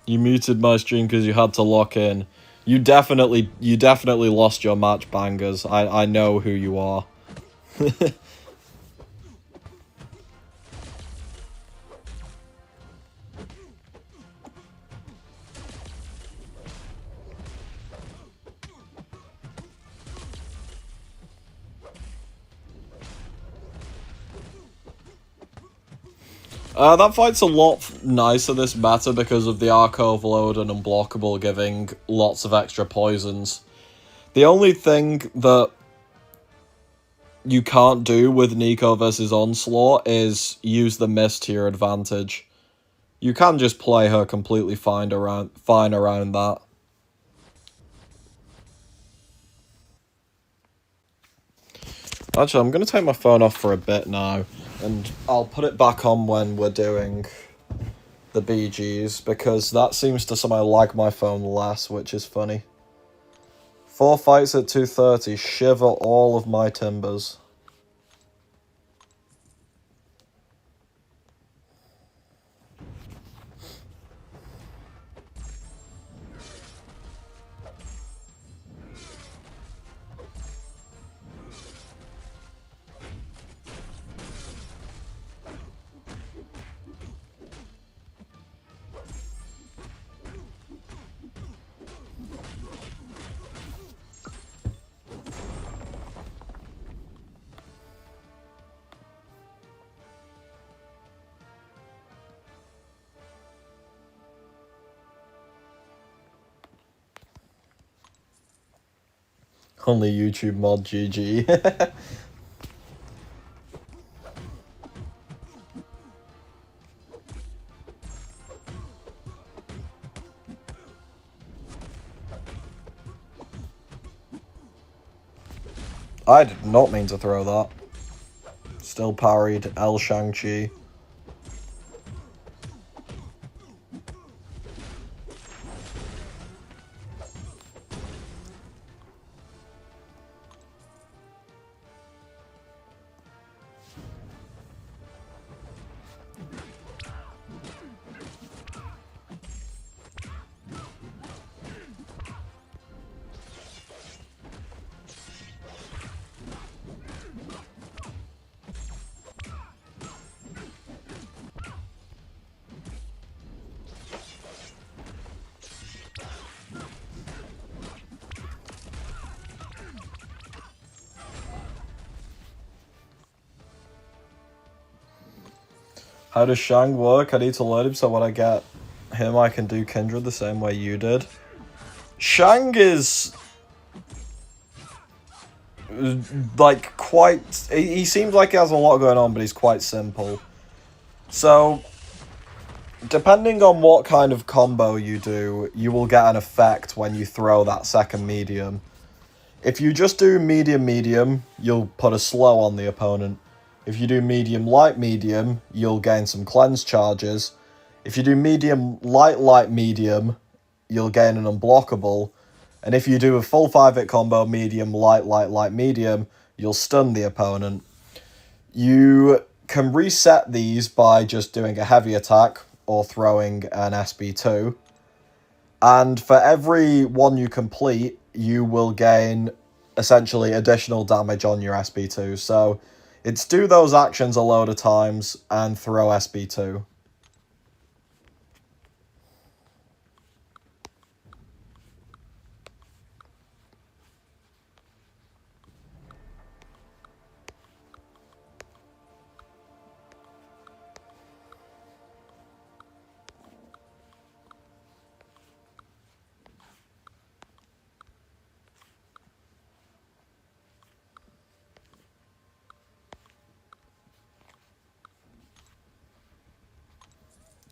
You muted my stream because you had to lock in. You definitely lost your match, bangers. I know who you are. That fight's a lot nicer this meta because of the Arc Overload and Unblockable giving lots of extra poisons. The only thing that you can't do with Nico versus Onslaught is use the mist to your advantage. You can just play her completely fine around that. Actually, I'm going to take my phone off for a bit now, and I'll put it back on when we're doing the BGs, because that seems to somehow lag my phone less, which is funny. 4 fights at 2:30, shiver all of my timbers. Only YouTube mod GG. I did not mean to throw that. Still parried El Shang-Chi. How does Shang work? I need to learn him so when I get him I can do Kindred the same way you did. Shang is like quite... He seems like he has a lot going on, but he's quite simple. So, depending on what kind of combo you do, you will get an effect when you throw that second medium. If you just do medium-medium, you'll put a slow on the opponent. If you do medium-light-medium, you'll gain some cleanse charges. If you do medium-light-light-medium, you'll gain an unblockable. And if you do a full 5-hit combo, medium-light-light-light-medium, you'll stun the opponent. You can reset these by just doing a heavy attack or throwing an SB2. And for every one you complete, you will gain essentially additional damage on your SB2. So it's do those actions a load of times and throw SB2.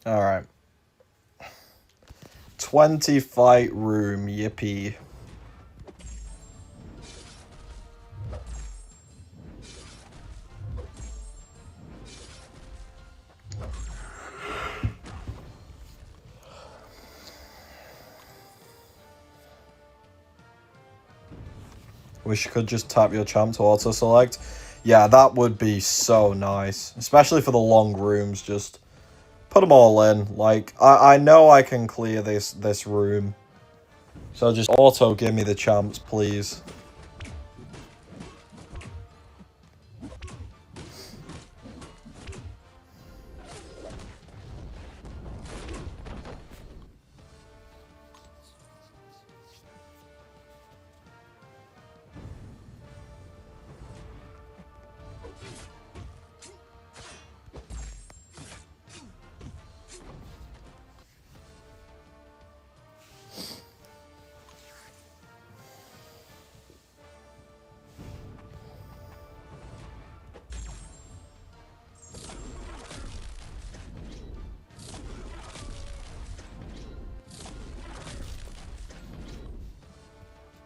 Alright. 20 fight room, yippee. Wish you could just tap your champ to auto-select. Yeah, that would be so nice. Especially for the long rooms, just put them all in. Like, I know I can clear this room. So just auto give me the champs, please.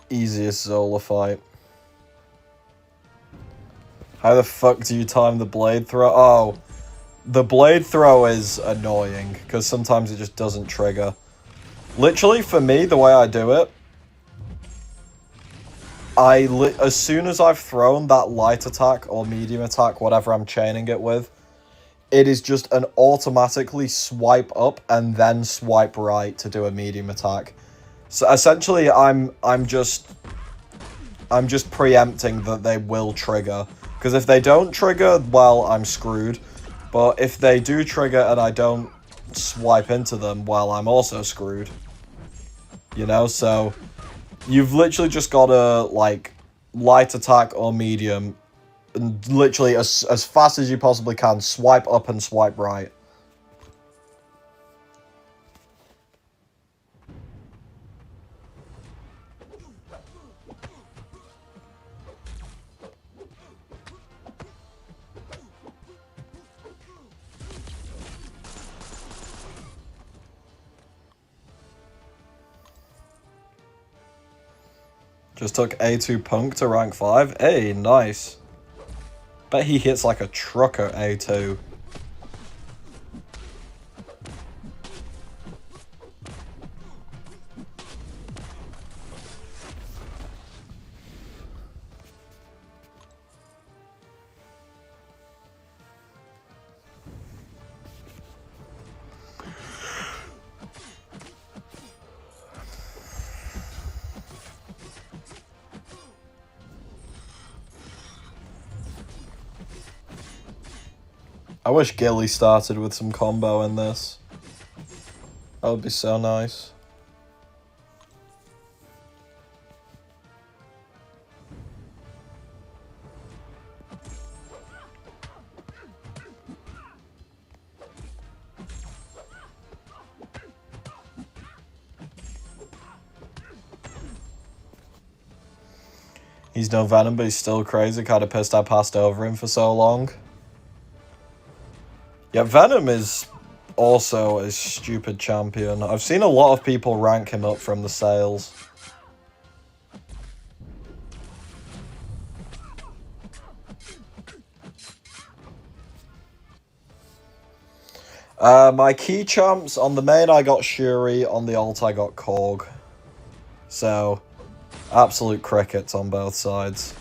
Easiest Zola fight. How the fuck do you time the blade throw? Oh, the blade throw is annoying because sometimes it just doesn't trigger. Literally, for me, the way I do it, as soon as I've thrown that light attack or medium attack, whatever I'm chaining it with, it is just an automatically swipe up and then swipe right to do a medium attack. So essentially, I'm just preempting that they will trigger. Because if they don't trigger, well, I'm screwed. But if they do trigger and I don't swipe into them, well, I'm also screwed. You know, so you've literally just got to, like, light attack or medium, and literally as fast as you possibly can, swipe up and swipe right. Just took A2 Punk to rank 5. Hey, nice. Bet he hits like a truck at A2. I wish Gilly started with some combo in this. That would be so nice. He's no Venom, but he's still crazy. Kinda pissed I passed over him for so long. Yeah, Venom is also a stupid champion. I've seen a lot of people rank him up from the sales. My key champs, on the main I got Shuri, on the alt I got Korg. So, absolute crickets on both sides.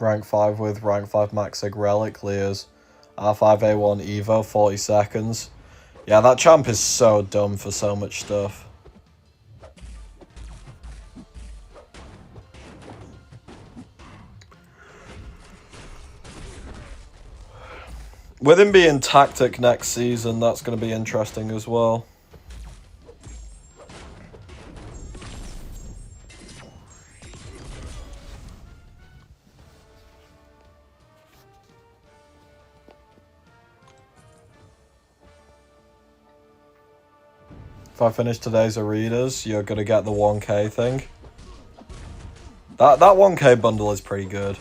rank 5 with rank 5 Maxig Relic clears. R5A1 Evo, 40 seconds. Yeah, that champ is so dumb for so much stuff. With him being Tactic next season, that's going to be interesting as well. If I finish today's arenas, you're going to get the 1k thing. That 1k bundle is pretty good.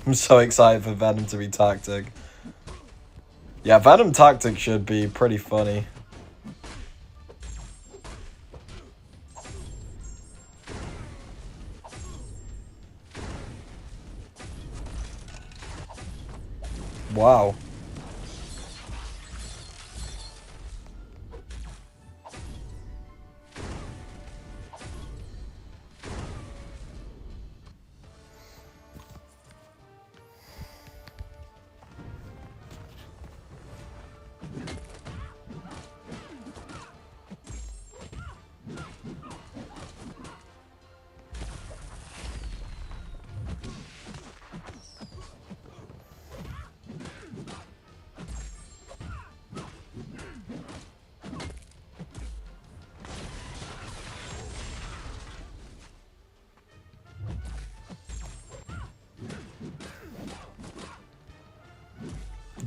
I'm so excited for Venom to be Tactic. Yeah, Venom Tactic should be pretty funny. Wow.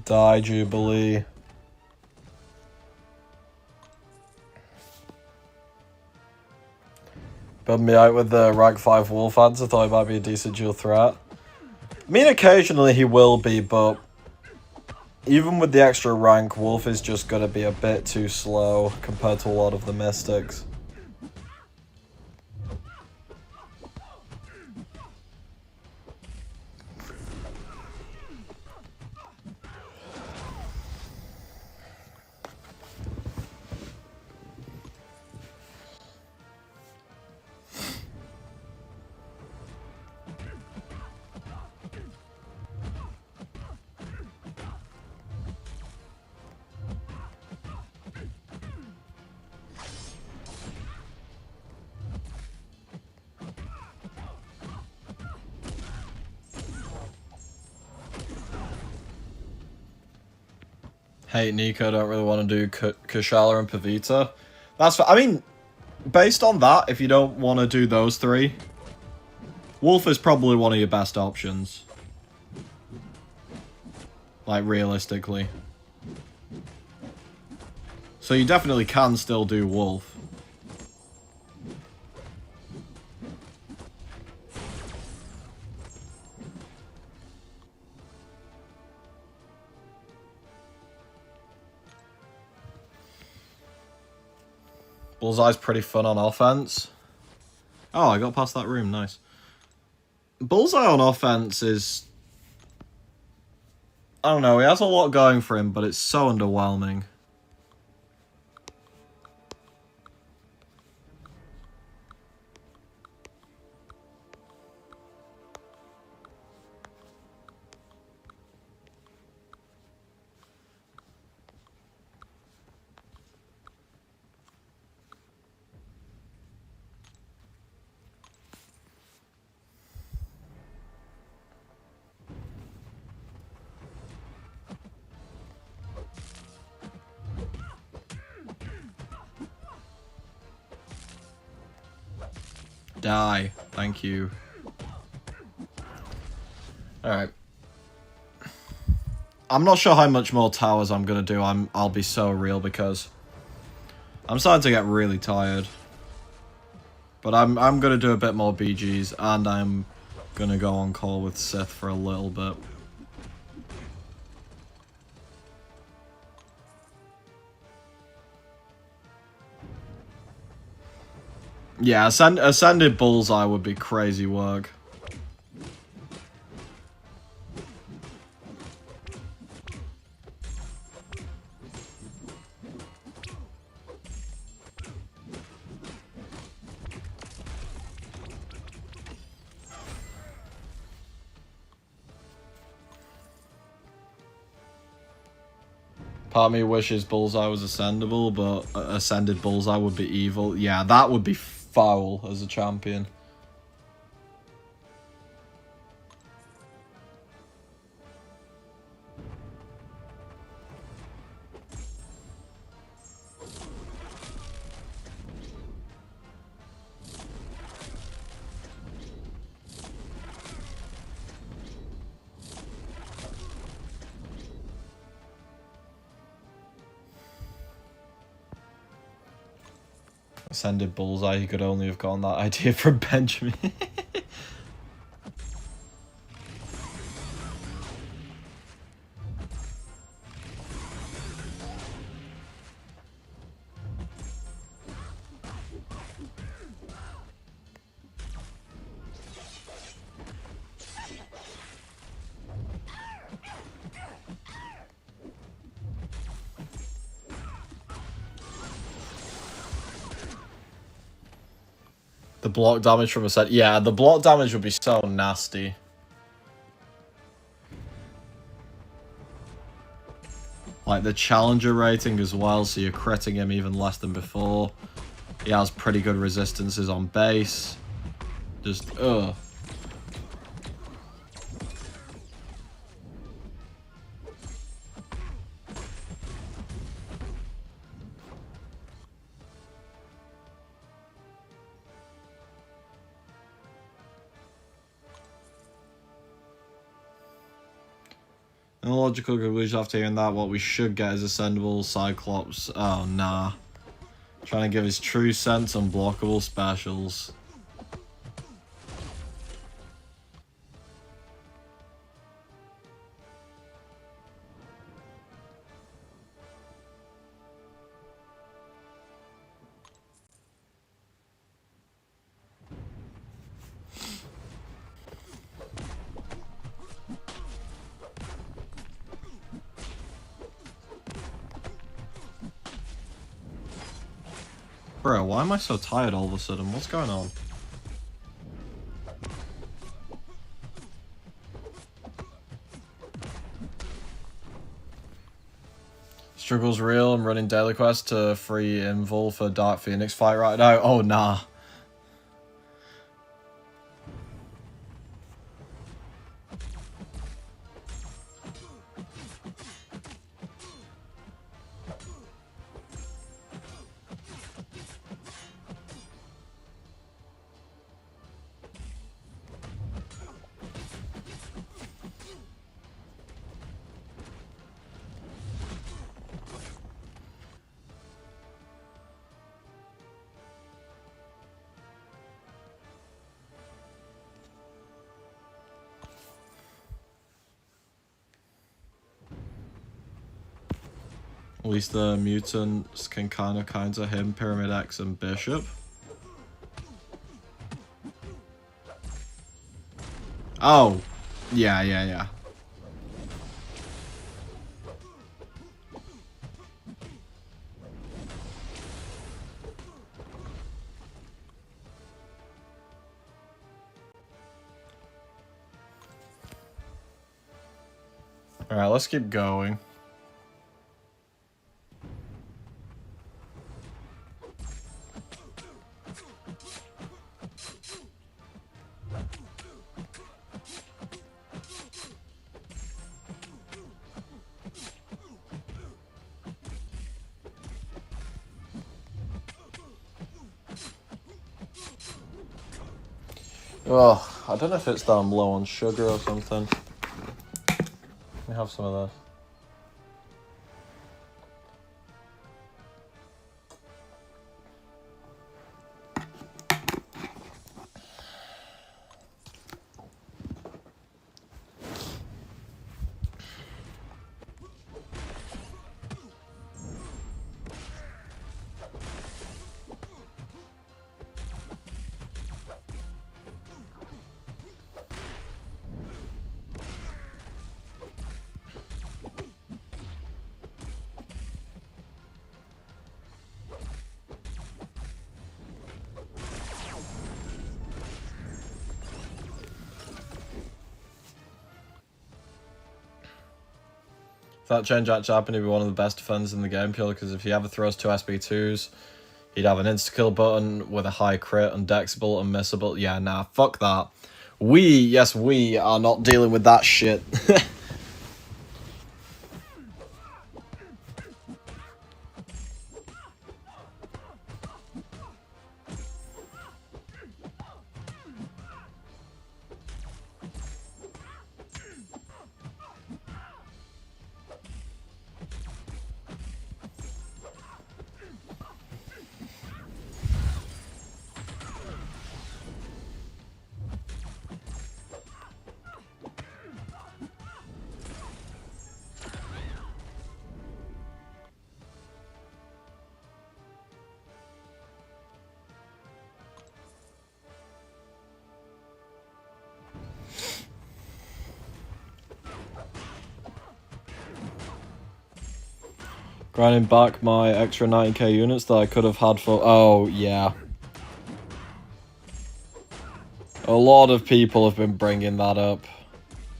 Die, Jubilee. Build me out with the rank 5 Wolf ads. I thought he might be a decent dual threat. I mean, occasionally he will be, but even with the extra rank, Wolf is just going to be a bit too slow compared to a lot of the Mystics. Hate Nico, don't really want to do Kushala and Pavita. I mean, based on that, if you don't want to do those three, Wolf is probably one of your best options. Like, realistically. So you definitely can still do Wolf. Bullseye's pretty fun on offense. Oh, I got past that room, nice. Bullseye on offense is... I don't know, he has a lot going for him, but it's so underwhelming. Die. Thank you. Alright. I'm not sure how much more towers I'm gonna do. I'll be so real because I'm starting to get really tired. But I'm gonna do a bit more BGs and I'm gonna go on call with Sith for a little bit. Yeah, Ascended Bullseye would be crazy work. Part of me wishes Bullseye was ascendable, but ascended Bullseye would be evil. Yeah, that would be foul as a champion. Ascended Bullseye, he could only have gotten that idea from Benjamin. The block damage from a set. Yeah, the block damage would be so nasty. Like the challenger rating as well, so you're critting him even less than before. He has pretty good resistances on base. Just, ugh. In logical conclusion after hearing that, what we should get is Ascendable, Cyclops. Oh, nah. Trying to give his true sense unblockable specials. Bro, why am I so tired all of a sudden? What's going on? Struggle's real. I'm running daily quest to free Invul for Dark Phoenix fight right now. Oh, nah. At least the mutants can kind of counter him, Pyramid X and Bishop. Oh, yeah. Alright, let's keep going. Oh, I don't know if it's that I'm low on sugar or something. Let me have some of this. that change actually happened, he'd be one of the best defenders in the game, purely because if he ever throws 2 SB2s, he'd have an insta-kill button with a high crit, undexable, unmissable. Yeah, nah, fuck that. We are not dealing with that shit. Grinding back my extra 90k units that I could have had for... Oh, yeah. A lot of people have been bringing that up.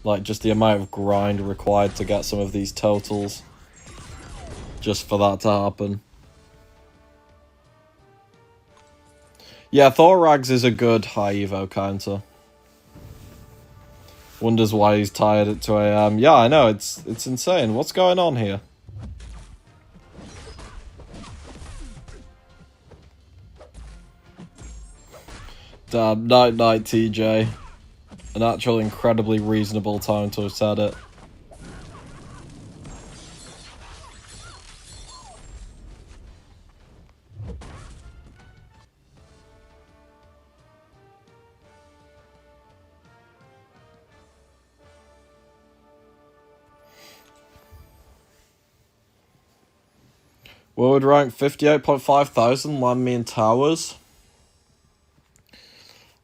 Like, just the amount of grind required to get some of these totals. Just for that to happen. Yeah, Thorax is a good high evo counter. Wonders why he's tired at 2 AM. Yeah, I know, it's insane. What's going on here? Damn, night TJ. An actual incredibly reasonable time to have said it. World rank 58.5 thousand, land me in towers.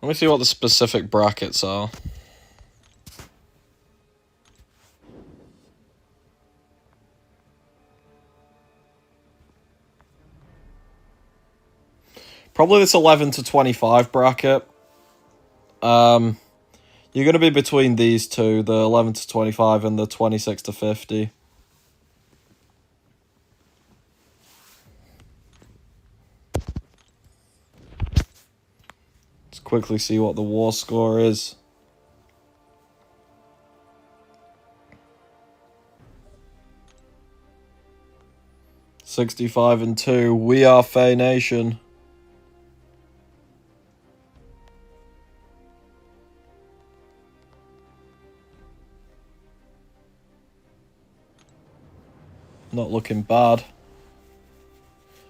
Let me see what the specific brackets are. Probably this 11 to 25 bracket. You're going to be between these two, the 11 to 25 and the 26 to 50. Let's quickly see what the war score is. $65-2. We are Fey Nation. Not looking bad.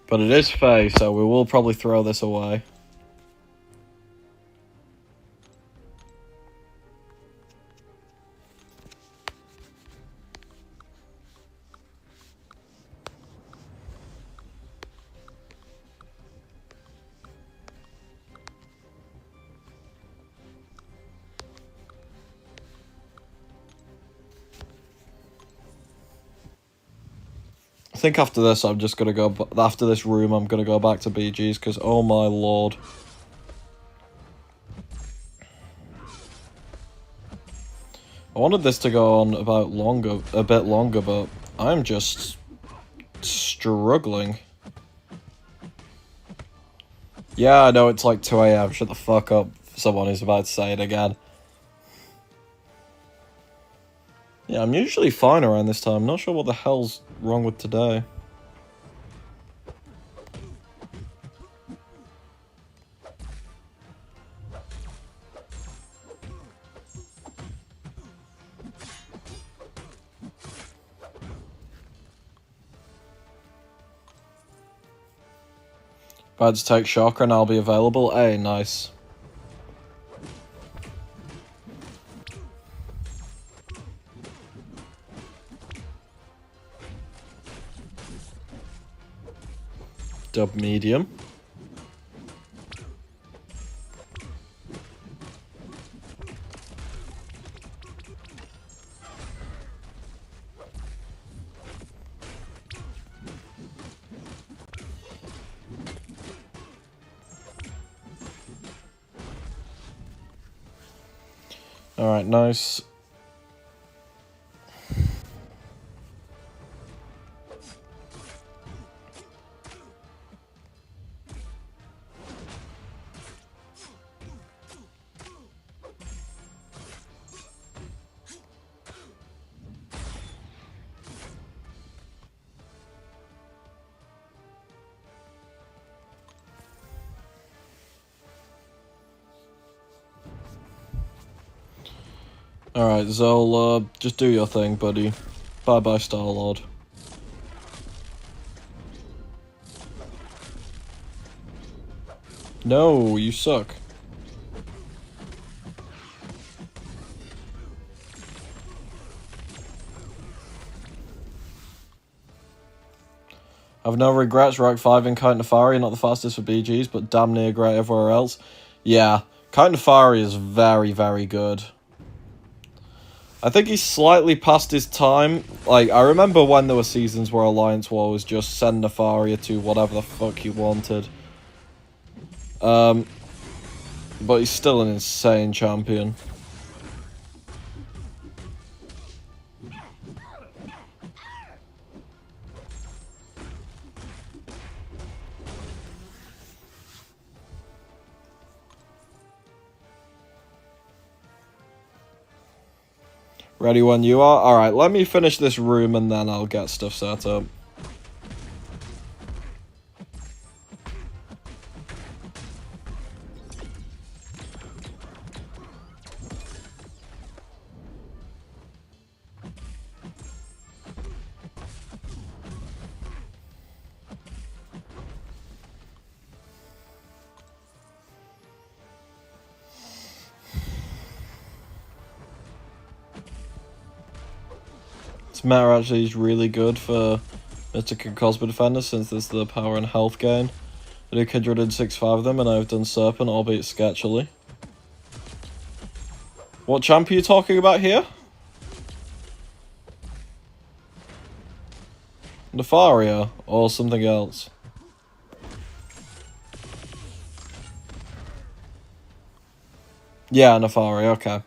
But it is Fey, so we will probably throw this away. I think after this, I'm just going to go... After this room, I'm going to go back to BGs, because, oh my lord. I wanted this to go on about a bit longer, but I'm just struggling. Yeah, I know it's like 2 AM. Shut the fuck up for someone who's about to say it again. Yeah, I'm usually fine around this time. Not sure what the hell's wrong with today. About to take Shocker and I'll be available. Hey, nice. Dub medium. Alright, nice. Alright, Zola, just do your thing, buddy. Bye-bye, Star-Lord. No, you suck. I've no regrets, rank 5 in Count Nefari, not the fastest for BGs, but damn near great everywhere else. Yeah, Count Nefari is very, very good. I think he's slightly past his time. Like, I remember when there were seasons where Alliance War was just send Nefaria to whatever the fuck he wanted. But he's still an insane champion. Ready when you are? Alright, let me finish this room and then I'll get stuff set up. This meta actually is really good for Mystic and Cosmo Defenders since there's the power and health gain. I do Kindred in 6-5 of them and I've done Serpent, albeit sketchily. What champ are you talking about here? Nefaria or something else? Yeah, Nefaria, okay.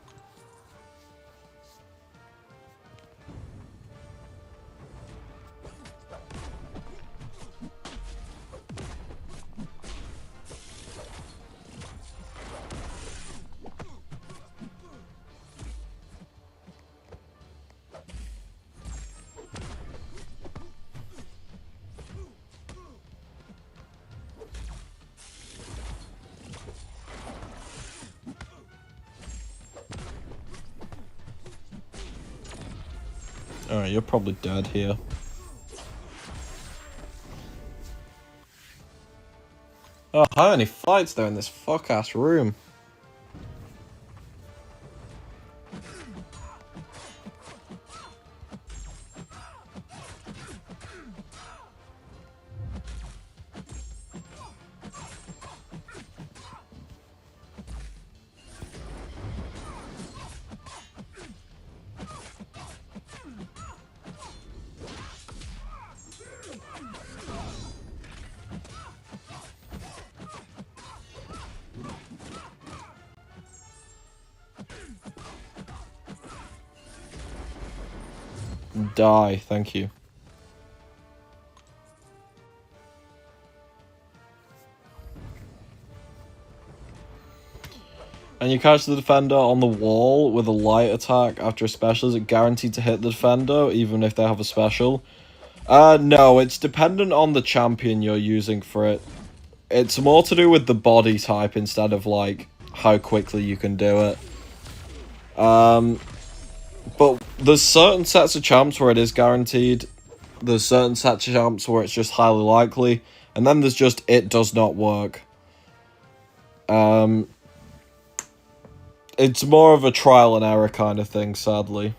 Alright, you're probably dead here. Oh, how many fights there in this fuck-ass room? Die, thank you. And you catch the defender on the wall with a light attack after a special. Is it guaranteed to hit the defender, even if they have a special? No, it's dependent on the champion you're using for it. It's more to do with the body type instead of, like, how quickly you can do it. But there's certain sets of champs where it is guaranteed. There's certain sets of champs where it's just highly likely. And then there's just, it does not work. It's more of a trial and error kind of thing, sadly.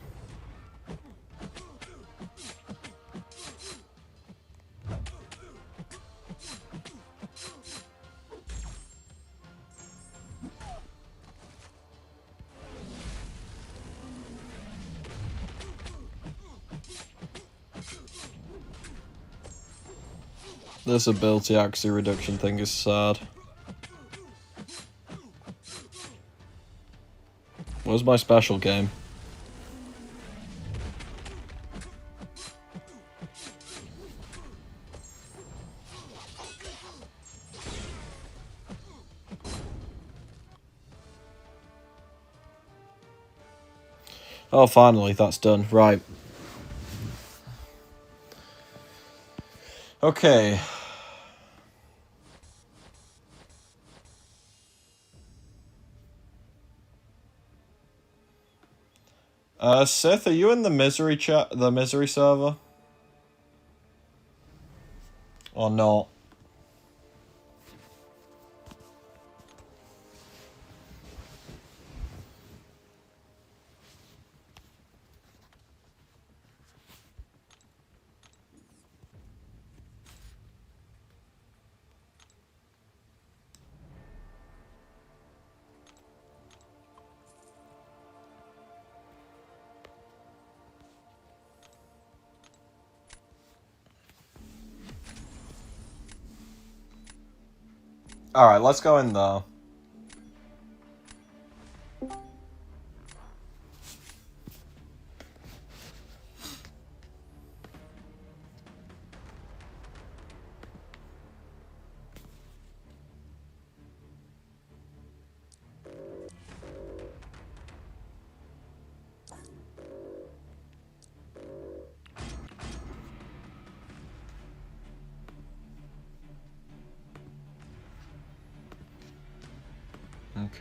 This ability accuracy reduction thing is sad. Where's my special game? Oh, finally, that's done. Right. Okay. Sith, are you in the misery chat, the misery server? Or not? Alright, let's go in there.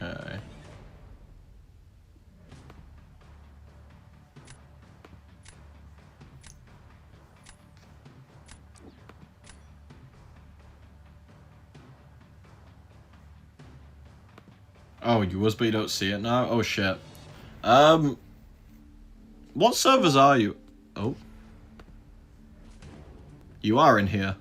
Okay. Oh, you was, but you don't see it now? Oh, shit. What servers are you? Oh. You are in here.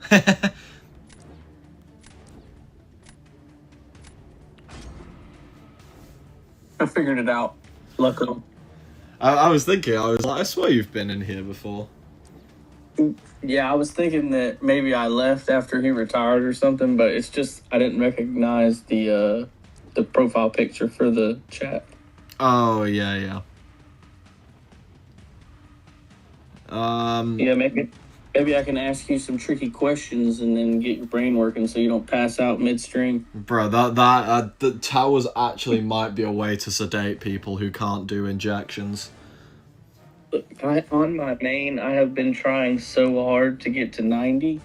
I figured it out. Luckily. I was thinking, I was like, I swear you've been in here before. Yeah, I was thinking that maybe I left after he retired or something, but it's just I didn't recognize the profile picture for the chat. Oh, yeah, yeah. Yeah, maybe I can ask you some tricky questions and then get your brain working so you don't pass out midstream. Bro, the towers actually might be a way to sedate people who can't do injections. Look, on my main, I have been trying so hard to get to 90,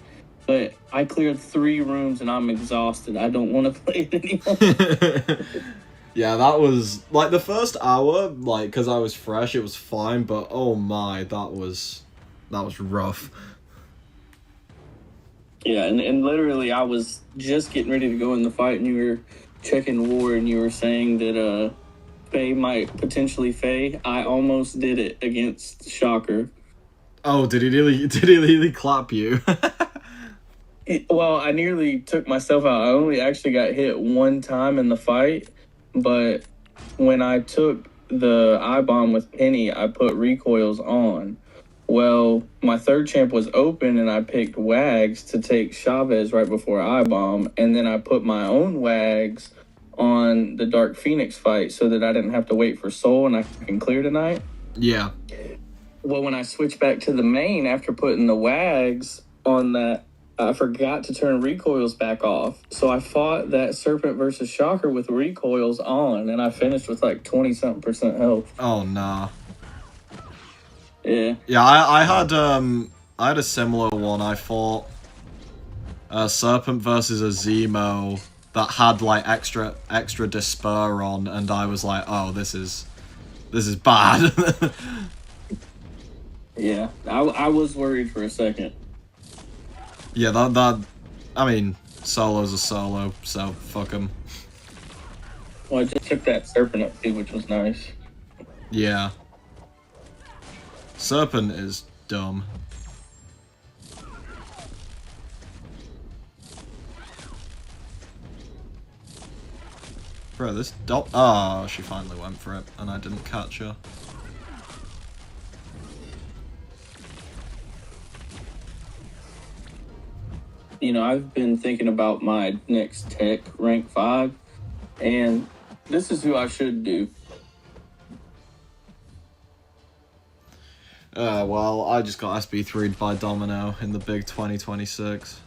but I cleared 3 rooms and I'm exhausted. I don't want to play it anymore. Yeah, that was, like, the first hour, like, because I was fresh, it was fine, but oh my, that was rough. Yeah, and literally I was just getting ready to go in the fight and you were checking war and you were saying that Faye might potentially Faye. I almost did it against Shocker. Oh, did he really clap you? Well, I nearly took myself out. I only actually got hit one time in the fight, but when I took the I-bomb with Penny, I put recoils on. Well, my third champ was open, and I picked Wags to take Chavez right before I-bomb, and then I put my own Wags on the Dark Phoenix fight so that I didn't have to wait for Soul and I can clear tonight. Yeah. Well, when I switched back to the main after putting the Wags on that, I forgot to turn recoils back off. So I fought that Serpent versus Shocker with recoils on, and I finished with like 20-something% health. Oh, nah. Yeah. Yeah, I had a similar one. I fought Serpent versus a Zemo that had like extra despair on, and I was like, oh, this is bad. Yeah, I was worried for a second. Yeah, that I mean, solo's a solo, so fuck him. Well, I just took that Serpent up too, which was nice. Yeah. Serpent is dumb. Bro, this doll. Oh, she finally went for it, and I didn't catch her. You know, I've been thinking about my next tech, rank 5, and this is who I should do. Well, I just got SB3'd by Domino in the big 2026.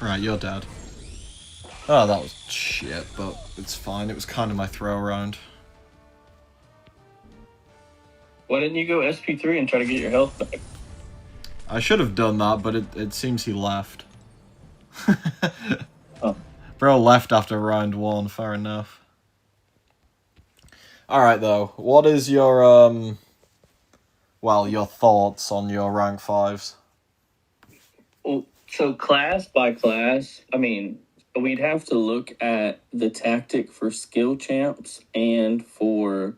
Right, you're dead. Oh, that was shit, but it's fine. It was kind of my throw around. Why didn't you go SP3 and try to get your health back? I should have done that, but it seems he left. Oh. Bro left after round 1, fair enough. Alright, though. What is your, well, your thoughts on your rank 5s? Well, so class by class, I mean, we'd have to look at the tactic for skill champs and for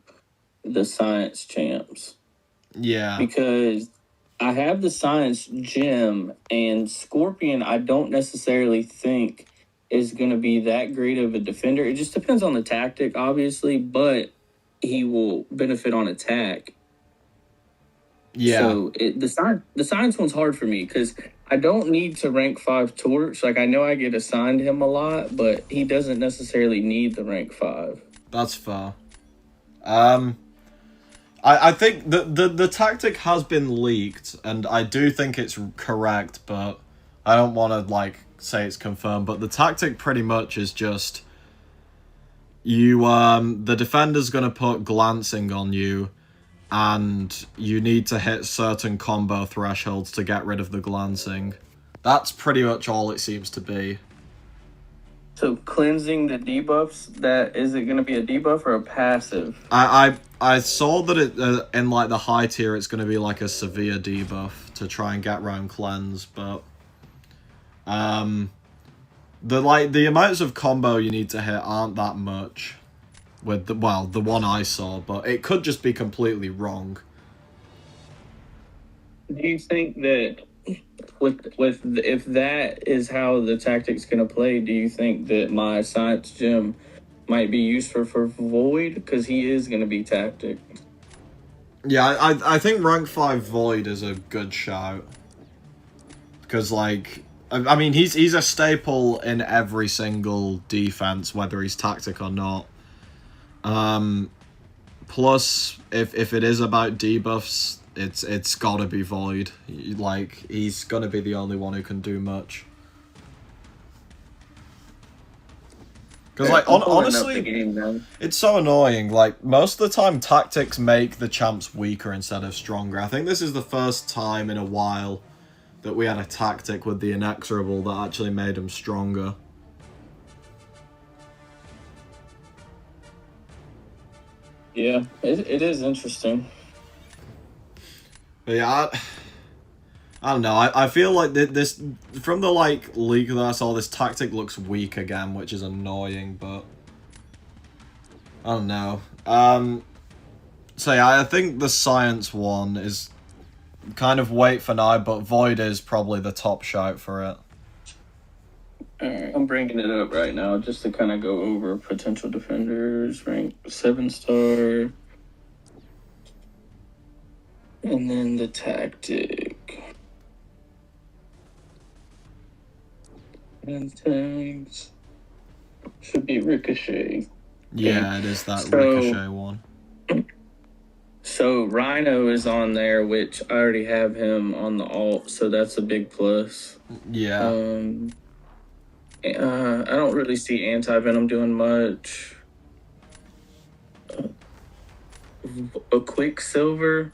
the science champs. Yeah. Because I have the science gem, and Scorpion I don't necessarily think is going to be that great of a defender. It just depends on the tactic, obviously, but he will benefit on attack. Yeah. So the science one's hard for me because I don't need to rank 5 Torch. Like, I know I get assigned him a lot, but he doesn't necessarily need the rank 5. That's fair. I think the tactic has been leaked, and I do think it's correct, but I don't want to, like, say it's confirmed, but the tactic pretty much is just you, the defender's gonna put glancing on you, and you need to hit certain combo thresholds to get rid of the glancing. That's pretty much all it seems to be. So cleansing the debuffs, that is it going to be a debuff or a passive? I saw that it in like the high tier it's going to be like a severe debuff to try and get round cleanse, but the amounts of combo you need to hit aren't that much with the one I saw, but it could just be completely wrong. Do you think that with if that is how the tactic's going to play, do you think that my science gem might be useful for Void because he is going to be tactic? Yeah, I think rank 5 Void is a good shout because, like, I mean, he's a staple in every single defense, whether he's tactic or not. Plus, if it is about debuffs, it's gotta be Void. Like, he's gonna be the only one who can do much. Because, like, honestly, it's so annoying. Like, most of the time, tactics make the champs weaker instead of stronger. I think this is the first time in a while that we had a tactic with the Inexorable that actually made him stronger. Yeah, it is interesting. But yeah, I don't know. I feel like this from the like leak that I saw, this tactic looks weak again, which is annoying. But I don't know. So yeah, I think the science one is kind of wait for now, but Void is probably the top shout for it. Alright, I'm bringing it up right now just to kind of go over potential defenders, rank 7-star. And then the tactic. And tags. Should be Ricochet. Yeah, it is that Ricochet one. So Rhino is on there, which I already have him on the alt, so that's a big plus. Yeah. I don't really see Anti-Venom doing much. A Quicksilver.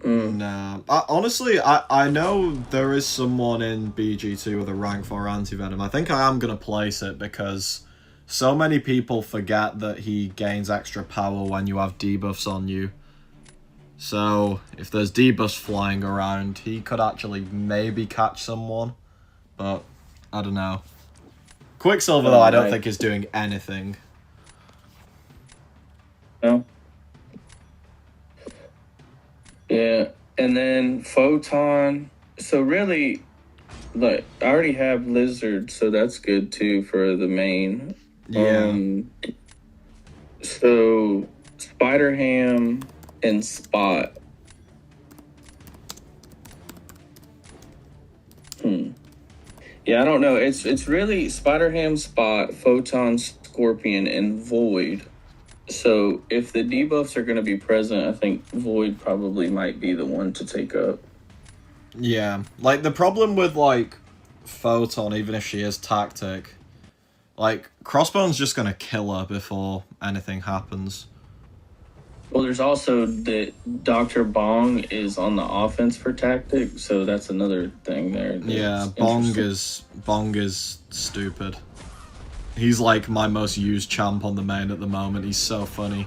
Nah. Honestly, I know there is someone in BG2 with a rank 4 Anti-Venom. I think I am going to place it because so many people forget that he gains extra power when you have debuffs on you. So, if there's debuffs flying around, he could actually maybe catch someone. But, I don't know. Quicksilver, though, I don't think is doing anything. No. Yeah, and then Photon. So really, like, I already have Lizard, so that's good too for the main. Yeah. So Spider-Ham and Spot. Yeah, I don't know. It's really Spider-Ham, Spot, Photon, Scorpion, and Void. So if the debuffs are going to be present, I think Void probably might be the one to take up. Yeah. Like, the problem with, like, Photon, even if she is tactic, Like, Crossbone's just gonna kill her before anything happens. Well, there's also that Dr. Bong is on the offense for tactic, so that's another thing there. Yeah, Bong is stupid. He's like my most used champ on the main at the moment. He's so funny.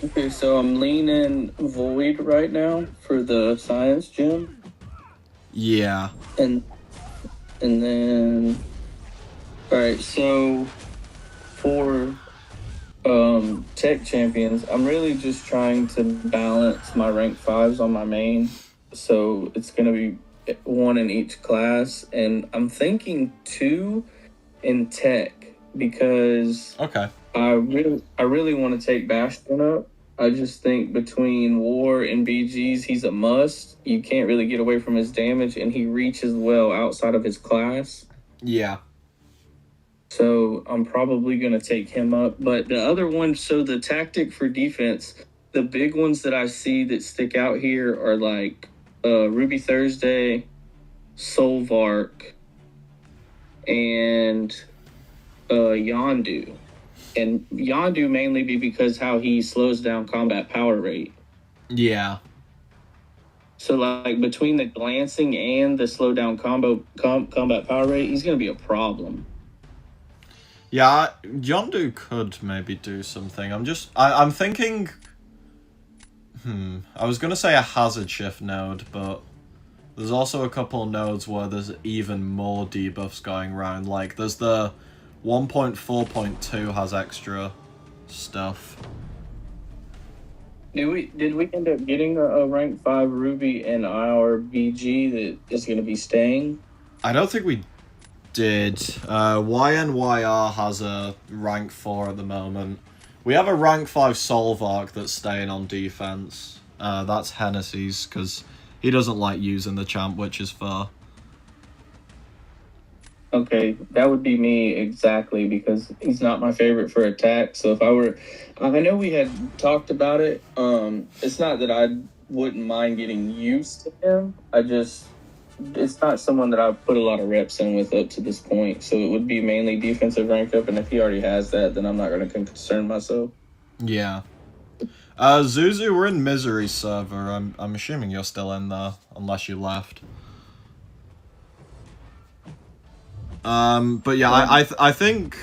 Okay, so I'm leaning Void right now for the science gym. Yeah. And then alright, so for tech champions, I'm really just trying to balance my rank 5s on my main. So it's gonna be 1 in each class, and I'm thinking 2 in tech because Okay. I really want to take Bastion up. I just think between War and BGs, he's a must. You can't really get away from his damage, and he reaches well outside of his class. Yeah. So I'm probably going to take him up. But the other one, so the tactic for defense, the big ones that I see that stick out here are like Ruby Thursday, Solvark, and Yondu. And Yondu mainly be because how he slows down combat power rate. Yeah. So like between the glancing and the slow down combat power rate, he's going to be a problem. Yeah, Yondu could maybe do something. I'm thinking... I was going to say a hazard shift node, but there's also a couple of nodes where there's even more debuffs going around. Like, there's the 1.4.2 has extra stuff. Did we end up getting a rank 5 Ruby in our BG that is going to be staying? I don't think we did. YNYR has a rank 4 at the moment. We have a rank 5 Solvark that's staying on defense. That's Hennessy's, because he doesn't like using the champ, which is fair. Okay, that would be me exactly, because he's not my favorite for attack. So if I were... I know we had talked about it. It's not that I wouldn't mind getting used to him. It's not someone that I've put a lot of reps in with up to this point. So it would be mainly defensive rank up, and if he already has that, then I'm not going to concern myself. Yeah. Zuzu, we're in Misery server. I'm assuming you're still in there, unless you left. But yeah, I think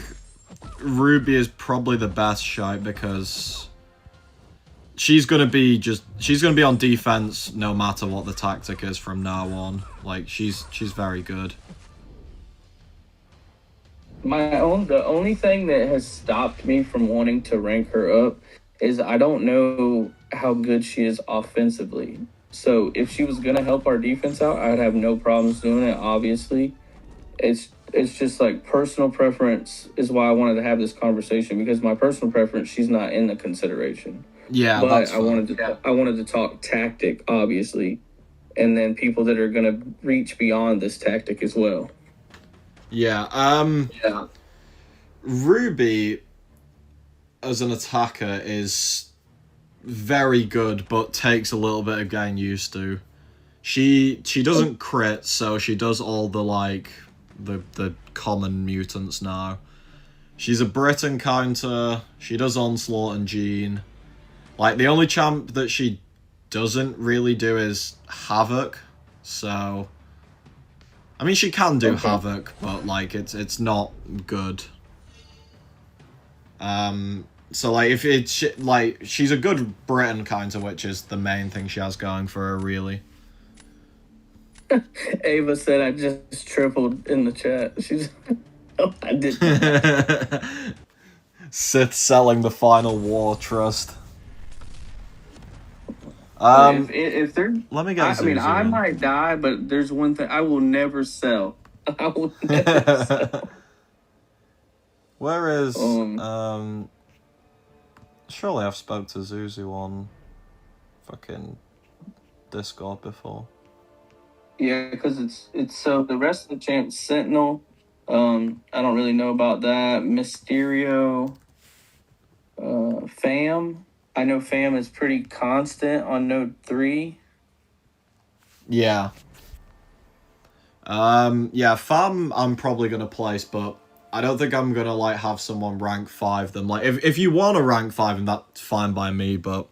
Ruby is probably the best shout because she's gonna be on defense no matter what the tactic is from now on. Like she's very good. The only thing that has stopped me from wanting to rank her up is I don't know how good she is offensively. So if she was gonna help our defense out, I'd have no problems doing it. Obviously, it's just like personal preference is why I wanted to have this conversation, because my personal preference, she's not in the consideration. Yeah, but that's I wanted to talk tactic, obviously, and then people that are gonna reach beyond this tactic as well. Yeah. Ruby as an attacker is very good, but takes a little bit of getting used to. She doesn't crit, so she does all the like the common mutants now. She's a Brit encounter. She does Onslaught and Jean. Like the only champ that she doesn't really do is Havoc. So I mean she can do Havoc, but like it's not good. So like if it's like she's a good Brit encounter, which is the main thing she has going for her really. Ava said I just tripled in the chat. She's no, I didn't. Sith selling the final war trust. If they're, let me get. I mean, I might die, but there's one thing I will never sell. I will never sell. Where is surely I've spoke to Zuzu on fucking Discord before. Yeah, because it's so the rest of the champs Sentinel. I don't really know about that. Mysterio, Fam. I know Fam is pretty constant on Node 3. Yeah. Yeah, Fam I'm probably gonna place, but I don't think I'm gonna like have someone rank 5 them. Like if you want to rank 5 them, that's fine by me, but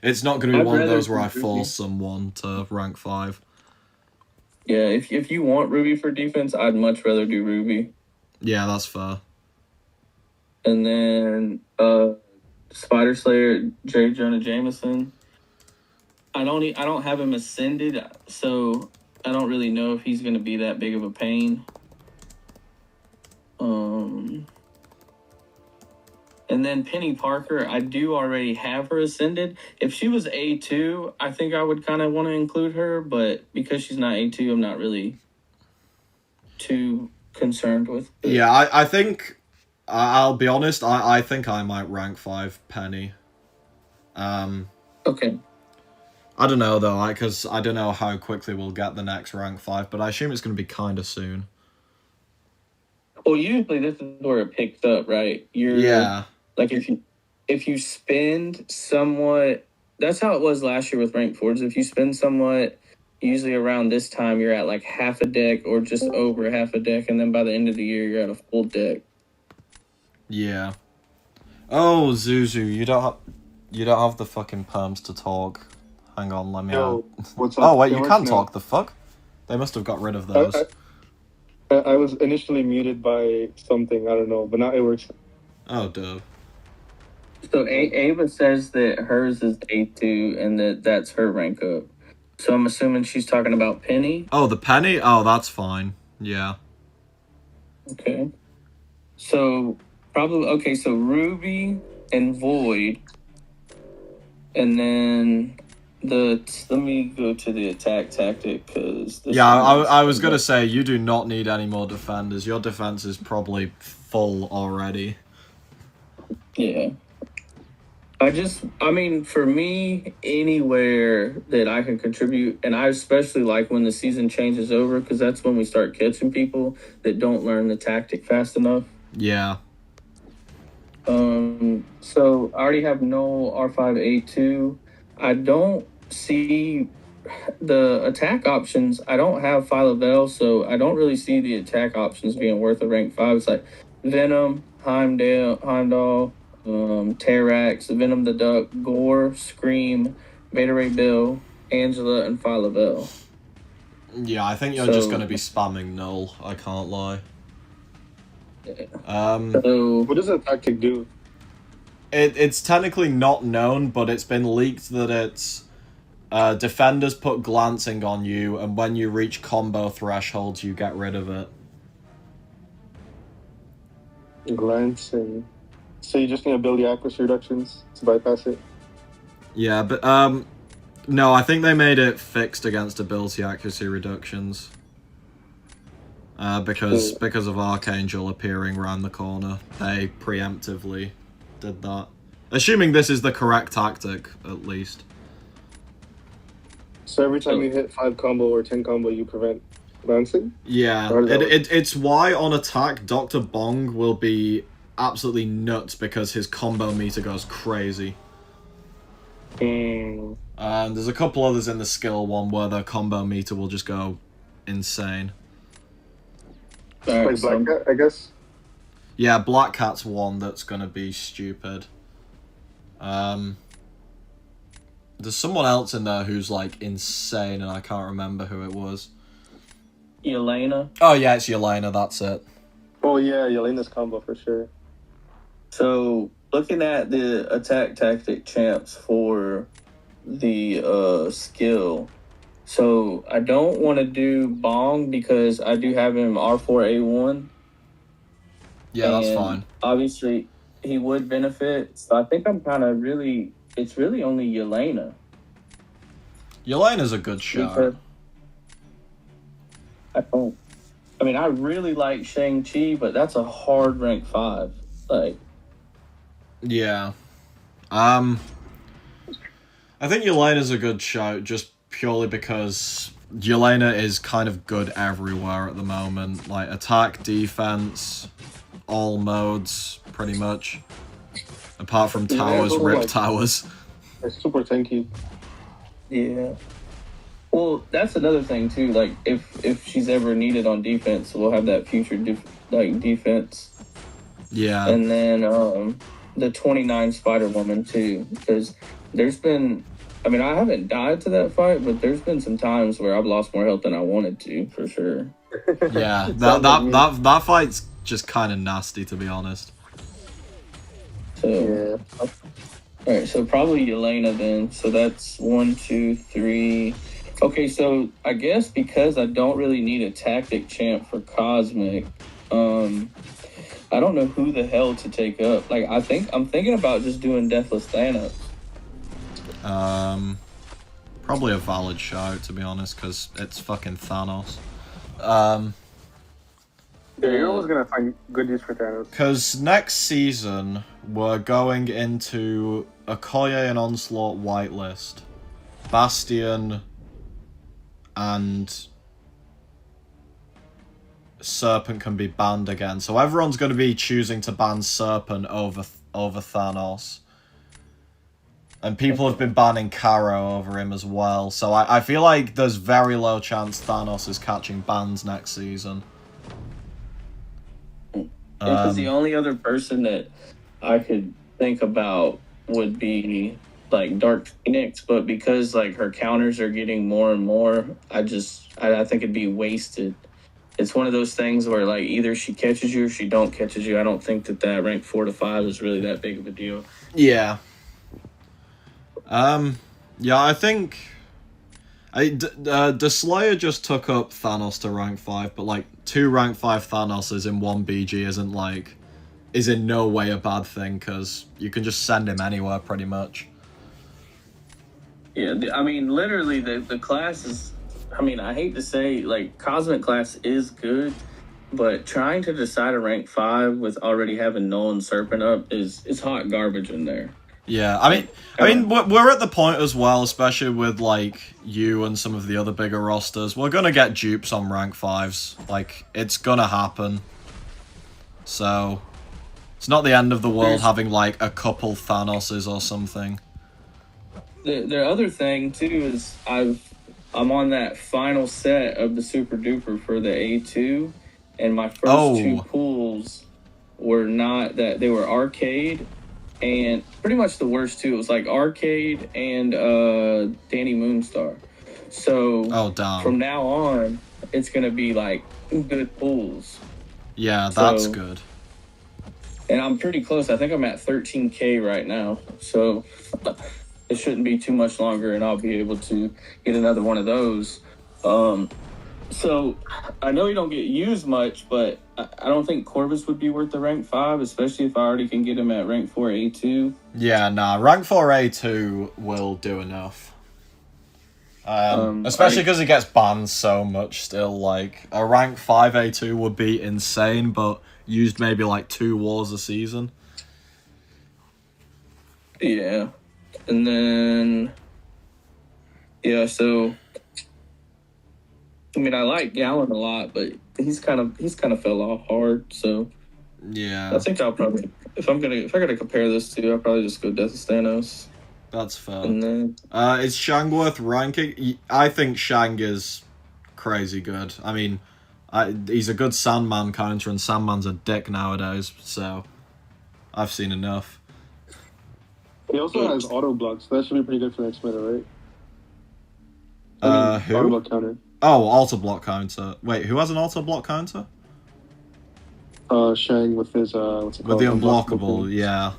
it's not gonna be I'd one of rather those where I do force Ruby. someone to rank 5. Yeah, if you want Ruby for defense, I'd much rather do Ruby. Yeah, that's fair. And then Spider Slayer, J. Jonah Jameson. I don't have him ascended, so I don't really know if he's gonna be that big of a pain. And then Penny Parker, I do already have her ascended. If she was A2, I think I would kind of want to include her, but because she's not A2, I'm not really too concerned with it. Yeah, I think I'll be honest. I think I might rank 5 Penny. Okay. I don't know though, because I don't know how quickly we'll get the next rank 5, but I assume it's going to be kind of soon. Well, usually this is where it picks up, right? Yeah. Like if you spend somewhat, that's how it was last year with rank 4s. If you spend somewhat, usually around this time you're at like half a deck or just over half a deck, and then by the end of the year you're at a full deck. Yeah. Oh, Zuzu, you don't have the fucking perms to talk. Hang on, let me out. What's up? Oh wait, It you works can now. talk. The fuck? They must have got rid of those. I was initially muted by something, I don't know, but now it works. Oh, duh. So Ava says that hers is A2 and that's her rank up. So I'm assuming she's talking about Penny. Oh, the Penny? Oh, that's fine. Yeah. Okay. So probably okay. So Ruby and Void, and then let me go to the attack tactic because Yeah, I was gonna say you do not need any more defenders. Your defense is probably full already. Yeah. I mean, for me, anywhere that I can contribute, and I especially like when the season changes over because that's when we start catching people that don't learn the tactic fast enough. Yeah. So I already have no R5A2. I don't see the attack options. I don't have Phyla-Vell, so I don't really see the attack options being worth a rank 5. It's like Venom, Heimdall, Terrax, Venom the Duck, Gore, Scream, Beta Ray Bill, Angela, and Phyla-Vell. Yeah, I think you're just gonna be spamming null. I can't lie. So What does that tactic do? It's technically not known, but it's been leaked that it's defenders put glancing on you, and when you reach combo thresholds, you get rid of it. Glancing. So you just need ability accuracy reductions to bypass it? Yeah, but no, I think they made it fixed against ability accuracy reductions. Because of Archangel appearing around the corner, they preemptively did that. Assuming this is the correct tactic, at least. So every time you hit 5 combo or 10 combo, you prevent glancing? Yeah, it's why on attack, Dr. Bong will be absolutely nuts because his combo meter goes crazy. And there's a couple others in the skill one where the combo meter will just go insane. Like Black Cat, I guess? Yeah, Black Cat's one that's gonna be stupid. There's someone else in there who's like insane and I can't remember who it was. Yelena. Oh yeah, it's Yelena, that's it. Oh yeah, Yelena's combo for sure. So looking at the attack tactic champs for the skill. So I don't want to do Bong because I do have him R4A1. Yeah, that's fine. Obviously, he would benefit. So I think I'm kind of really... It's really only Yelena. Yelena's a good shot. I mean, I really like Shang-Chi, but that's a hard rank 5. Like... Yeah. I think Yelena's a good shout, just purely because Yelena is kind of good everywhere at the moment. Like, attack, defense, all modes, pretty much. Apart from towers, rip towers. They're super tanky. Yeah. Well, that's another thing too. Like if she's ever needed on defense, we'll have that future defense. Yeah. And then the 29 Spider Woman too, because there's been. I mean, I haven't died to that fight, but there's been some times where I've lost more health than I wanted to, for sure. Yeah, that fight's just kind of nasty, to be honest. So, Yeah. all right, so probably Yelena then. So that's 1, 2, 3. Okay, so I guess because I don't really need a tactic champ for Cosmic, I don't know who the hell to take up. Like, I'm thinking about just doing Deathless Thanos. Probably a valid shout, to be honest, because it's fucking Thanos. Yeah, you're always gonna find good use for Thanos. Because next season, we're going into Okoye and Onslaught whitelist, Bastion, and Serpent can be banned again. So everyone's going to be choosing to ban Serpent over Thanos. And people have been banning Caro over him as well. So I feel like there's very low chance Thanos is catching bans next season. Because the only other person that I could think about would be like Dark Phoenix, but because like her counters are getting more and more, I think it'd be wasted. It's one of those things where like either she catches you or she don't catches you. I don't think that rank 4 to 5 is really that big of a deal. Yeah. Yeah, I think the Slayer just took up Thanos to rank 5, but like 2 rank 5 Thanoses in 1 BG is in no way a bad thing, because you can just send him anywhere pretty much. Yeah, I mean, literally the class is, I mean, I hate to say, like, Cosmic class is good, but trying to decide a rank 5 with already having Null and Serpent up is hot garbage in there. Yeah, I mean, we're at the point as well, especially with, like, you and some of the other bigger rosters, we're gonna get dupes on rank 5s. Like, it's gonna happen. So, it's not the end of the world having, like, a couple Thanoses or something. The other thing, too, is I'm on that final set of the Super Duper for the A2, and my first 2 pools were not that, they were Arcade, and pretty much the worst two. It was like Arcade and Danny Moonstar. So from now on, it's gonna be like good pulls. Yeah, that's good. And I'm pretty close. I think I'm at 13K right now. So it shouldn't be too much longer, and I'll be able to get another one of those. So I know you don't get used much, but I don't think Corvus would be worth the rank 5, especially if I already can get him at rank 4 A2. Yeah, nah, rank 4 A2 will do enough. Especially because he gets banned so much still. Like, a rank 5 A2 would be insane, but used maybe like 2 wars a season. Yeah. And then, yeah, so I mean, I like Gallon a lot, but he's kind of fell off hard. So yeah, I think I'll probably, if I gotta compare this two, I'll probably just go Deathless Thanos. That's fair. And then is Shang worth ranking? I think Shang is crazy good. I mean, he's a good Sandman counter, and Sandman's a dick nowadays. So I've seen enough. He also has auto block, so that should be pretty good for next meta, right? Who? Auto block counter. Oh, auto block counter. Wait, who has an auto block counter? Shang with his what's it called? With the unblockable, yeah.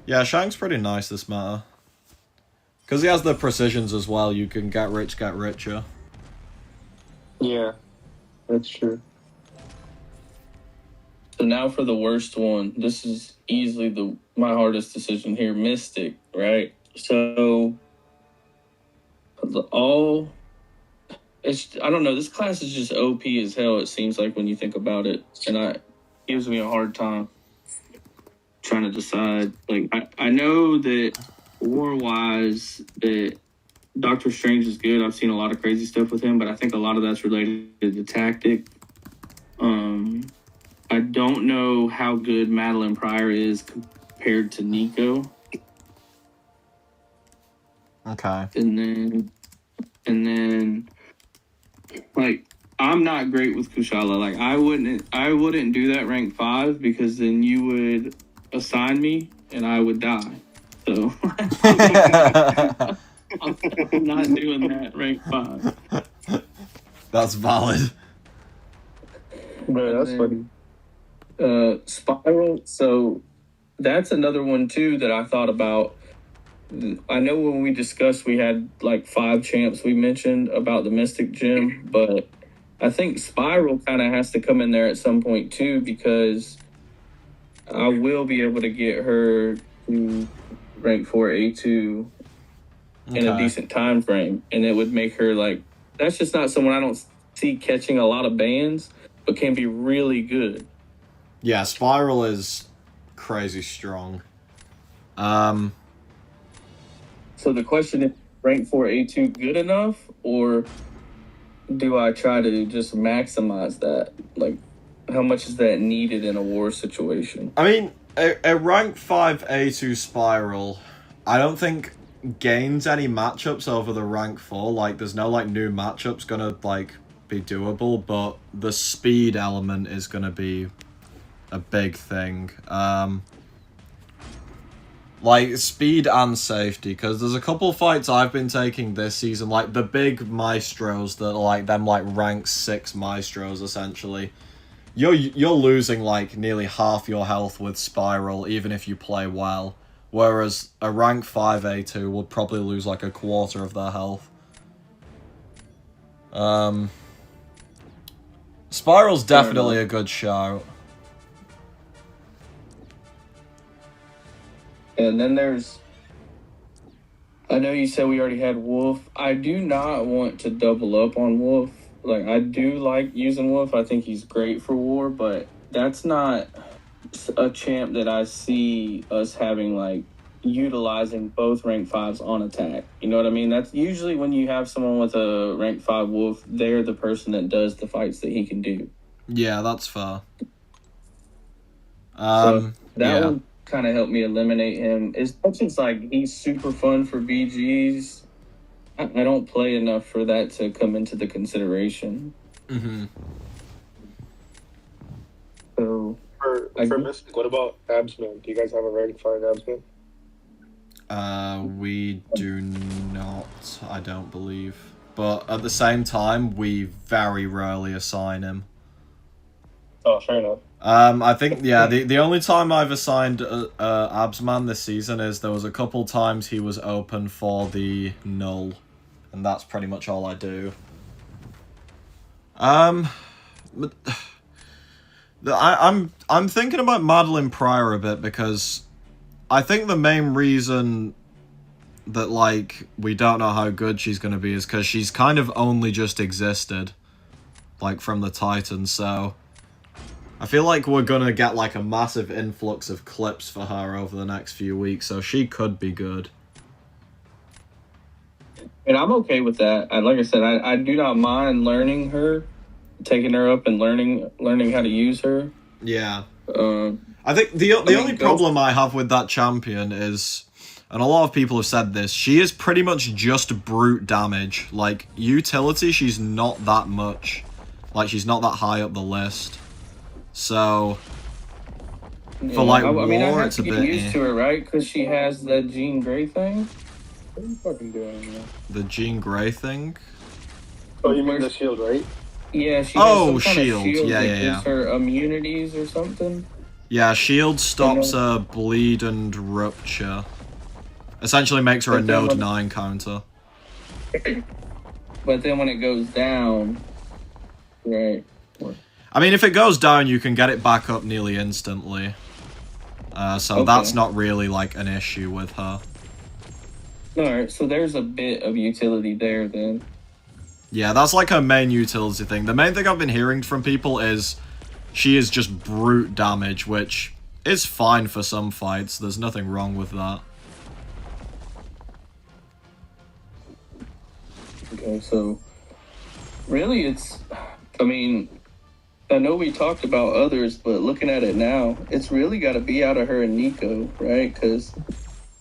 Yeah, Shang's pretty nice this meta. Because he has the precisions as well, you can get rich, get richer. Yeah, that's true. So now for the worst one. This is easily my hardest decision here. Mystic, right? So I don't know, this class is just OP as hell, it seems like, when you think about it. And it gives me a hard time trying to decide. Like, I know that war-wise that Doctor Strange is good. I've seen a lot of crazy stuff with him, but I think a lot of that's related to tactic. I don't know how good Madeline Pryor is compared to Nico. Okay. And then like I'm not great with Kushala. Like I wouldn't do that rank 5 because then you would assign me and I would die. So I'm not doing that rank 5. That's valid. Bro, that's funny. Spiral. So that's another one too that I thought about. I know when we discussed, we had like 5 champs we mentioned about the Mystic Gym, but I think Spiral kind of has to come in there at some point too, because I will be able to get her to rank 4 A2 in a decent time frame, and it would make her like, that's just not someone I don't see catching a lot of bans, but can be really good. Yeah, Spiral is crazy strong. So the question is, rank 4 A2 good enough, or do I try to just maximize that? Like, how much is that needed in a war situation? I mean, a rank 5 A2 Spiral, I don't think gains any matchups over the rank 4. Like, there's no, like, new matchups gonna, like, be doable, but the speed element is gonna be a big thing. Like, speed and safety, because there's a couple fights I've been taking this season, like the big Maestros that are like them, like rank 6 Maestros, essentially. You're losing, like, nearly half your health with Spiral, even if you play well. Whereas a rank 5 A2 would probably lose, like, a quarter of their health. Spiral's definitely a good shout. And then there's, I know you said we already had Wolf. I do not want to double up on Wolf. Like, I do like using Wolf. I think he's great for war, but that's not a champ that I see us having, like, utilizing both rank 5s on attack. You know what I mean? That's usually when you have someone with a rank 5 Wolf, they're the person that does the fights that he can do. Yeah, that's fair. So that one kind of helped me eliminate him. As much as, like, he's super fun for BGs, I don't play enough for that to come into the consideration. Mm-hmm. So for Mystic, what about Absman? Do you guys have a rank 5 Absman? We do not, I don't believe. But at the same time, we very rarely assign him. Oh, fair enough. I think, yeah, the only time I've assigned Absman this season is there was a couple times he was open for the null, and that's pretty much all I do. But I'm thinking about Madeline Pryor a bit, because I think the main reason that, like, we don't know how good she's going to be is because she's kind of only just existed, like, from the Titans, so I feel like we're going to get, like, a massive influx of clips for her over the next few weeks, so she could be good. And I'm okay with that. Like I said, I do not mind learning her, taking her up and learning how to use her. Yeah. I think the only problem I have with that champion is, and a lot of people have said this, she is pretty much just brute damage. Like, utility, she's not that much. Like, she's not that high up the list. So, for, like, I mean, I war, have it's to a get bit... used to it, right? Because she has that Jean Grey thing. What are you fucking doing, man? The Jean Grey thing? Oh, you mean the shield, right? Yeah, she has some kind shield. of shield Yeah, that yeah, gives her immunities or something. Yeah, shield stops her bleed and rupture. Essentially makes her a node 9 counter. But then when it goes down, right? I mean, if it goes down, you can get it back up nearly instantly. So that's not really, like, an issue with her. Alright, so there's a bit of utility there, then. Yeah, that's, like, her main utility thing. The main thing I've been hearing from people is she is just brute damage, which is fine for some fights. There's nothing wrong with that. Okay, so really it's, I mean, I know we talked about others, but looking at it now, it's really got to be out of her and Nico, right? Because,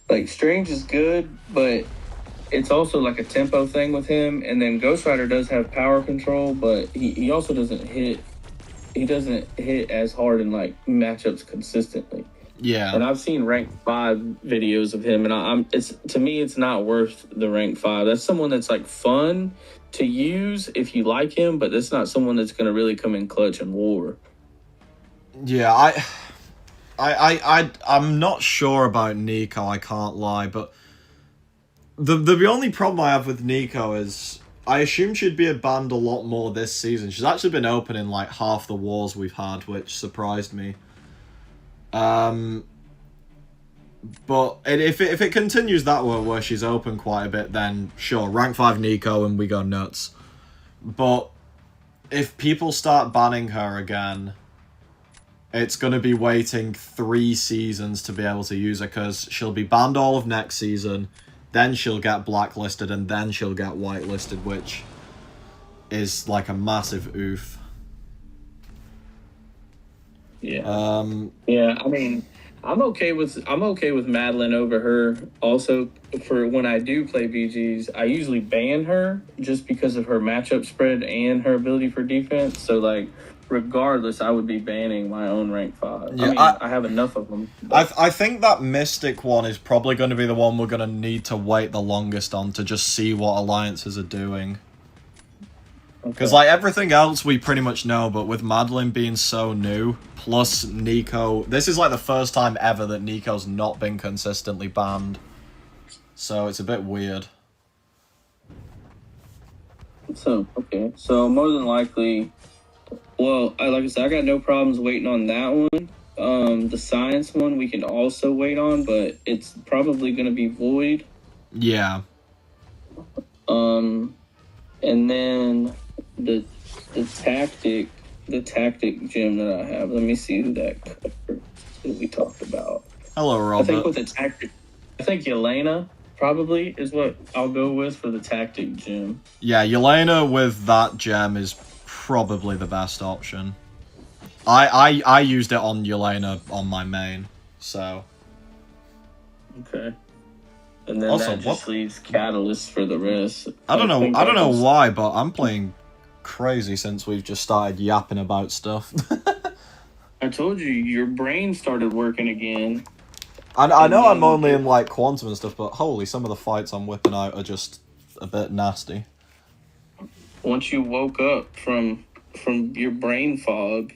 like, Strange is good, but it's also like a tempo thing with him. And then Ghost Rider does have power control, but he also doesn't hit. He doesn't hit as hard in like matchups consistently. Yeah. And I've seen rank 5 videos of him, and it's to me it's not worth the rank 5. That's someone that's like fun to use if you like him, but that's not someone that's going to really come in clutch in war. Yeah, I'm not sure about Nico, I can't lie, but the only problem I have with Nico is I assume she'd be banned a lot more this season. She's actually been open in like half the wars we've had, which surprised me. But if it continues that way, where she's open quite a bit, then sure, rank 5 Nico and we go nuts. But if people start banning her again, it's going to be waiting 3 seasons to be able to use her, because she'll be banned all of next season, then she'll get blacklisted, and then she'll get whitelisted, which is like a massive oof. Yeah. Yeah, I mean, I'm okay with Madeline over her. Also, for when I do play BGs, I usually ban her just because of her matchup spread and her ability for defense. So like, regardless, I would be banning my own rank 5. Yeah, I mean, I have enough of them. I think that Mystic one is probably going to be the one we're going to need to wait the longest on to just see what alliances are doing. Because, like, everything else we pretty much know, but with Madeline being so new, plus Nico... This is, like, the first time ever that Nico's not been consistently banned. So, it's a bit weird. So, okay. So, more than likely... Well, like I said, I got no problems waiting on that one. The science one we can also wait on, but it's probably going to be Void. Yeah. And then the tactic gem that I have. Let me see who that we talked about. Hello, Robert. I think with the tactic, I think Yelena probably is what I'll go with for the tactic gem. Yeah, Yelena with that gem is probably the best option. I used it on Yelena on my main, so. Okay. And then also, that just leaves Catalyst for the rest. I don't know why, but I'm playing crazy since we've just started yapping about stuff. I told you, your brain started working again. I know I'm only in like Quantum and stuff, but holy, some of the fights I'm whipping out are just a bit nasty. Once you woke up from your brain fog.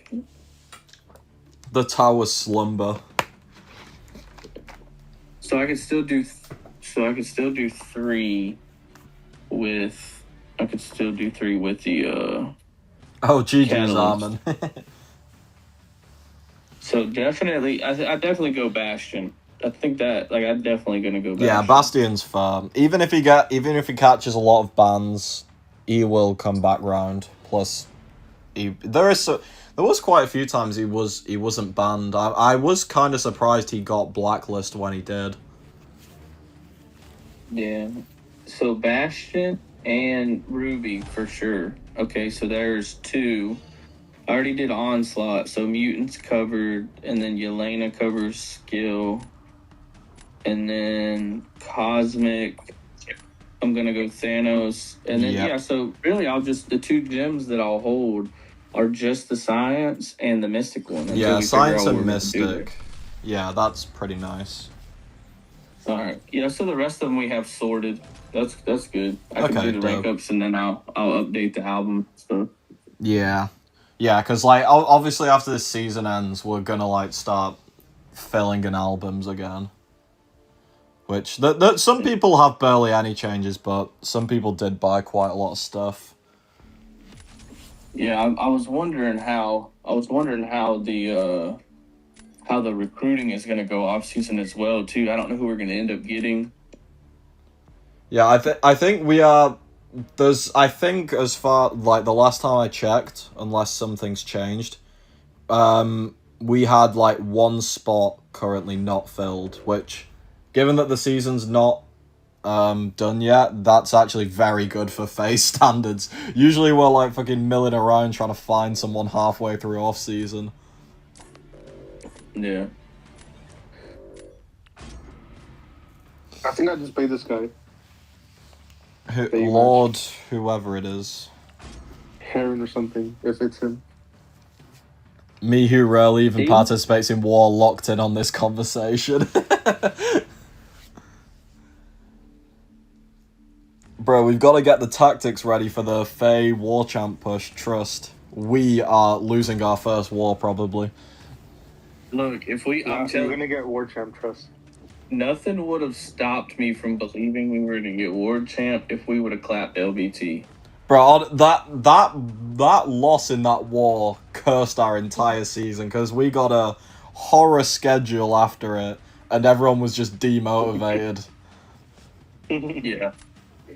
The tower slumber. So I could still do 3 with... I could still do 3 with the, Oh, GG's, Catalyst. Armin. So definitely, I definitely go Bastion. I think that, like, I'm definitely gonna go Bastion. Yeah, Bastion's firm. Even if he catches a lot of bans, he will come back round. Plus, there was quite a few times he wasn't banned. I was kind of surprised he got blacklist when he did. Yeah. So Bastion and Ruby for sure. Okay, so there's 2. I already did Onslaught, so Mutants covered, and then Yelena covers Skill, and then Cosmic. I'm gonna go Thanos, and then yeah. So really, the 2 gems that I'll hold are just the Science and the Mystic one. Yeah, Science and Mystic. Yeah, that's pretty nice. All right. Yeah. So the rest of them we have sorted. That's good. I can do the rank ups, and then I'll update the album stuff. Yeah. Yeah, because, like, obviously after this season ends, we're gonna, like, start filling in albums again. Which, some people have barely any changes, but some people did buy quite a lot of stuff. Yeah, I was wondering how the recruiting is gonna go off season as well, too. I don't know who we're gonna end up getting. Yeah, I think we are... I think as far, like, the last time I checked, unless something's changed, we had, like, 1 spot currently not filled, which, given that the season's not done yet, that's actually very good for FaZe standards. Usually we're, like, fucking milling around trying to find someone halfway through off-season. Yeah. I think I just paid this guy. that you Lord, whoever it is. Heron or something, if it's him. Me who rarely even Aiden? participates in war, locked in on this conversation. Bro, we've got to get the tactics ready for the Fae War Champ push, trust. We are losing our first war, probably. Look, if we, Yeah, I'm you're telling gonna get War Champ, trust. nothing would have stopped me from believing we were going to get Ward Champ if we would have clapped LBT. Bro, that loss in that war cursed our entire season, because we got a horror schedule after it, and everyone was just demotivated. Yeah.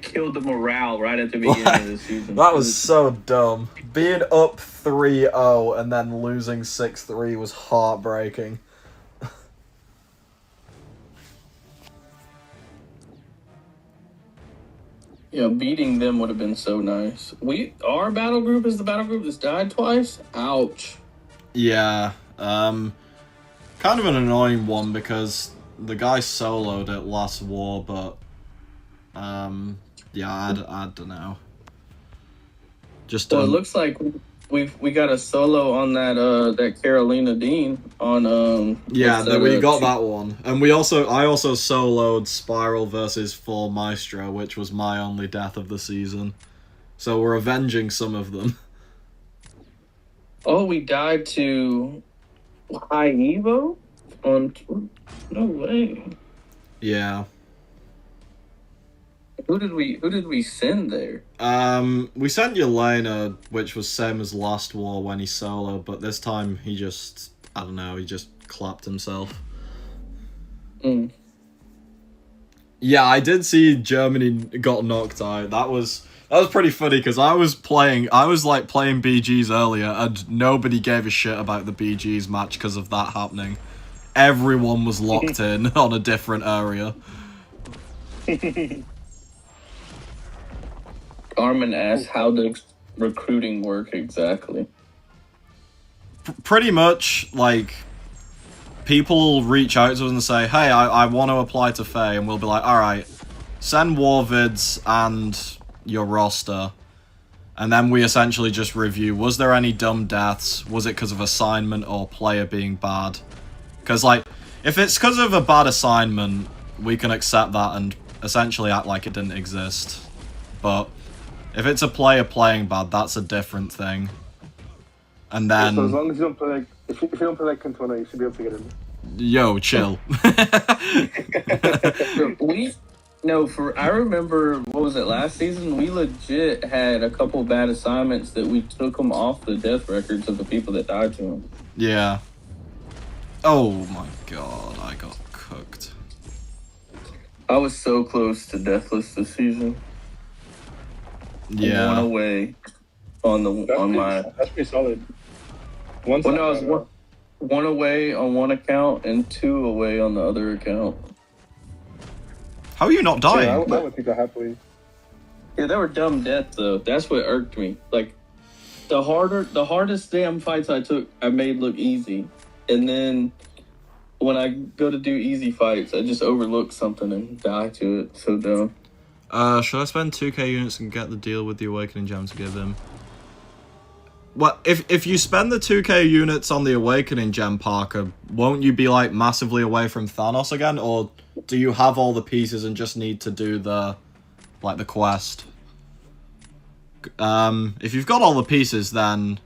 Killed the morale right at the beginning of the season. That was so dumb. Being up 3-0 and then losing 6-3 was heartbreaking. Yeah, beating them would have been so nice. Our battle group is the battle group that's died twice? Ouch. Yeah, kind of an annoying one because the guy soloed it last war, but yeah, I don't know. Just Well, it looks like we got a solo on that Carolina Dean on yeah, what's that, we got that one, and I also soloed Spiral versus 4 Maestro, which was my only death of the season. So we're avenging some of them. Oh, we died to High Evo on. No way. Yeah. Who did we send there? We sent Yelena, which was same as last war when he soloed, but this time he just, I don't know, he just clapped himself. Mm. Yeah, I did see Germany got knocked out. That was pretty funny because I was playing BGs earlier, and nobody gave a shit about the BGs match because of that happening. Everyone was locked in on a different area. Carmen asked, how does recruiting work exactly? Pretty much, like, people reach out to us and say, hey, I want to apply to Fae, and we'll be like, alright, send war vids and your roster. And then we essentially just review, was there any dumb deaths? Was it because of assignment or player being bad? Because, like, if it's because of a bad assignment, we can accept that and essentially act like it didn't exist. But if it's a player playing bad, that's a different thing. And then... So as long as you don't play like... If you don't play like Cantona, you should be able to get in. Yo, chill. I remember, what was it, last season? We legit had a couple bad assignments that we took them off the death records of the people that died to them. Yeah. Oh my god, I got cooked. I was so close to deathless this season. Yeah. One away That's pretty solid. I was one away on one account and 2 away on the other account. How are you not dying? I would take that happily. Yeah, they were dumb deaths though. That's what irked me. Like the hardest damn fights I made look easy, and then when I go to do easy fights, I just overlook something and die to it. So dumb. Should I spend 2k units and get the deal with the Awakening Gem to give him? Well, if you spend the 2k units on the Awakening Gem, Parker, won't you be, like, massively away from Thanos again? Or do you have all the pieces and just need to do the quest? If you've got all the pieces, then...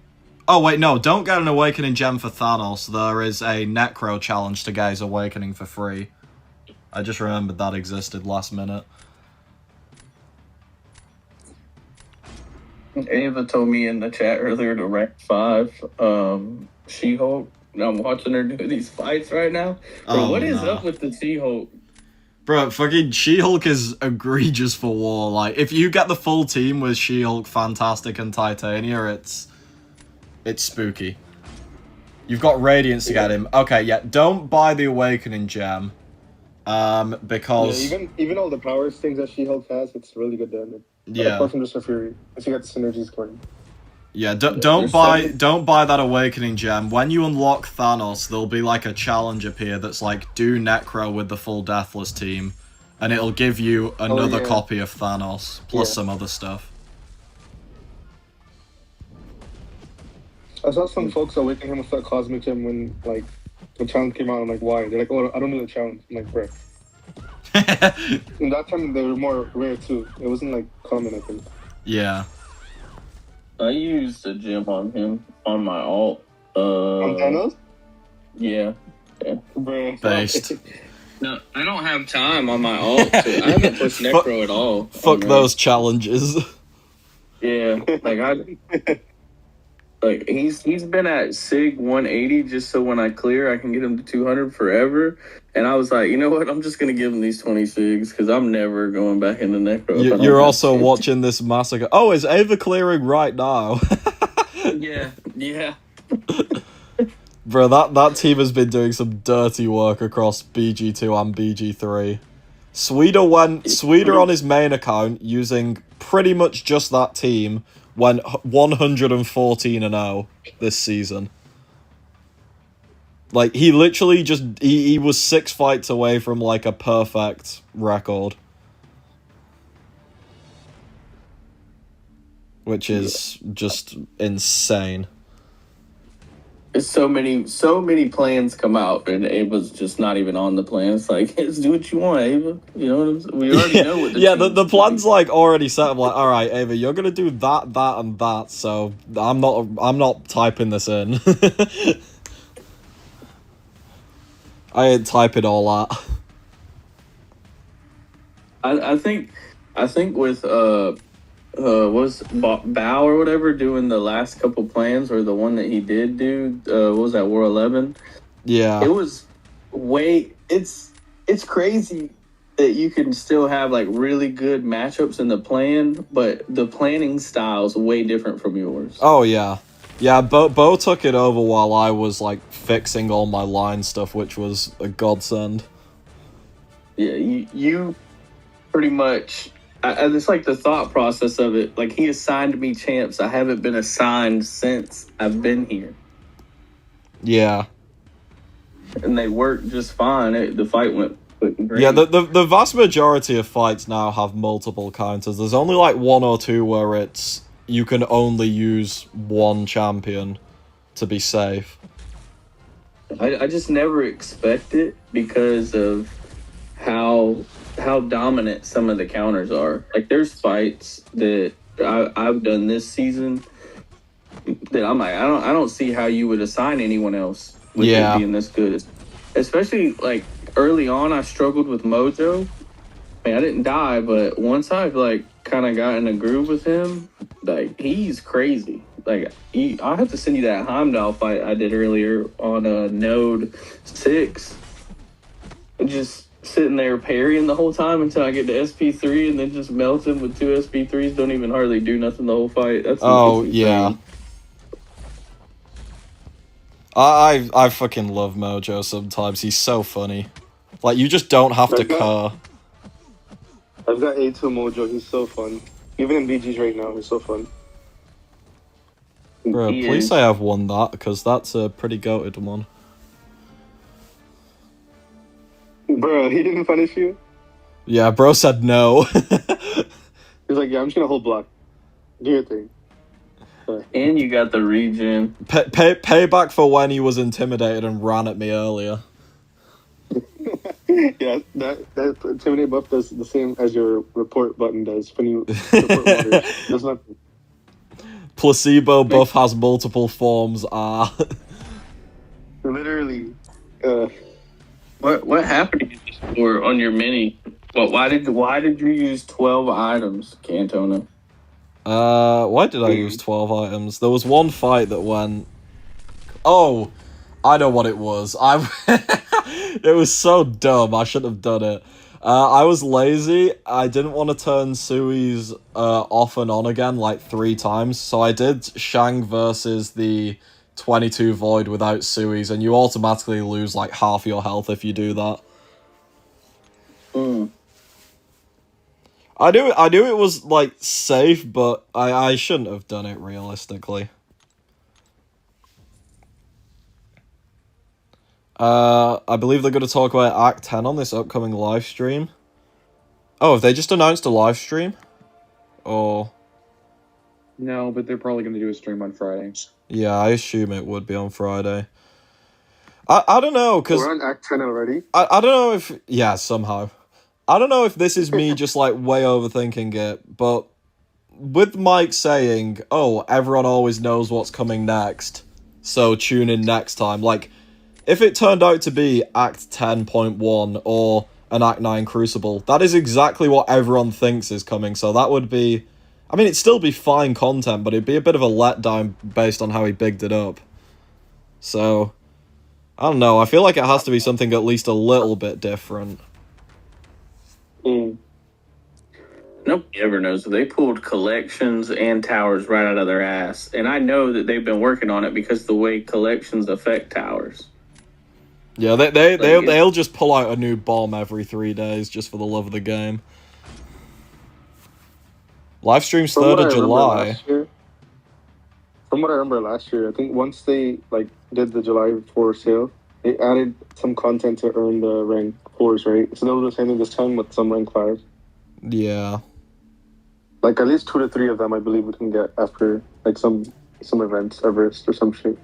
Oh, wait, no, don't get an Awakening Gem for Thanos. There is a Necro challenge to get his Awakening for free. I just remembered that existed last minute. Ava told me in the chat earlier to rank 5 She-Hulk. I'm watching her do these fights right now. Bro, what is up with the She-Hulk? Bro, fucking She-Hulk is egregious for war. Like, if you get the full team with She-Hulk, Fantastic, and Titania, it's spooky. You've got Radiance to get him. Okay, yeah, don't buy the Awakening Gem. Because... Yeah, even all the powers things that She-Hulk has, it's really good damage. Yeah. Apart from just her Fury. Once you got the synergies going. Yeah, don't buy that Awakening Gem. When you unlock Thanos, there'll be like a challenge appear that's like, do Necro with the full Deathless team. and it'll give you another yeah. copy of Thanos plus Yeah. some other stuff. I saw some folks awaken him with that cosmic gem when like the challenge came out. I'm like, why? They're like, oh, I don't do the challenge. I'm like, bro. And that time they were more rare too. It wasn't like common, I think. Yeah. I used a gem on him on my alt. On Thanos? Yeah. Bro. Based. No, I don't have time on my alt. I haven't pushed Necro at all. Fuck those challenges. Yeah, like he's been at Sig 180 just so when I clear I can get him to 200 forever. And I was like, you know what? I'm just gonna give him these 20 Sigs because I'm never going back into Necro. You're also watching this massacre. Oh, is Ava clearing right now? Yeah. Bro, that team has been doing some dirty work across BG2 and BG3. Sweder on his main account, using pretty much just that team, went 114-0 this season. Like, he literally just... He was 6 fights away from, like, a perfect record. Which is just insane. So many plans come out, and Ava's just not even on the plan. It's like, let's do what you want, Ava. You know what I'm saying? We already know what the plan's like already set. I'm like, all right, Ava, you're gonna do that, and that. So I'm not typing this in. I ain't typing all that. I think with was Bao or whatever doing the last couple plans, or the one that he did do, what was that, War 11? Yeah. It was it's crazy that you can still have like really good matchups in the plan, but the planning style's way different from yours. Oh yeah. Yeah, Bo took it over while I was like fixing all my line stuff, which was a godsend. Yeah, you pretty much... it's like the thought process of it. Like, he assigned me champs. I haven't been assigned since I've been here. Yeah. And they worked just fine. The fight went great. Yeah, the vast majority of fights now have multiple counters. There's only like 1 or 2 where it's... You can only use one champion to be safe. I just never expect it because of how dominant some of the counters are. Like, there's fights that I've done this season that I'm like, I don't see how you would assign anyone else with it being this good. Especially like early on, I struggled with Mojo. I mean, I didn't die, but once I've like kind of got in a groove with him, like, he's crazy. Like, I'll have to send you that Heimdall fight I did earlier on Node 6. Just sitting there parrying the whole time until I get to SP3 and then just melt him with 2 SP3s. Don't even hardly do nothing the whole fight. That's yeah. I fucking love Mojo sometimes. He's so funny. Like, you just don't have to cur. I've got A2 Mojo. He's so fun. Even in BGs right now, he's so fun. Bro, please say I've won that, because that's a pretty goated one. Bro, he didn't punish you? Yeah, bro said no. He's like, yeah, I'm just gonna hold block. Do your thing. And you got the regen. Payback for when he was intimidated and ran at me earlier. Yeah, that intimidate buff does the same as your report button does when you report water. Does nothing. Placebo buff has multiple forms. Literally. What happened to you score on your mini? Why did you use 12 items, Cantona? Why did I use 12 items? There was one fight that went... Oh, I know what it was. It was so dumb. I shouldn't have done it. I was lazy. I didn't want to turn Sui's off and on again like 3 times, so I did Shang versus the 22 Void without Sui's, and you automatically lose like half your health if you do that. I knew it was like safe, but I shouldn't have done it realistically. I believe they're going to talk about Act 10 on this upcoming live stream. Oh, have they just announced a live stream? Or... No, but they're probably going to do a stream on Friday. Yeah, I assume it would be on Friday. I don't know, because... We're on Act 10 already? I don't know if... Yeah, somehow. I don't know if this is me just, like, way overthinking it, but with Mike saying, oh, everyone always knows what's coming next, so tune in next time, like, if it turned out to be Act 10.1 or an Act 9 Crucible, that is exactly what everyone thinks is coming, so that would be... I mean, it'd still be fine content, but it'd be a bit of a letdown based on how he bigged it up. So... I don't know, I feel like it has to be something at least a little bit different. Nobody ever knows. They pulled collections and towers right out of their ass. And I know that they've been working on it because the way collections affect towers. Yeah, they'll just pull out a new bomb every 3 days just for the love of the game. Live stream's 3rd of July. From what I remember last year, I think once they did the July 4 sale, they added some content to earn the rank 4s, right? So they'll do the same thing this time with some rank 5s. Yeah. Like at least 2 to 3 of them, I believe we can get after some events, Everest or some shit.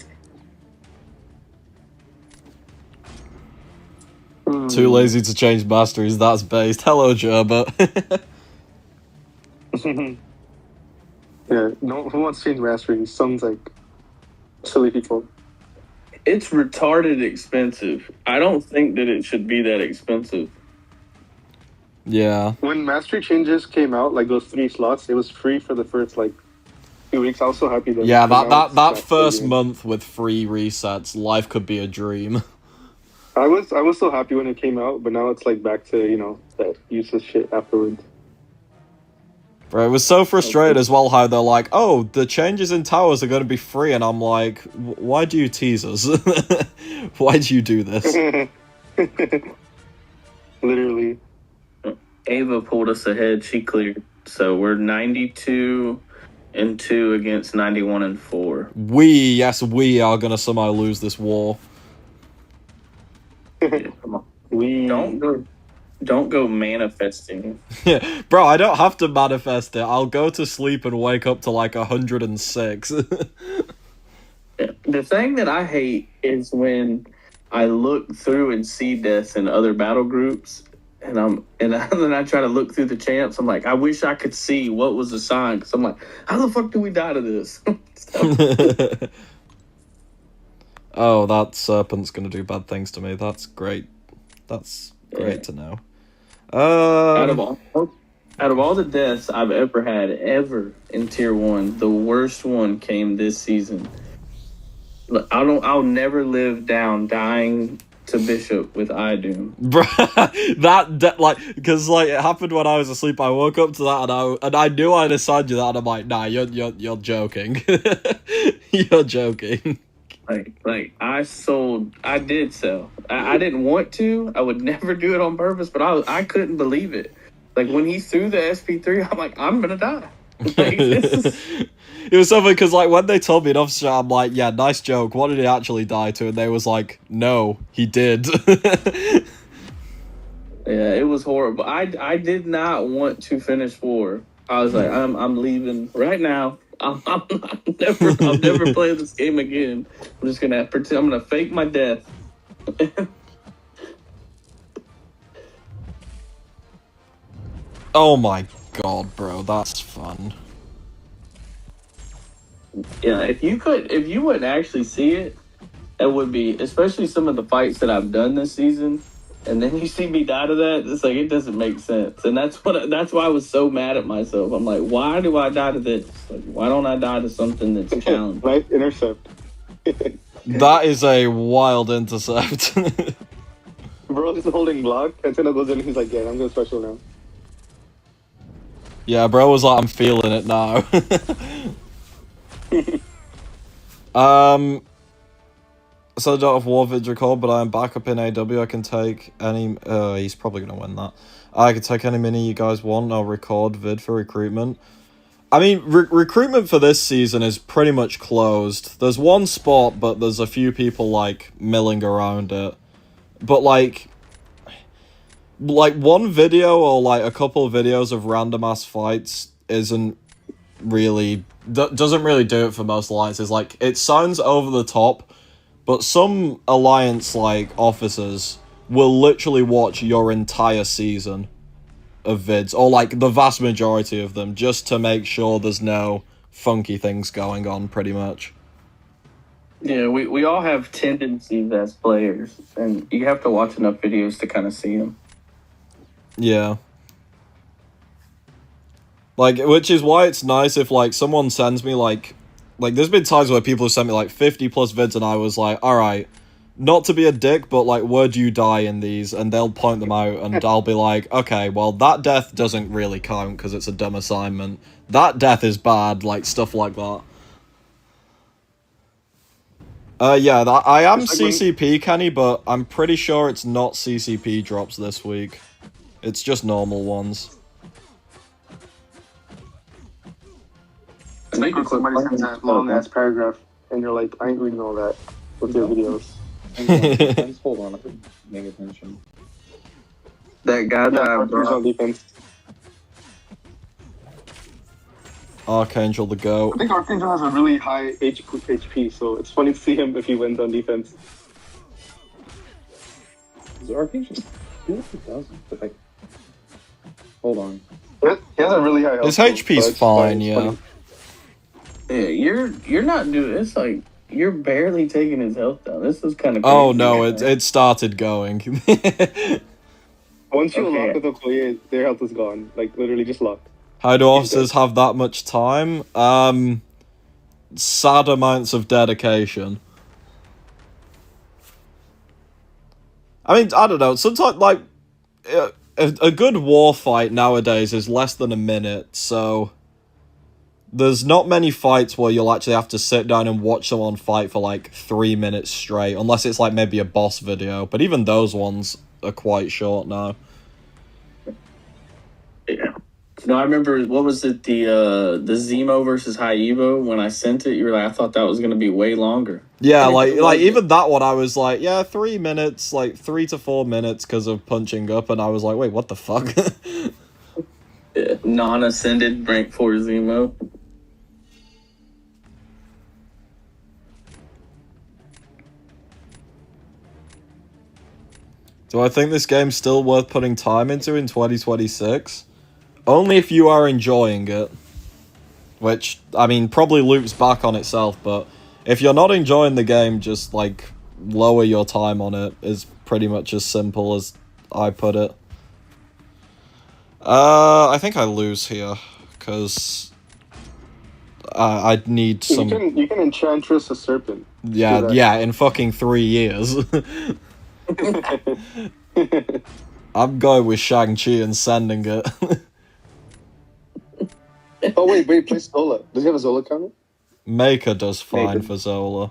Too lazy to change masteries, that's based. Hello, Gerber. Yeah, no, who wants to change masteries? Sounds like silly people. It's retarded expensive. I don't think that it should be that expensive. Yeah. When mastery changes came out, like those 3 slots, it was free for the first few weeks. I was so happy that. Yeah, that first month with free resets, life could be a dream. I was so happy when it came out, but now it's back to that useless shit afterwards. Bro, it was so frustrating as well how they're like, oh, the changes in towers are going to be free, and I'm like, why do you tease us? Why do you do this? Literally. Ava pulled us ahead. She cleared. So we're 92-2 against 91-4. We are going to somehow lose this war. Yeah, come on. Don't go manifesting. Yeah, bro, I don't have to manifest it. I'll go to sleep and wake up to 106. The thing that I hate is when I look through and see deaths in other battle groups, and then I try to look through the champs. I'm like, I wish I could see what was assigned, because I'm like, how the fuck do we die to this? Oh, that serpent's gonna do bad things to me. That's great. That's great to know. Out of all the deaths I've ever had in Tier 1, the worst one came this season. Look, I'll never live down dying to Bishop with Idun. Bruh, because it happened when I was asleep. I woke up to that and I knew I'd assigned you that, and I'm like, nah, you're joking. You're joking. I did sell. I didn't want to. I would never do it on purpose, but I couldn't believe it. When he threw the SP3, I'm like, I'm gonna die. It was something because when they told me an officer, I'm like, yeah, nice joke. What did he actually die to? And they was like, no, he did. Yeah, it was horrible. I did not want to finish 4. I was like, I'm leaving right now. I'm never playing this game again. I'm just gonna pretend. I'm gonna fake my death. Oh my god, bro, that's fun. Yeah, if you wouldn't actually see it, it would be, especially some of the fights that I've done this season, and then you see me die to that. It's like, it doesn't make sense, and that's why I was so mad at myself. I'm like, why do I die to this? Why don't I die to something that's challenging? Right, intercept. That is a wild intercept. Bro is holding block, and Senna goes in and he's like, yeah, I'm going special now. Yeah, bro was like, I'm feeling it now. So I don't have War Vid record, but I'm back up in AW. I can take any... he's probably going to win that. I can take any mini you guys want. I'll record vid for recruitment. I mean, recruitment for this season is pretty much closed. There's one spot, but there's a few people, milling around it. But, like one video or like a couple of videos of random ass fights isn't really doesn't really do it for most alliances. Like, it sounds over the top, but some alliance like officers will literally watch your entire season of vids, or like the vast majority of them, just to make sure there's no funky things going on, pretty much. Yeah, we all have tendencies as players, and you have to watch enough videos to kind of see them. Yeah. Like, which is why it's nice if, like, someone sends me, like, there's been times where people have sent me, like, 50 plus vids, and I was like, alright, not to be a dick, but, like, where'd you die in these? And they'll point them out, and I'll be like, okay, well, that death doesn't really count, because it's a dumb assignment. That death is bad, like, stuff like that. Yeah, I am CCP, Kenny, but I'm pretty sure it's not CCP drops this week. It's just normal ones. It's like somebody sends that long ass paragraph, and you're like, I ain't reading all that with your videos. Just hold on, I can make attention. That guy that I on brought, defense. Archangel the GOAT. I think Archangel has a really high HP, so it's funny to see him if he wins on defense. Is Archangel? I feel like he doesn't, but like, hold on. He has a really high health. His HP's fine, yeah. Funny. yeah, you're not doing. It's like you're barely taking his health down. This is kind of crazy. Oh no, it started going. Once you Okay. lock with a player, their health is gone. Like, literally just locked. How do officers have that much time? Sad amounts of dedication. I mean, I don't know. Sometimes, like, a good war fight nowadays is less than a minute, so there's not many fights where you'll actually have to sit down and watch someone fight for, like, 3 minutes straight, unless it's, like, maybe a boss video. But even those ones are quite short now. Yeah. No, I remember, what was it, the Zemo versus High Evo? When I sent it, you were like, I thought that was going to be way longer. Yeah, And it like wasn't. even that one, I was like, yeah, 3 minutes, like 3 to 4 minutes because of punching up, and I was like, wait, what the fuck? Yeah, non-ascended rank 4 Zemo. Do I think this game's still worth putting time into in 2026? Only if you are enjoying it. Which, I mean, probably loops back on itself, but if you're not enjoying the game, just, like, lower your time on it is pretty much as simple as I put it. I think I lose here, because I'd need some... You can Enchantress a serpent. Yeah, in fucking 3 years. I'm going with Shang-Chi and sending it. Oh, wait, play Zola. Does he have a Zola counter? Maker does fine Maker. for Zola.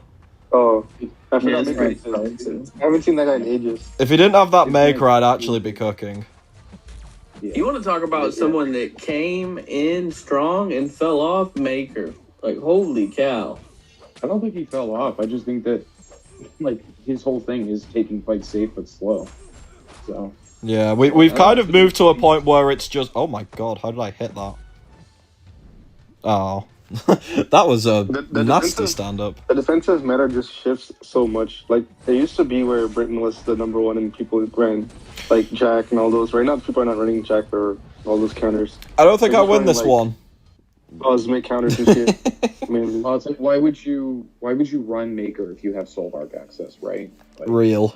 Oh, I Yeah, forgot. that's Maker right. exists. I haven't seen that guy in ages. If he didn't have that It's Maker, nice. I'd actually be cooking. Yeah. You want to talk about someone that came in strong and fell off? Maker. Like, holy cow. I don't think he fell off. I just think that, like, his whole thing is taking fights safe but slow. So. Yeah, we've kind of moved to a point where it's just... Oh my god, how did I hit that? Oh. That was a The nasty defensive- stand-up. The defensive meta just shifts so much. Like, it used to be where Britain was the number one and people ran, like, Jack and all those. Right now, people are not running Jack or all those counters. I don't think They're I just win running, this like, one. Buzz, make counters and shit. Mainly. Well, it's like, why would you run Maker if you have Soul Hark access, right? Like, Real.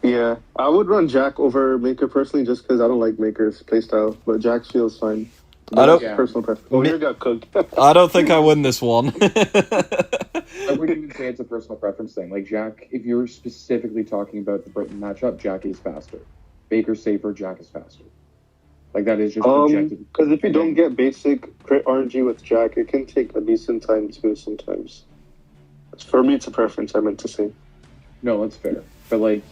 Yeah, I would run Jack over Maker personally just because I don't like Maker's playstyle, but Jack feels fine. I don't- That's personal preference. Oh, you got cooked. I don't think I win this one. I wouldn't even say it's a personal preference thing. Like, Jack, if you're specifically talking about the Britain matchup, Jack is faster. Baker's safer, Jack is faster. Like, that is just objective. Because if you don't get basic crit RNG with Jack, it can take a decent time too sometimes. For me, it's a preference. I meant to say. No, that's fair. But like,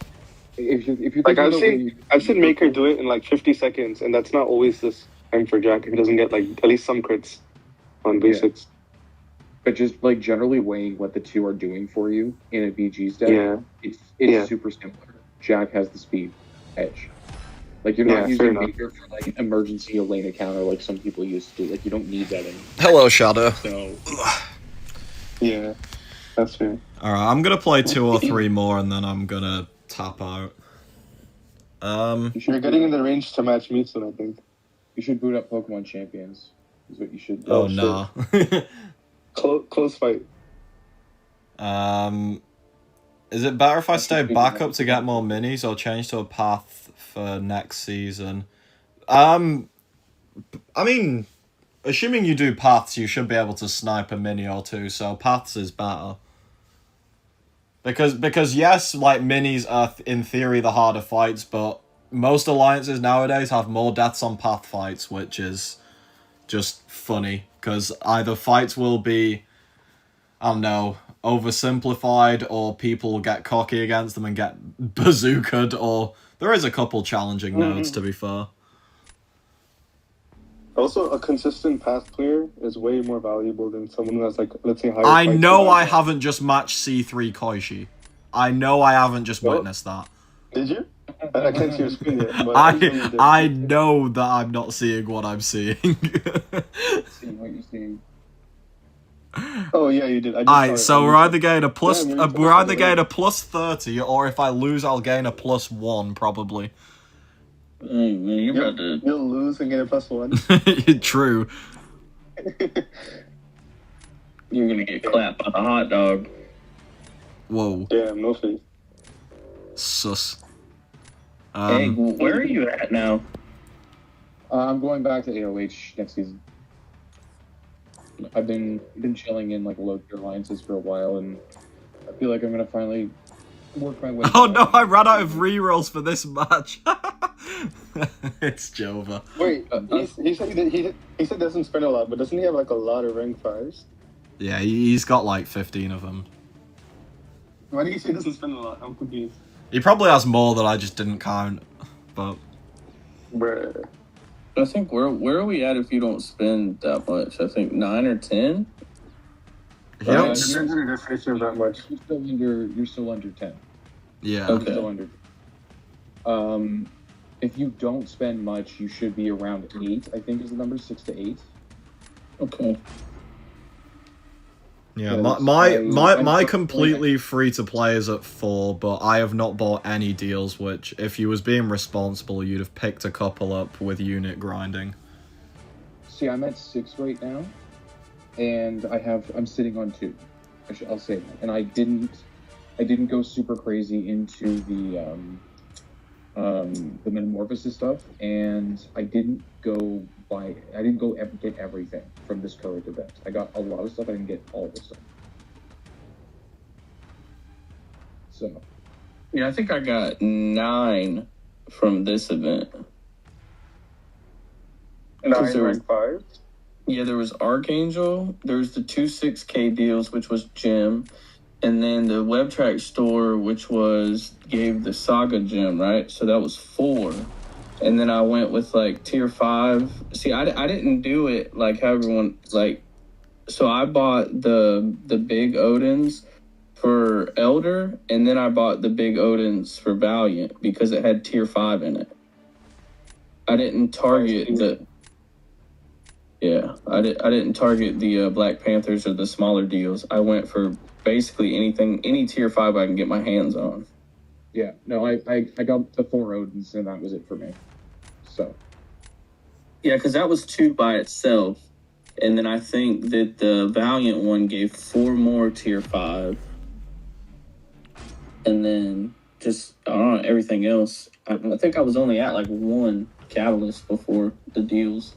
if you're Like, thinking I've seen Maker do it in like 50 seconds, and that's not always this time for Jack if he doesn't get like at least some crits on basics. but just like generally weighing what the two are doing for you in a BG step, Yeah. it's Yeah. super similar. Jack has the speed edge. Like you're not Yeah, fair using enough. Baker for like emergency Elena counter like some people used to. Like you don't need that anymore. Hello, Shadow. So Yeah, that's fair. Alright, I'm gonna play 2 or 3 more and then I'm gonna tap out. You're getting in the range to match me soon, I think. you should boot up Pokemon Champions. Is what you should do. Oh, Oh, no. Close fight. Is it better if I stay back up to get more minis or change to a path for next season? I mean, assuming you do paths, you should be able to snipe a mini or two, so paths is better. Because yes, like, minis are, in theory, the harder fights, but most alliances nowadays have more deaths on path fights, which is just funny, because either fights will be, I don't know, oversimplified, or people get cocky against them and get bazookaed, or there is a couple challenging nodes, to be fair. Also, a consistent path player is way more valuable than someone who has, like, let's say, higher I fights know than I haven't just matched C3 Koishi. I know I haven't just What? witnessed that. Did you? I can't see your screen yet. But I know that I'm not seeing what I'm seeing. Seeing what you're seeing. Oh yeah, you did. I just Alright, saw it. so we're either getting a plus, Yeah, we're either getting a plus 30, or if I lose, I'll gain a plus 1, probably. Man, you're about to. You'll lose and get a +1. True. You're gonna get clapped by the hot dog. Whoa. Damn, no face. Sus. Hey, where are you at now? I'm going back to AOH next season. I've been chilling in like low tier alliances for a while, and I feel like I'm gonna finally work my way. Oh no, I ran out of rerolls for this match. It's Jova. Wait, he said he said doesn't spend a lot, but doesn't he have like a lot of rank 5s? Yeah, he's got like 15 of them. Why do you say he doesn't spend a lot? I'm confused. He probably has more that I just didn't count, but... Bruh. I think where are we at if you don't spend that much? I think 9 or 10. If you don't Depends on the definition of that much. You're still under 10. Yeah. Okay. You're still under. If you don't spend much, you should be around 8. I think is the number, 6 to 8. Okay. Yeah, Because my I'm completely free-to-play is at 4, but I have not bought any deals, which, if you was being responsible, you'd have picked a couple up with unit grinding. See, I'm at 6 right now, and I'm sitting on 2. I'll say that. And I didn't go super crazy into the metamorphosis stuff, and I didn't go get everything from this current event. I got a lot of stuff. I didn't get all the stuff. So, Yeah, I think I got 9 from this event. 9 rank 5s? Yeah, there was Archangel, there was the 2 6K deals, which was gem, and then the WebTrack store, which gave the Saga gem, right? So that was 4. And then I went with like tier 5. See, I didn't do it like how everyone like. So I bought the big Odins for Elder, and then I bought the big Odins for Valiant because it had tier 5 in it. I didn't target the. Yeah, I didn't target the Black Panthers or the smaller deals. I went for basically any tier 5 I can get my hands on. yeah. No, I got the 4 Odins, and that was it for me. So. Yeah, because that was 2 by itself. And then I think that the Valiant one gave 4 more tier 5. And then just, I don't know, everything else. I think I was only at like 1 Catalyst before the deals.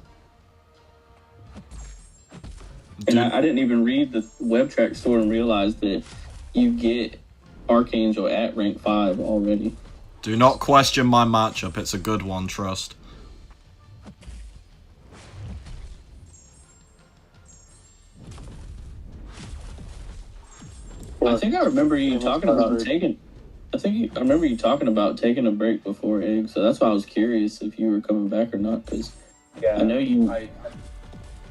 And I didn't even read the WebTrack store and realize that you get Archangel at rank 5 already. Do not question my matchup, it's a good one, trust. I think I remember you talking about taking. I remember you talking about taking a break before Egg, so that's why I was curious if you were coming back or not. Because Yeah, I know you.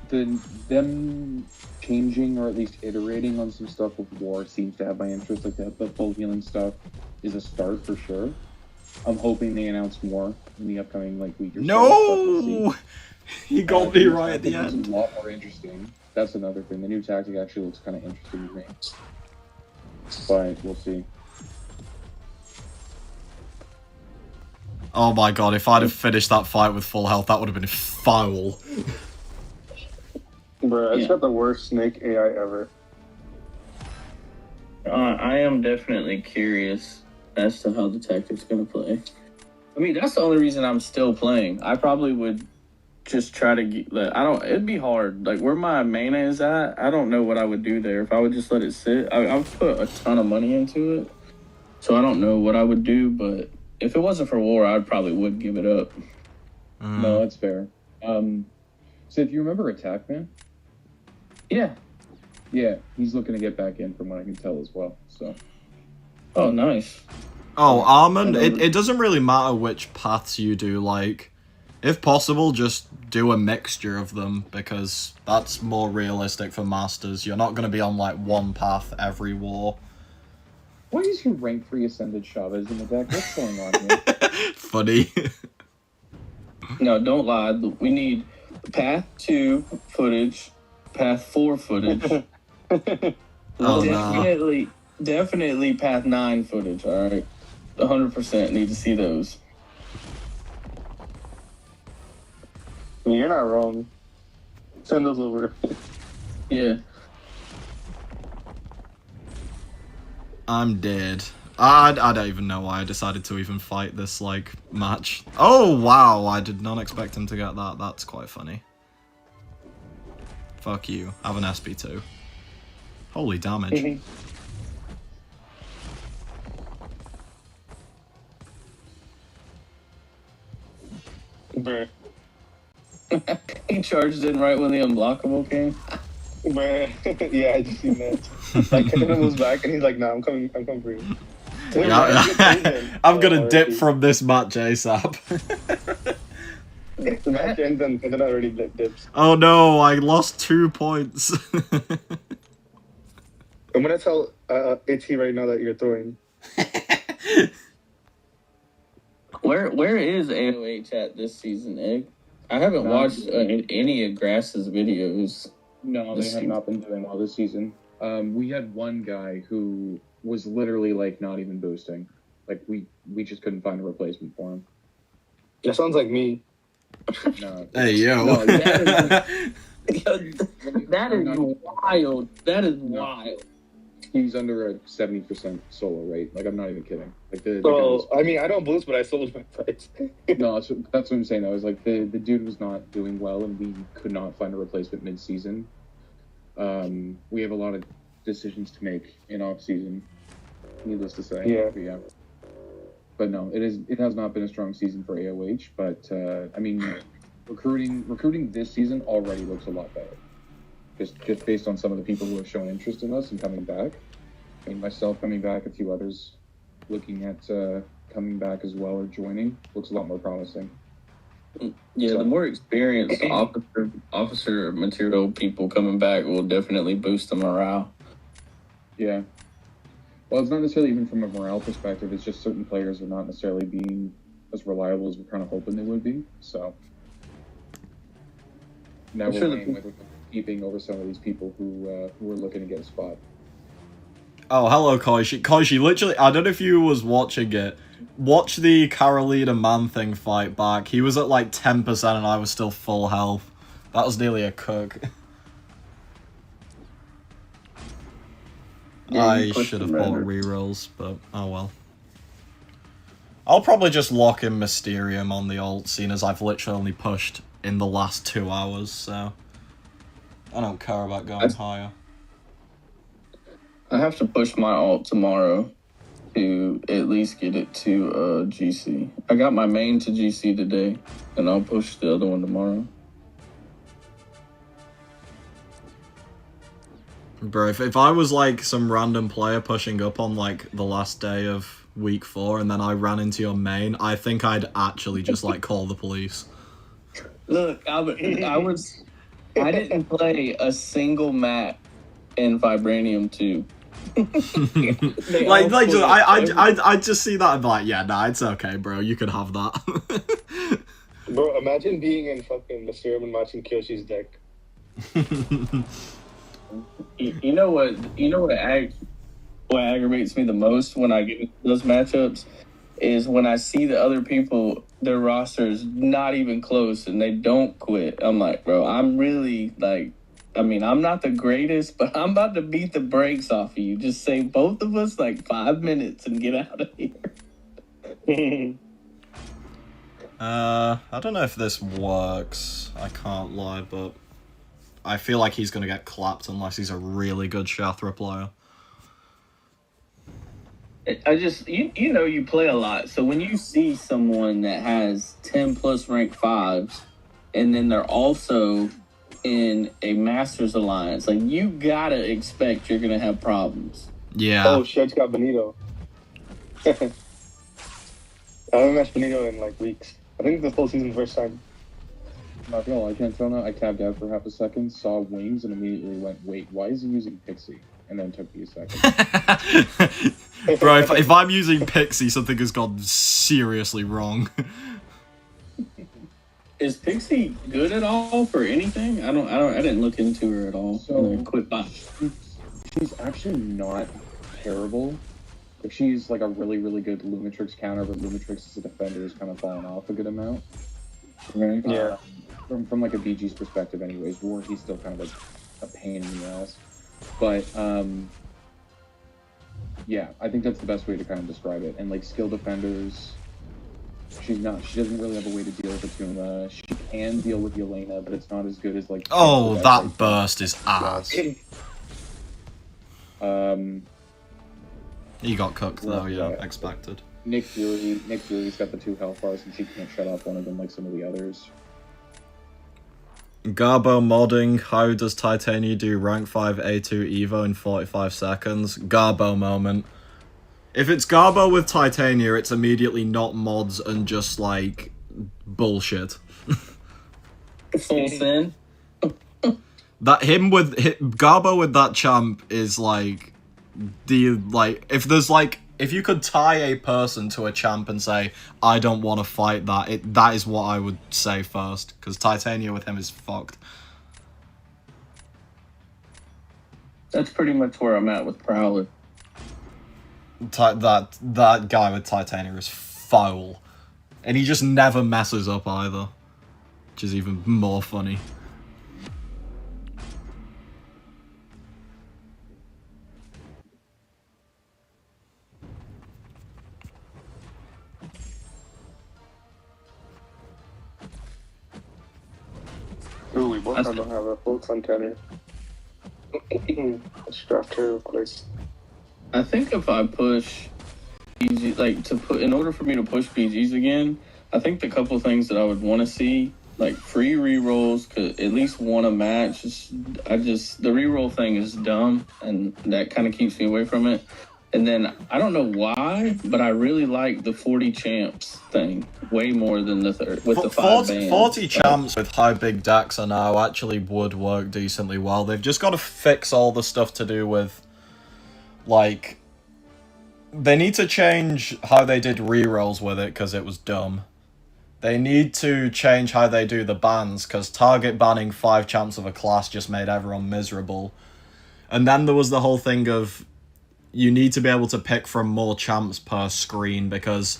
Them changing or at least iterating on some stuff with War seems to have my interest. Like the full healing stuff is a start for sure. I'm hoping they announce more in the upcoming like week or so. No! He got me right at the It's end. a lot more interesting. That's another thing. The new tactic actually looks kind of interesting to me. But we'll see. Oh my god, if I'd have finished that fight with full health, that would have been foul. Bruh, it's got the worst snake AI ever. I am definitely curious as to how the tactic's gonna play. I mean, that's the only reason I'm still playing. I probably would just try to get. Like, it'd be hard. Like where my mana is at, I don't know what I would do there if I would just let it sit. I've put a ton of money into it, so I don't know what I would do. But if it wasn't for war, I probably would give it up. No, that's fair. So if you remember Attack Man, Yeah. yeah, he's looking to get back in from what I can tell as well. So. Oh, nice. Oh, Armand, it doesn't really matter which paths you do, like, if possible, just do a mixture of them, because that's more realistic for Masters. You're not going to be on, like, one path every war. Why is your rank 3 Ascended Chavez in the deck? What's going on here? Funny. No, don't lie. We need path 2 footage, path 4 footage. Oh, Definitely path 9 footage, alright? 100% need to see those. I mean, you're not wrong. Send those over. Yeah. I'm dead. I don't even know why I decided to even fight this, like, match. Oh, wow, I did not expect him to get that. That's quite funny. Fuck you. Have an SP2. Holy damage. Bruh. He charged in right when the unblockable came. Bruh. Yeah, I just seen that. Like, Kevin was back and he's like, nah, I'm coming for you. Yeah, I'm gonna dip from this match ASAP. The match ends and then already dips. Oh no, I lost 2 points. I'm gonna tell AT right now that you're throwing. Where is AOH at this season, Egg? I haven't watched any of Grass's videos. No, they have not been doing well this season. We had one guy who was literally like not even boosting. Like we just couldn't find a replacement for him. That sounds like me. No. Hey yo. No, that is wild. That is wild. He's under a 70% solo rate. Like I'm not even kidding. Like So I mean, I don't boost, but I sold my fights. No, that's what I'm saying. I was like the dude was not doing well, and we could not find a replacement mid-season. We have a lot of decisions to make in off-season. Needless to say. Yeah. But no, it has not been a strong season for AOH. But I mean, recruiting this season already looks a lot better. Just based on some of the people who have shown interest in us and coming back. I mean, myself coming back, a few others looking at coming back as well or joining looks a lot more promising. Yeah, so, the more experienced officer material people coming back will definitely boost the morale. Yeah. Well, it's not necessarily even from a morale perspective. It's just certain players are not necessarily being as reliable as we're kind of hoping they would be. So now we're playing with keeping over some of these people who are looking to get a spot. Oh, hello, Koishi. Koishi, literally, I don't know if you was watching it. Watch the Carolina Man-Thing fight back. He was at like 10% and I was still full health. That was nearly a cook. Yeah, I should have bought rerolls, but oh well. I'll probably just lock in Mysterium on the ult, seeing as I've literally only pushed in the last 2 hours, so I don't care about going higher. I have to push my ult tomorrow to at least get it to GC. I got my main to GC today, and I'll push the other one tomorrow. Bro, if I was like some random player pushing up on like the last day of week 4 and then I ran into your main, I think I'd actually just like call the police. Look, I didn't play a single map in Vibranium 2. I just see that and be like, yeah, nah, it's okay, bro. You can have that. Bro, imagine being in fucking Mr. and matching Kyoshi's deck. You know what aggravates me the most when I get into those matchups is when I see the other people, their rosters not even close and they don't quit. I'm like, bro, I'm really like, I mean, I'm not the greatest, but I'm about to beat the brakes off of you. Just save both of us like 5 minutes and get out of here. I don't know if this works. I can't lie, but I feel like he's gonna get clapped unless he's a really good Shathra player. I just, you play a lot. So when you see someone that has 10 plus rank 5s, and then they're also in a Masters Alliance, like, you gotta expect you're gonna have problems. Yeah. Oh, Shed's got Benito. I haven't matched Benito in like weeks. I think this whole season first time. I'm not gonna lie, Cantona, I tabbed out for half a second, saw wings, and immediately went, wait, why is he using Pixie? And then took me a second. Bro, if I'm using Pixie, something has gone seriously wrong. Is Pixie good at all for anything? I didn't look into her at all. So, Quit by. She's actually not terrible. Like, she's like a really, really good Lumitrix counter, but Lumitrix as a defender has kind of fallen off a good amount. Right? Yeah. From like a BG's perspective anyways, Warhe's still kind of like a pain in the ass. But, yeah, I think that's the best way to kind of describe it. And like skill defenders, she doesn't really have a way to deal with Atuma. She can deal with Yelena, but it's not as good as like... Oh, that burst is ass. He got cooked though, yeah, expected. Nick Fury's got the 2 health bars and she can't shut off one of them like some of the others. Garbo modding, how does Titania do rank 5 A2 Evo in 45 seconds? Garbo moment. If it's Garbo with Titania, it's immediately not mods and just, like, bullshit. Full sin? Garbo with that champ is, like, if you could tie a person to a champ and say, I don't want to fight that is what I would say first, because Titania with him is fucked. That's pretty much where I'm at with Prowler. That guy with Titania is foul. And he just never messes up either, which is even more funny. Ooh, we both don't have a full container. Let's draft her real quick. I think if I push PG, like in order for me to push PGs again, I think the couple things that I would want to see, like free rerolls, could at least one a match. The reroll thing is dumb, and that kind of keeps me away from it. And then I don't know why, but I really like the 40 champs thing way more than the third with the 5 bands. 40 champs with how big decks are now actually would work decently well. They've just got to fix all the stuff to do with, like, they need to change how they did rerolls with it because it was dumb. They need to change how they do the bans because target banning 5 champs of a class just made everyone miserable. And then there was the whole thing of you need to be able to pick from more champs per screen because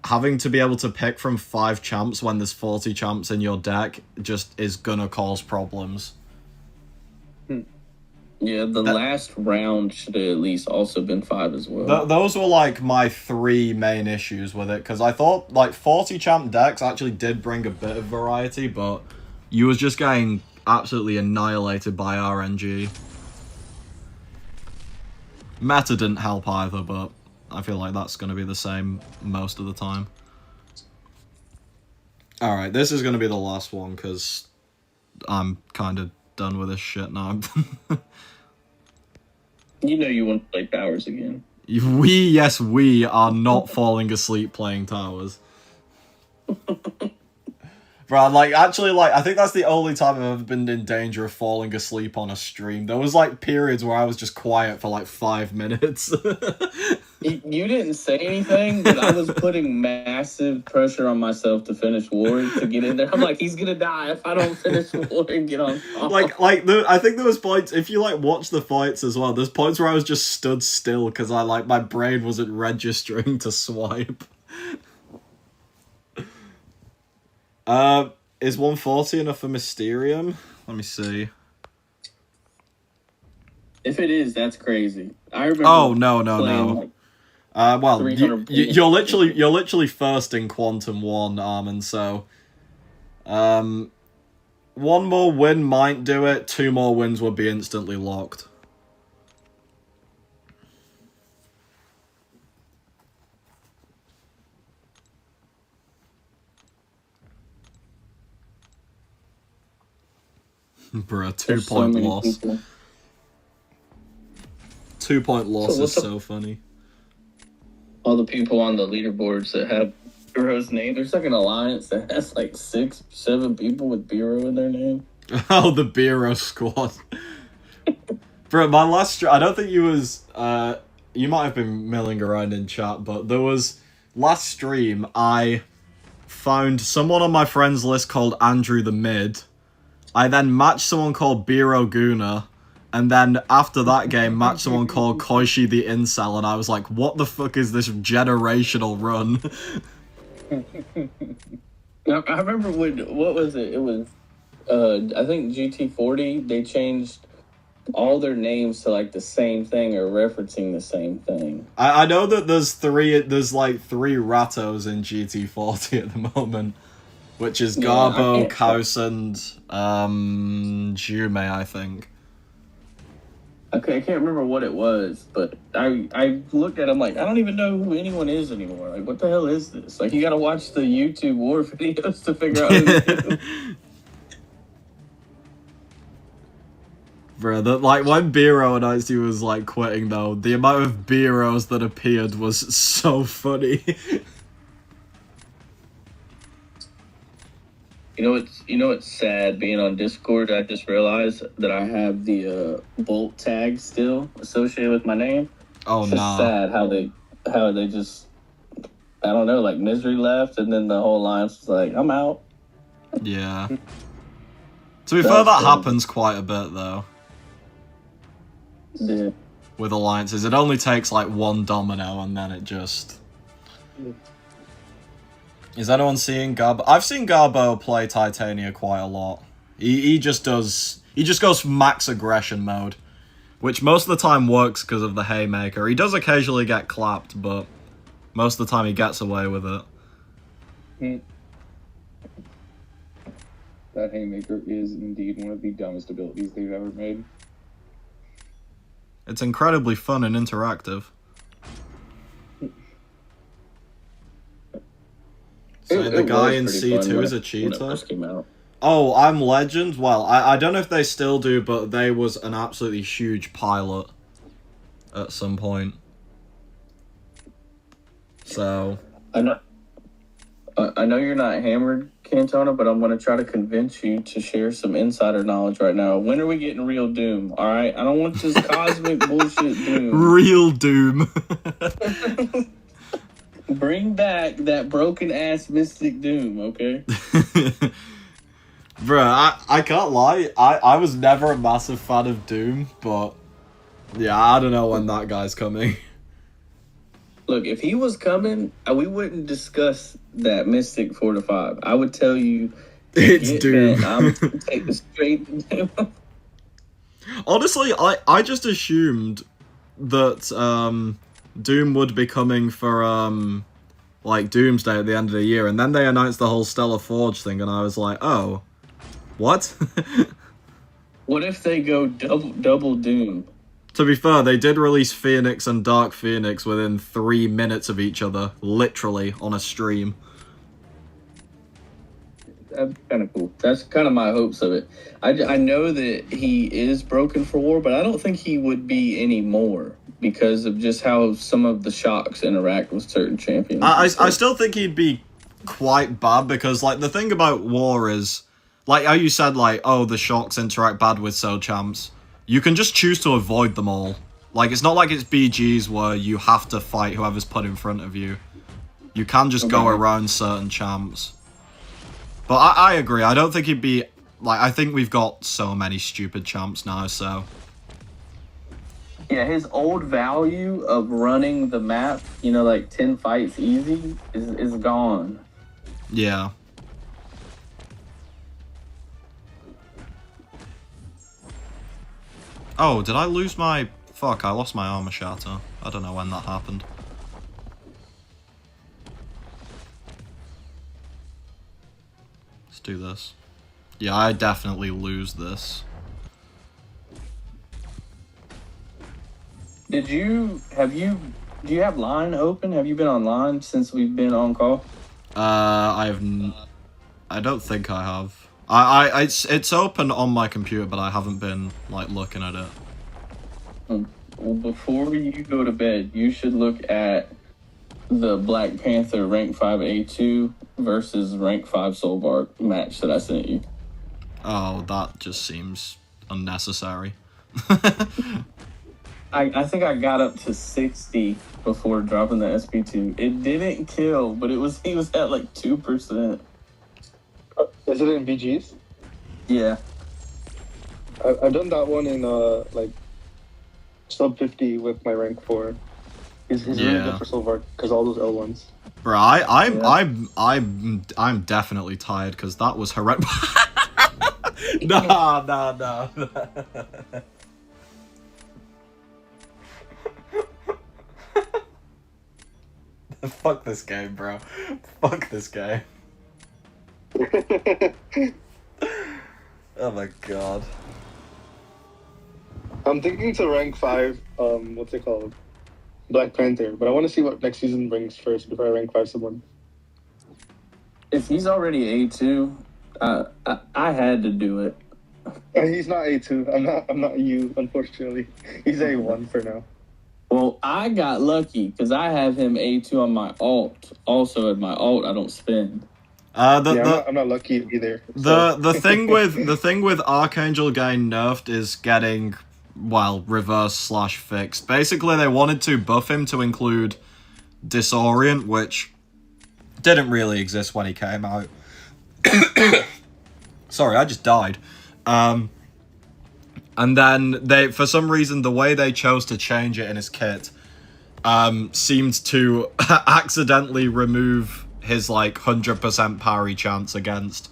having to be able to pick from 5 champs when there's 40 champs in your deck just is gonna cause problems. Yeah, last round should have at least also been 5 as well. Those were like my 3 main issues with it because I thought like 40 champ decks actually did bring a bit of variety, but you was just getting absolutely annihilated by RNG. Meta didn't help either, but I feel like that's going to be the same most of the time. Alright, this is going to be the last one, because I'm kind of done with this shit now. You know you want to play Towers again. We are not falling asleep playing Towers. Bro, like, actually, like, I think that's the only time I've ever been in danger of falling asleep on a stream. There was, like, periods where I was just quiet for, like, 5 minutes. You didn't say anything, but I was putting massive pressure on myself to finish Ward to get in there. I'm like, he's gonna die if I don't finish Ward and get on top. I think there was points, if you, like, watch the fights as well, there's points where I was just stood still because my brain wasn't registering to swipe. Is 140 enough for Mysterium? Let me see. If it is, that's crazy. I remember. Oh, no. Like, Well, you're literally first in Quantum 1, and so... one more win might do it, 2 more wins would be instantly locked. Bruh, 2-point loss. 2-point loss is so funny. All the people on the leaderboards that have Bureau's name, there's like an alliance that has like 6-7 people with Bureau in their name. Oh, the Bureau squad. Bro, my last I don't think you was you might have been milling around in chat, but there was last stream I found someone on my friends list called Andrew the Mid. I then matched someone called Biro Guna, and then after that game matched someone called Koishi the Incel, and I was like, what the fuck is this generational run? I remember what was it? It was, I think GT40, they changed all their names to like the same thing or referencing the same thing. I know that there's like 3 Ratos in GT40 at the moment. Which is Garbo, Kaus, and Jume, I think. Okay, I can't remember what it was, but I looked at him like, I don't even know who anyone is anymore. Like, what the hell is this? Like, you gotta watch the YouTube war videos to figure out who Bro, like, when Biro announced he was, like, quitting, though, the amount of Biros that appeared was so funny. You know it's sad being on Discord. I just realized that I have the Bolt tag still associated with my name. Oh, it's just sad how they just, I don't know, like Misery left and then the whole alliance was like, I'm out. Yeah. To be fair, that happens quite a bit though. Yeah. With alliances, it only takes like 1 domino and then it just. Is anyone seeing Garbo? I've seen Garbo play Titania quite a lot. He just goes max aggression mode, which most of the time works because of the haymaker. He does occasionally get clapped, but most of the time he gets away with it. That haymaker is indeed one of the dumbest abilities they've ever made. It's incredibly fun and interactive. So the guy in C2 is a cheater? Oh, I'm Legend? Well, I don't know if they still do, but they was an absolutely huge pilot at some point. So... I know you're not hammered, Cantona, but I'm going to try to convince you to share some insider knowledge right now. When are we getting real Doom, alright? I don't want this cosmic bullshit Doom. Real Doom. Bring back that broken-ass Mystic Doom, okay? Bruh, I can't lie. I was never a massive fan of Doom, but... Yeah, I don't know when that guy's coming. Look, if he was coming, we wouldn't discuss that Mystic 4-5. I would tell you... It's Doom. I'm going to take the straight Doom. Honestly, I just assumed that... Doom would be coming for, like, Doomsday at the end of the year, and then they announced the whole Stellar Forge thing, and I was like, oh, what? What if they go double Doom? To be fair, they did release Phoenix and Dark Phoenix within 3 minutes of each other, literally, on a stream. That's kind of cool. That's kind of my hopes of it. I know that he is broken for war, but I don't think he would be anymore because of just how some of the shocks interact with certain champions. I still think he'd be quite bad because, like, the thing about war is, like, how you said, like, oh, the shocks interact bad with Soul Champs. You can just choose to avoid them all. Like, it's not like it's BGs where you have to fight whoever's put in front of you. You can just go around certain champs. But I agree. I don't think it'd be... Like, I think we've got so many stupid champs now, so... Yeah, his old value of running the map, you know, like 10 fights easy, is gone. Yeah. Oh, did I lose my... Fuck, I lost my armor shatter. I don't know when that happened. Let's do this. Yeah, I definitely lose this. Do you have line open? Have you been online since we've been on call? I don't think I have. It's open on my computer, but I haven't been, like, looking at it. Well, before you go to bed, you should look at the Black Panther rank 5 A2 versus rank 5 Soulbark match that I sent you. Oh, that just seems unnecessary. I think I got up to 60 before dropping the SP2. It didn't kill, but he was at like 2%. Is it in BGs? Yeah. I've done that one in like sub 50 with my rank 4. He's really good for Silver because all those L1s. Bro, I'm definitely tired because that was horrendous. No. Fuck this game, bro. Fuck this game. Oh my god. I'm thinking to rank 5, what's it called? Black Panther, but I want to see what next season brings first before I rank 5 someone. If he's already A2, I had to do it. He's not A2. I'm not you, unfortunately. He's A1 for now. Well, I got lucky because I have him A2 on my alt. Also, at my alt, I don't spend. I'm not lucky either. So. The thing with Archangel getting nerfed is getting, well, reverse/fixed. Basically, they wanted to buff him to include Disorient, which didn't really exist when he came out. Sorry, I just died. And then they, for some reason, the way they chose to change it in his kit seemed to accidentally remove his, like, 100% parry chance against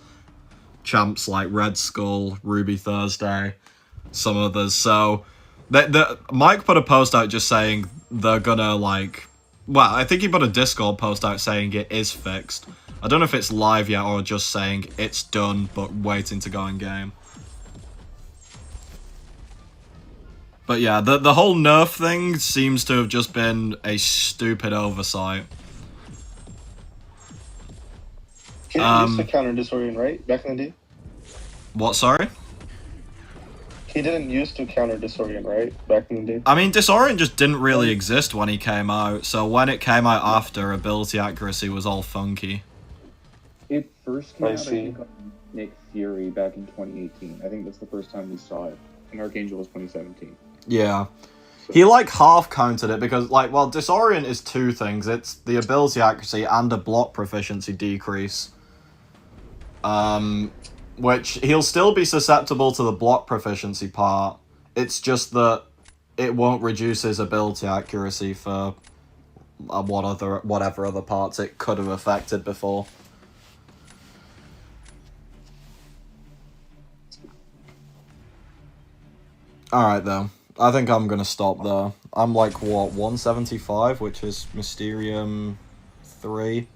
champs like Red Skull, Ruby Thursday, some others. So, Mike put a post out just saying they're gonna, like... Well, I think he put a Discord post out saying it is fixed. I don't know if it's live yet or just saying it's done, but waiting to go in game. But yeah, the whole nerf thing seems to have just been a stupid oversight. He didn't use to counter Disorient, right? Back in the day? What, sorry? He didn't use to counter Disorient, right? Back in the day? I mean, Disorient just didn't really exist when he came out, so when it came out after, ability accuracy was all funky. It first came out, I think, on Nick Fury back in 2018. I think that's the first time we saw it. And Archangel was 2017. Yeah. He, like, half-counted it because, like, well, Disorient is two things. It's the ability accuracy and a block proficiency decrease. Which, he'll still be susceptible to the block proficiency part. It's just that it won't reduce his ability accuracy for whatever other parts it could have affected before. Alright, though. I think I'm gonna stop there. I'm like, what, 175, which is Mysterium 3?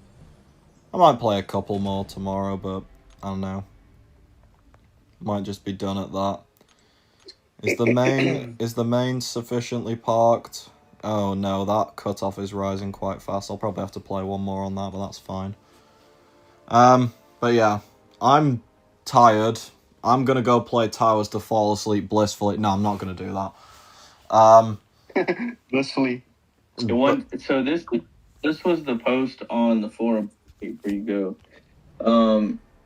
I might play a couple more tomorrow, but I don't know. Might just be done at that. Is the main sufficiently parked? Oh no, that cutoff is rising quite fast. I'll probably have to play one more on that, but that's fine. But yeah, I'm tired. I'm gonna go play Towers to fall asleep blissfully. No, I'm not gonna do that. Blissfully. So this was the post on the forum. Here you go.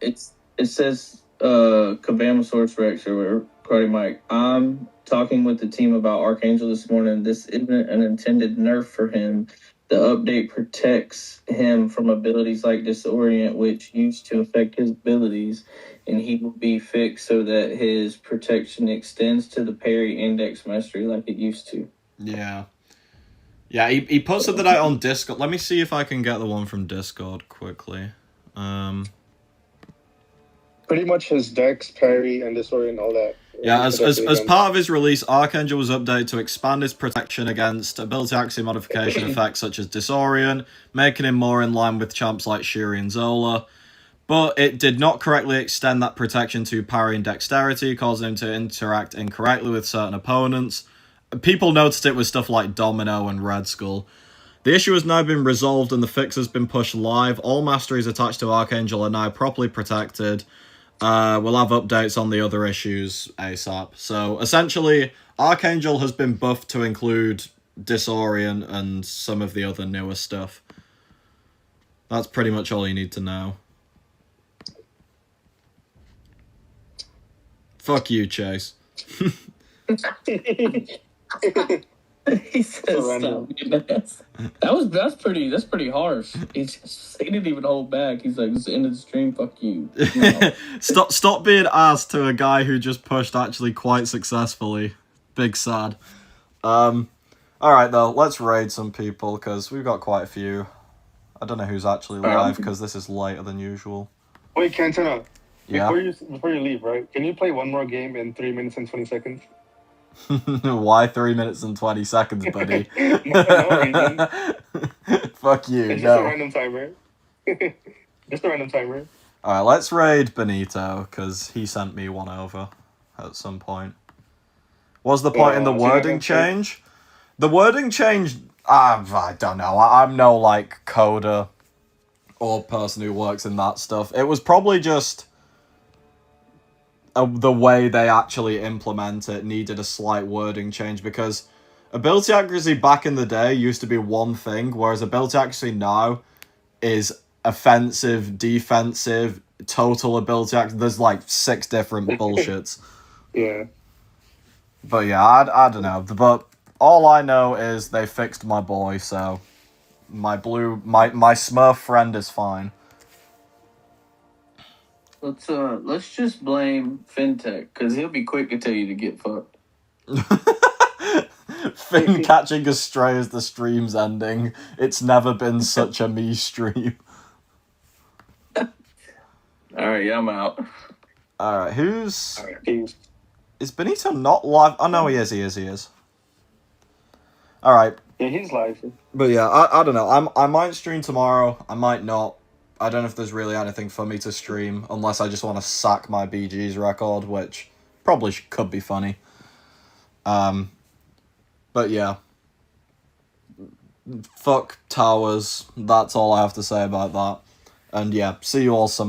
It says Kabamasaurus Rex or Karate Mike. I'm talking with the team about Archangel this morning. This isn't an intended nerf for him. The update protects him from abilities like Disorient, which used to affect his abilities, and he will be fixed so that his protection extends to the parry index mastery like it used to. Yeah. Yeah, he posted that out on Discord. Let me see if I can get the one from Discord quickly. Pretty much his dex, parry, and disorient, all that. Yeah, as part of his release, Archangel was updated to expand his protection against ability accuracy modification effects such as Disorient, making him more in line with champs like Shuri and Zola. But it did not correctly extend that protection to parry and dexterity, causing him to interact incorrectly with certain opponents. People noticed it with stuff like Domino and Red Skull. The issue has now been resolved and the fix has been pushed live. All masteries attached to Archangel are now properly protected. We'll have updates on the other issues ASAP. So, essentially, Archangel has been buffed to include Disorient and some of the other newer stuff. That's pretty much all you need to know. Fuck you, Chase. He says stop. That's pretty harsh. He didn't even hold back. He's like, "It's the end of the stream. Fuck you." No. Stop being ass to a guy who just pushed actually quite successfully. Big sad. All right though, let's raid some people because we've got quite a few. I don't know who's actually live because this is later than usual. Wait, Cantona. Yeah. Before you leave, right? Can you play one more game in 3 minutes and 20 seconds? Why 3 minutes and 20 seconds, buddy? No reason. Fuck you. It's no. just a random timer. Just a random timer. Alright, let's raid Benito, because he sent me one over at some point. What's the point in the wording change? The wording change, I don't know. I'm no, like, coder or person who works in that stuff. It was probably just the way they actually implement it needed a slight wording change, because ability accuracy back in the day used to be one thing, whereas ability accuracy now is offensive, defensive, total ability accuracy. There's like 6 different bullshits. Yeah. But yeah, I don't know. But all I know is they fixed my boy, so my Smurf friend is fine. Let's just blame FinTech, because he'll be quick to tell you to get fucked. Finn catching a stray as the stream's ending. It's never been such a me stream. Alright, yeah, I'm out. Alright, who's... Peace. Is Benito not live? Oh, no, he is. Alright. Yeah, he's live. But yeah, I don't know. I might stream tomorrow. I might not. I don't know if there's really anything for me to stream, unless I just want to sack my BG's record, which probably could be funny. But yeah. Fuck towers. That's all I have to say about that. And yeah, see you all some